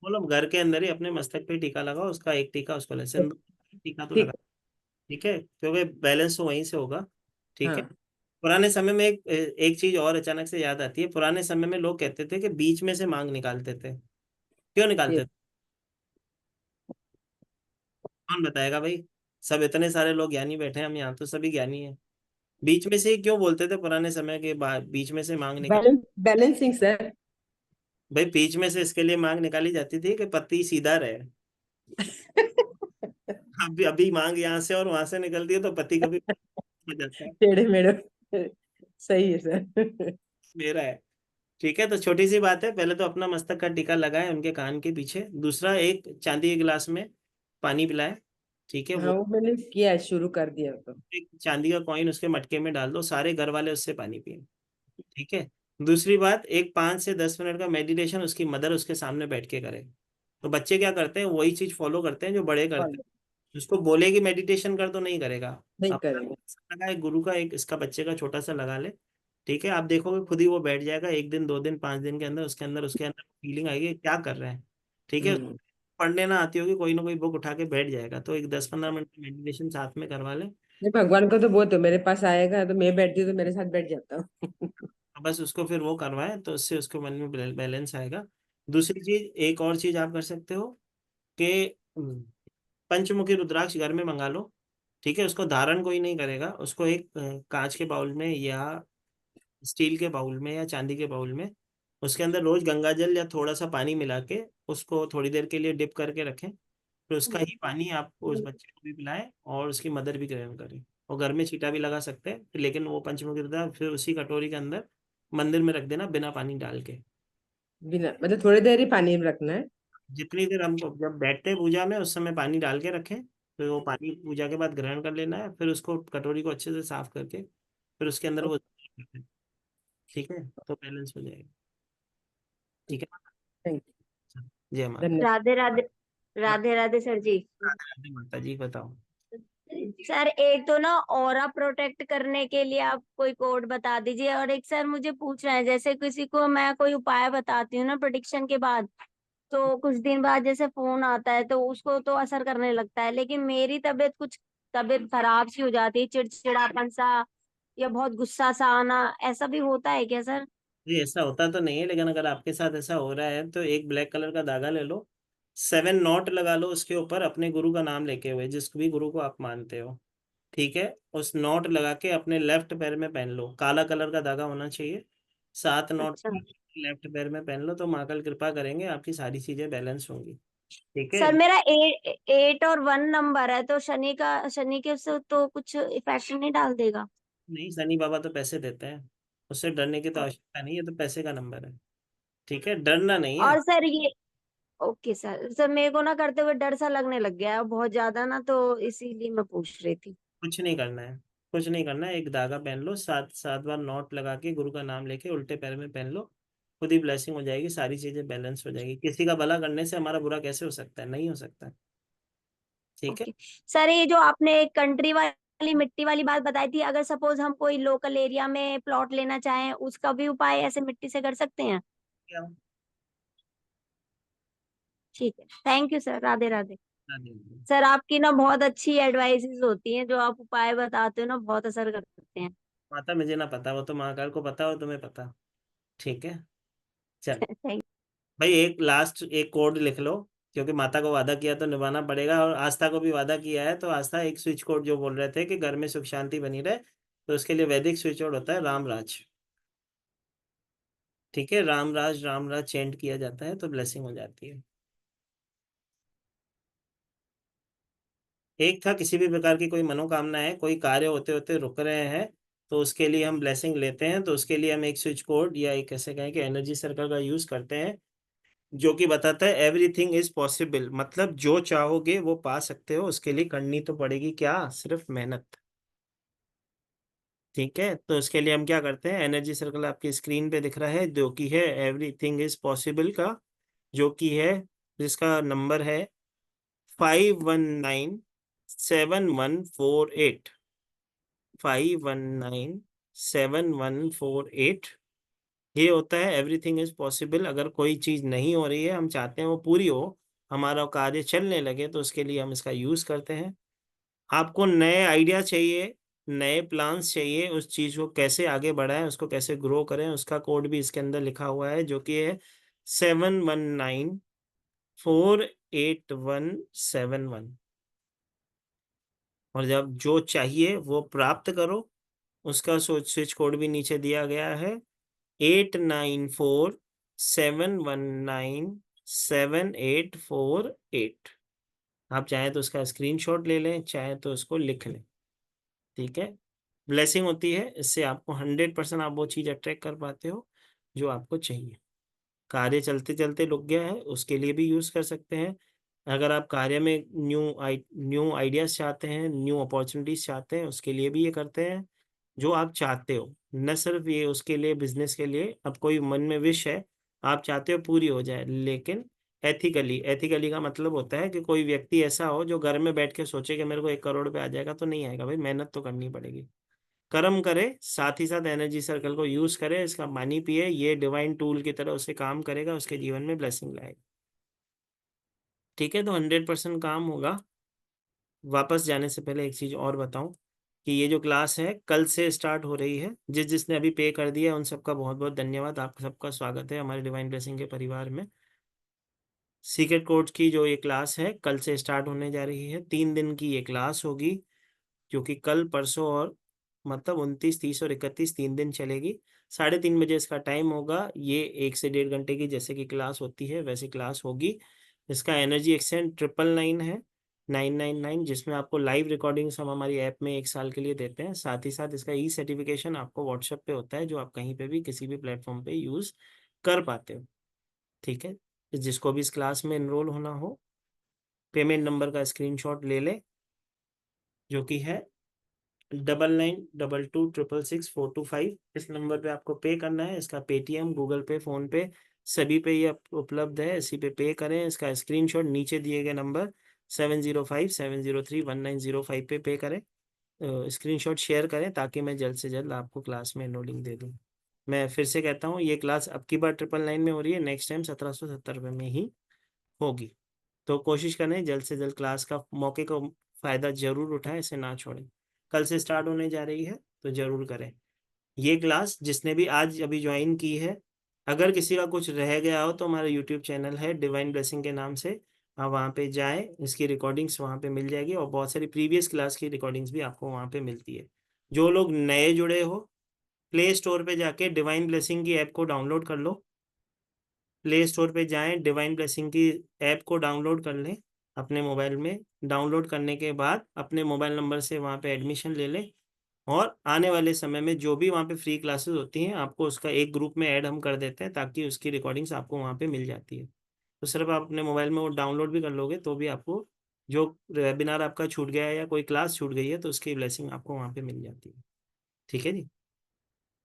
बोलो घर के अंदर ही अपने मस्तक पे टीका लगाओ, उसका एक टीका उसको ले, सिंदूर टीका तो लगा। ठीक। ठीक है, क्योंकि बैलेंस तो वहीं से होगा। ठीक है, हाँ। पुराने समय में एक चीज और अचानक से याद आती है। पुराने समय में लोग कहते थे कि बीच में से मांग निकालते थे। क्यों निकालते ये थे? कौन बताएगा भाई? सब इतने सारे लोग ज्ञानी बैठे हैं, हम यहाँ तो सभी ज्ञानी हैं। बीच में से ही क्यों बोलते थे पुराने समय के बाद, बीच में से मांग निकाल? Balancing sir. भाई बीच में से इसके लिए मांग निकाली जाती थी कि पति सीधा रहे। अभी अभी मांग यहाँ से और वहां से निकलती है तो पति कभी हो जाता है। टेढ़े मेढ़े। सही है सर। मेरा है। ठीक है, तो छोटी सी बात है, पहले तो अपना मस्तक का टीका लगाए उनके कान के पीछे। दूसरा, एक चांदी के गिलास में पानी पिलाए। ठीक है। हाँ, वो मैंने किया, शुरू कर दिया तो। एक चांदी का कॉइन उसके मटके में डाल दो, सारे घर वाले उससे पानी पिए। ठीक है। दूसरी बात, एक 5 से 10 मिनट का मेडिटेशन उसकी मदर उसके सामने बैठ के करे। तो बच्चे क्या करते हैं, वही चीज फॉलो करते हैं जो बड़े करते हैं। उसको बोलेगी मेडिटेशन कर तो नहीं करेगा। नहीं अपना करेंगे। लगा, एक गुरु का एक इसका बच्चे का छोटा सा लगा ले। ठीक है, आप देखोगे खुद ही वो बैठ जाएगा, 1 दिन 2 दिन 5 दिन के अंदर उसके अंदर फीलिंग आएगी क्या कर रहे हैं। ठीक है। हम्म। पढ़ने ना आती होगी, कोई ना कोई बुक उठा के बैठ जाएगा। तो एक 10-15 मिनट की मेडिटेशन साथ में करवा ले। नहीं, भगवान को तो बहुत है, मेरे पास आएगा तो मैं बैठती हूँ तो मेरे साथ बैठ जाता हूँ। बस उसको फिर वो करवाए तो उससे उसके मन में बैलेंस आएगा। दूसरी चीज, एक और चीज आप कर सकते हो कि पंचमुखी रुद्राक्ष घर में मंगा लो। ठीक है, उसको धारण कोई नहीं करेगा, उसको एक कांच के बाउल में या स्टील के बाउल में या चांदी के बाउल में, उसके अंदर रोज गंगा जल या थोड़ा सा पानी मिला के उसको थोड़ी देर के लिए डिप करके रखें। फिर उसका ही पानी आप उस बच्चे को भी पिलाएं और उसकी मदर भी ग्रहण करें। और घर में छींटा भी लगा सकते हैं, लेकिन वो पंचमुखी रुद्राक्ष फिर उसी कटोरी के अंदर मंदिर में रख देना बिना पानी डाल के। बिना मतलब थोड़ी देर ही पानी में रखना है। जितनी देर हम जब बैठते हैं पूजा में उस समय पानी डाल के रखें। फिर वो पानी पूजा के बाद ग्रहण कर लेना है, फिर उसको कटोरी को अच्छे से साफ करके फिर उसके अंदर वो। ठीक है, तो बैलेंस हो जाएगा। ठीक है। थैंक जय यू, माता। धन्यवाद। राधे राधे। राधे राधे सर जी। राधे राधे माता जी, बताओ। सर एक तो ना ऑरा प्रोटेक्ट करने के लिए आप कोई कोड बता दीजिए, और एक सर मुझे पूछना है, जैसे किसी को मैं कोई उपाय बताती हूँ ना प्रेडिक्शन के बाद, तो कुछ दिन बाद जैसे फोन आता है तो उसको तो असर करने लगता है, लेकिन मेरी तबीयत खराब सी हो जाती है, चिड़चिड़ापन सा या बहुत गुस्सा सा आना, ऐसा भी होता है क्या सर? ये ऐसा होता तो नहीं है, लेकिन अगर आपके साथ ऐसा हो रहा है तो एक ब्लैक कलर का धागा ले लो, 7 नॉट लगा लो उसके ऊपर अपने गुरु का नाम लेके हुए, जिस भी गुरु को आप मानते हो। ठीक है। उस नॉट लगा के अपने लेफ्ट पैर में पहन लो, काला कलर का धागा होना चाहिए। 7 नॉट अच्छा लेफ्ट पैर में पहन लो, तो माँ कल कृपा करेंगे, आपकी सारी चीजें बैलेंस होंगी। ठीक है। सर, मेरा 8 और 1 नंबर है, तो शनि के से तो कुछ इफेक्ट नहीं डाल देगा? नहीं, शनि बाबा तो पैसे देते हैं, उससे डरने की तो आवश्यकता नहीं है, तो पैसे का नंबर है। ठीक है, डरना नहीं है। और सर ये ओके सर, मेरे को ना करते हुए डर सा लगने लग गया है बहुत ज्यादा ना, तो इसीलिए मैं पूछ रही थी। कुछ नहीं करना है, कुछ नहीं करना है, एक धागा पहन लो, 7 7 बार नॉट लगा के गुरु का नाम लेके उल्टे पैर में पहन लो। खुद ही ब्लेसिंग हो जाएगी, सारी चीजें बैलेंस हो जाएगी। किसी का भला करने से हमारा बुरा कैसे हो सकता है, नहीं हो सकता। ठीक है। ओके सर, ये जो आपने कंट्री वाली मिट्टी वाली बात बताई थी, अगर सपोज हम कोई लोकल एरिया में प्लॉट लेना चाहें, उसका भी उपाय ऐसे मिट्टी से कर सकते हैं? क्या? ठीक है, thank you sir. Radhe Radhe. हाँ, सर आपकी ना बहुत अच्छी एडवाइसेस होती हैं, जो आप उपाय बताते हो ना बहुत असर करते हैं। माता मुझे ना पता, वो तो महाकाल को पता और तुम्हें पता। ठीक है। चल थैंक भाई, एक लास्ट एक कोड लिख लो, क्योंकि माता को वादा किया तो निभाना पड़ेगा, और आस्था को भी वादा किया है। तो आस्था, एक स्विच कोड जो बोल रहे थे कि घर में सुख शांति बनी रहे, तो उसके लिए वैदिक स्विच कोड होता है रामराज। ठीक है, रामराज रामराज चेंट किया जाता है तो ब्लेसिंग हो जाती है। एक था, किसी भी प्रकार की कोई मनोकामना है, कोई कार्य होते होते रुक रहे हैं, तो उसके लिए हम ब्लेसिंग लेते हैं। तो उसके लिए हम एक स्विच कोड या एक ऐसे कहें कि एनर्जी सर्कल का यूज करते हैं, जो कि बताता है एवरीथिंग इज पॉसिबल। मतलब जो चाहोगे वो पा सकते हो, उसके लिए करनी तो पड़ेगी क्या, सिर्फ मेहनत। ठीक है, तो उसके लिए हम क्या करते हैं, एनर्जी सर्कल आपकी स्क्रीन पे दिख रहा है, जो कि है एवरीथिंग इज पॉसिबल का, जो कि है, जिसका नंबर है 5197 1 5197 1 4 8। ये होता है एवरीथिंग इज पॉसिबल। अगर कोई चीज नहीं हो रही है, हम चाहते हैं वो पूरी हो, हमारा कार्य चलने लगे, तो उसके लिए हम इसका यूज करते हैं। आपको नए आइडिया चाहिए, नए प्लान्स चाहिए, उस चीज को कैसे आगे बढ़ाएं, उसको कैसे ग्रो करें, उसका कोड भी इसके अंदर लिखा हुआ है, जो कि है 71948171। और जब जो चाहिए वो प्राप्त करो, उसका स्विच कोड भी नीचे दिया गया है, 8947197848। आप चाहें तो उसका स्क्रीनशॉट ले लें, चाहे तो उसको लिख लें। ठीक है। ब्लेसिंग होती है, इससे आपको 100% आप वो चीज़ अट्रैक्ट कर पाते हो जो आपको चाहिए। कार्य चलते चलते रुक गया है, उसके लिए भी यूज़ कर सकते हैं। अगर आप कार्य में न्यू आइडियाज चाहते हैं, न्यू अपॉर्चुनिटीज चाहते हैं, उसके लिए भी ये करते हैं जो आप चाहते हो। न सिर्फ ये उसके लिए, बिजनेस के लिए, अब कोई मन में विश है आप चाहते हो पूरी हो जाए, लेकिन एथिकली। एथिकली का मतलब होता है कि कोई व्यक्ति ऐसा हो जो घर में बैठ के सोचे कि मेरे को 1 करोड़ पे आ जाएगा, तो नहीं आएगा भाई, मेहनत तो करनी पड़ेगी। कर्म करे, साथ ही साथ एनर्जी सर्कल को यूज करे, इसका पानी पिए, ये डिवाइन टूल की तरह उसे काम करेगा, उसके जीवन में ब्लेसिंग लाएगा। ठीक है, तो 100% काम होगा। वापस जाने से पहले एक चीज और बताऊं कि ये जो क्लास है कल से स्टार्ट हो रही है। जिसने अभी पे कर दिया है उन सबका बहुत बहुत धन्यवाद। आप सबका स्वागत है हमारे डिवाइन ब्लेसिंग के परिवार में। सीक्रेट कोड्स की जो ये क्लास है कल से स्टार्ट होने जा रही है। 3 दिन की ये क्लास होगी, क्योंकि कल, परसों और मतलब 29, 30 और 31 3 दिन चलेगी। 3:30 बजे इसका टाइम होगा। ये 1 से 1.5 घंटे की जैसे कि क्लास होती है वैसी क्लास होगी। इसका एनर्जी एक्सचेंज 999 है, 999, जिसमें आपको लाइव रिकॉर्डिंग्स हम हमारी ऐप में 1 साल के लिए देते हैं। साथ ही साथ इसका ई सर्टिफिकेशन आपको व्हाट्सएप पे होता है, जो आप कहीं पे भी किसी भी प्लेटफॉर्म पे यूज़ कर पाते हो। ठीक है, जिसको भी इस क्लास में एनरोल होना हो, पेमेंट नंबर का स्क्रीनशॉट ले ले, जो कि है 9922666425। इस नंबर पे आपको पे करना है। इसका पेटीएम, गूगल पे, फोन पे सभी पे ये उपलब्ध है, इसी पे करें। इसका स्क्रीनशॉट नीचे दिए गए नंबर 7057031905 पे करें, स्क्रीनशॉट शेयर करें, ताकि मैं जल्द से जल्द आपको क्लास में एनरोलिंग दे दूँ। मैं फिर से कहता हूँ, ये क्लास अब की बार 999 में हो रही है, नेक्स्ट टाइम 1770 में ही होगी। तो कोशिश करें जल्द से जल्द क्लास का मौके का फ़ायदा जरूर उठाएं, इसे ना छोड़ें। कल से स्टार्ट होने जा रही है, तो जरूर करें ये क्लास। जिसने भी आज अभी ज्वाइन की है, अगर किसी का कुछ रह गया हो तो हमारा यूट्यूब चैनल है डिवाइन ब्लेसिंग के नाम से, आप वहाँ पे जाएं, इसकी रिकॉर्डिंग्स वहाँ पे मिल जाएगी, और बहुत सारी प्रीवियस क्लास की रिकॉर्डिंग्स भी आपको वहाँ पे मिलती है। जो लोग नए जुड़े हो, प्ले स्टोर पे जाके डिवाइन ब्लेसिंग की ऐप को डाउनलोड कर लो। प्ले स्टोर पे जाएं, डिवाइन ब्लेसिंग की ऐप को डाउनलोड कर लें अपने मोबाइल में। डाउनलोड करने के बाद अपने मोबाइल नंबर से वहाँ पे एडमिशन ले लें, और आने वाले समय में जो भी वहाँ पे फ्री क्लासेस होती हैं, आपको उसका एक ग्रुप में ऐड हम कर देते हैं, ताकि उसकी रिकॉर्डिंग्स आपको वहाँ पे मिल जाती है। तो सिर्फ आप अपने मोबाइल में वो डाउनलोड भी कर लोगे तो भी आपको, जो वेबिनार आपका छूट गया है या कोई क्लास छूट गई है, तो उसकी ब्लेसिंग आपको वहाँ पे मिल जाती है। ठीक है जी,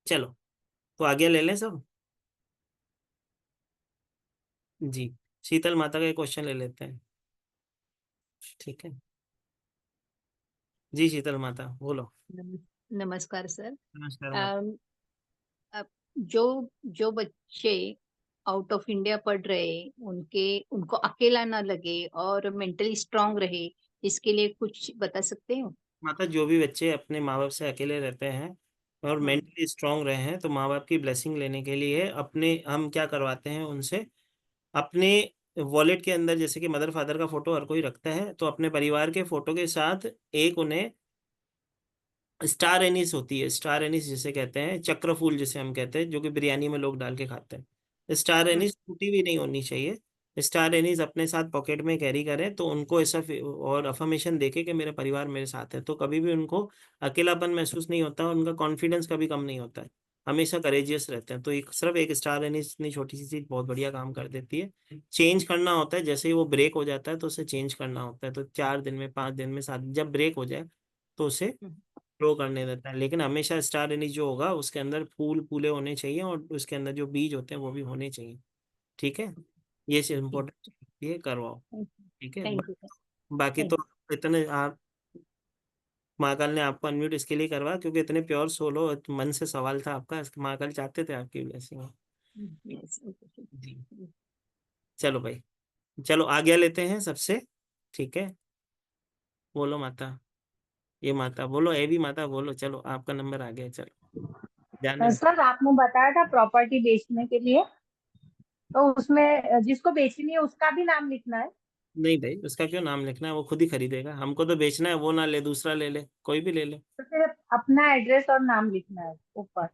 चलो तो आगे ले लें सब। जी, शीतल माता का एक क्वेश्चन ले लेते हैं। ठीक है जी, शीतल माता बोलो। नमस्कार सर। नमस्कार माता। अब जो जो बच्चे आउट ऑफ इंडिया पढ़ रहे, उनको अकेला ना लगे और मेंटली स्ट्रांग रहे, इसके लिए कुछ बता सकते हो? माता, जो भी बच्चे अपने माँ बाप से अकेले रहते हैं और हाँ। मेंटली स्ट्रांग रहे हैं, तो माँ बाप की ब्लेसिंग लेने के लिए अपने हम क्या करवाते हैं उनसे, अपने वॉलेट के अंदर, जैसे कि मदर फादर का फोटो हर कोई रखता है, तो अपने परिवार के फोटो के साथ एक उन्हें स्टार एनिस होती है, स्टार एनिस जिसे कहते हैं, चक्र फूल जिसे हम कहते हैं, जो कि बिरयानी में लोग डाल के खाते हैं। स्टार एनिस टूटी हुई नहीं होनी चाहिए। स्टार एनिस अपने साथ पॉकेट में कैरी करें, तो उनको ऐसा और अफर्मेशन देके कि मेरा परिवार मेरे साथ है, तो कभी भी उनको अकेलापन महसूस नहीं होता, उनका कॉन्फिडेंस कभी कम नहीं होता है, हमेशा करेजियस रहते हैं। तो सिर्फ एक स्टार एनिस इतनी छोटी सी चीज बहुत बढ़िया काम कर देती है। चेंज करना होता है, जैसे ही वो ब्रेक हो जाता है तो उसे चेंज करना होता है, तो 4 दिन में, 5 दिन में, 7, जब ब्रेक हो जाए तो उसे ग्रो करने देता है। लेकिन हमेशा स्टार एनिस जो होगा उसके अंदर फूल फूले होने चाहिए, और उसके अंदर जो बीज होते हैं वो भी होने चाहिए। ठीक है, ये इम्पोर्टेंट, ये करवाओ। ठीक है, थैंक यू सर। बाकी तो इतने आप, महाकाल ने आपको अनम्यूट इसके लिए करवा क्योंकि इतने प्योर सोलो मन से सवाल था आपका, महाकाल चाहते थे आपकी ब्लेसिंग हो। जी, चलो भाई, चलो आज्ञा लेते हैं सबसे। ठीक है, बोलो माता, ये माता बोलो, ए भी माता बोलो, चलो आपका नंबर आ गया, चलो ध्यान रखो। सर आपने बताया था प्रॉपर्टी बेचने के लिए, तो उसमें जिसको बेचनी है उसका भी नाम लिखना है? नहीं भाई, उसका क्यों नाम लिखना है, वो खुद ही खरीदेगा। हमको तो बेचना है, वो ना ले, दूसरा ले ले, कोई भी ले ले। तो सिर्फ अपना एड्रेस और नाम लिखना है ऊपर।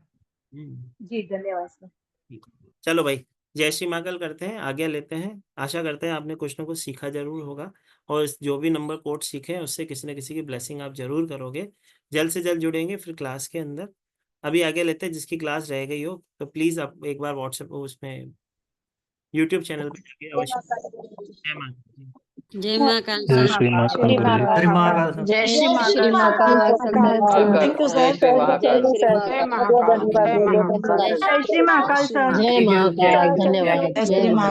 हम्म, जी धन्यवाद सर। ठीक है। चलो भाई, जय श्री महाकाल करते हैं, आज्ञा लेते हैं। आशा करते हैं आपने कुछ ना कुछ सीखा जरूर होगा, और जो भी नंबर कोड सीखे हैं उससे किसी न किसी की ब्लेसिंग आप जरूर करोगे। जल्द से जल्द जुड़ेंगे फिर क्लास के अंदर। अभी आगे लेते हैं, जिसकी क्लास रह गई हो तो प्लीज़ आप एक बार व्हाट्सएप उसमें यूट्यूब चैनल पर जाके अवश्य। जय माता दी। जय महाकाल जय सर। श्री महाकाल श्री गुरुजी। महाकाल जय महाकाल सर। जय जय Shri Shri Mahakal Mahakal sir. Thank you जय सर। श्री महाकाल। जय श्री महाकाल। जय श्री महाकाल सर। जय श्री महाकाल सर। जय महाकाल। धन्यवाद। जय जय श्री महाकाल। महाकाल।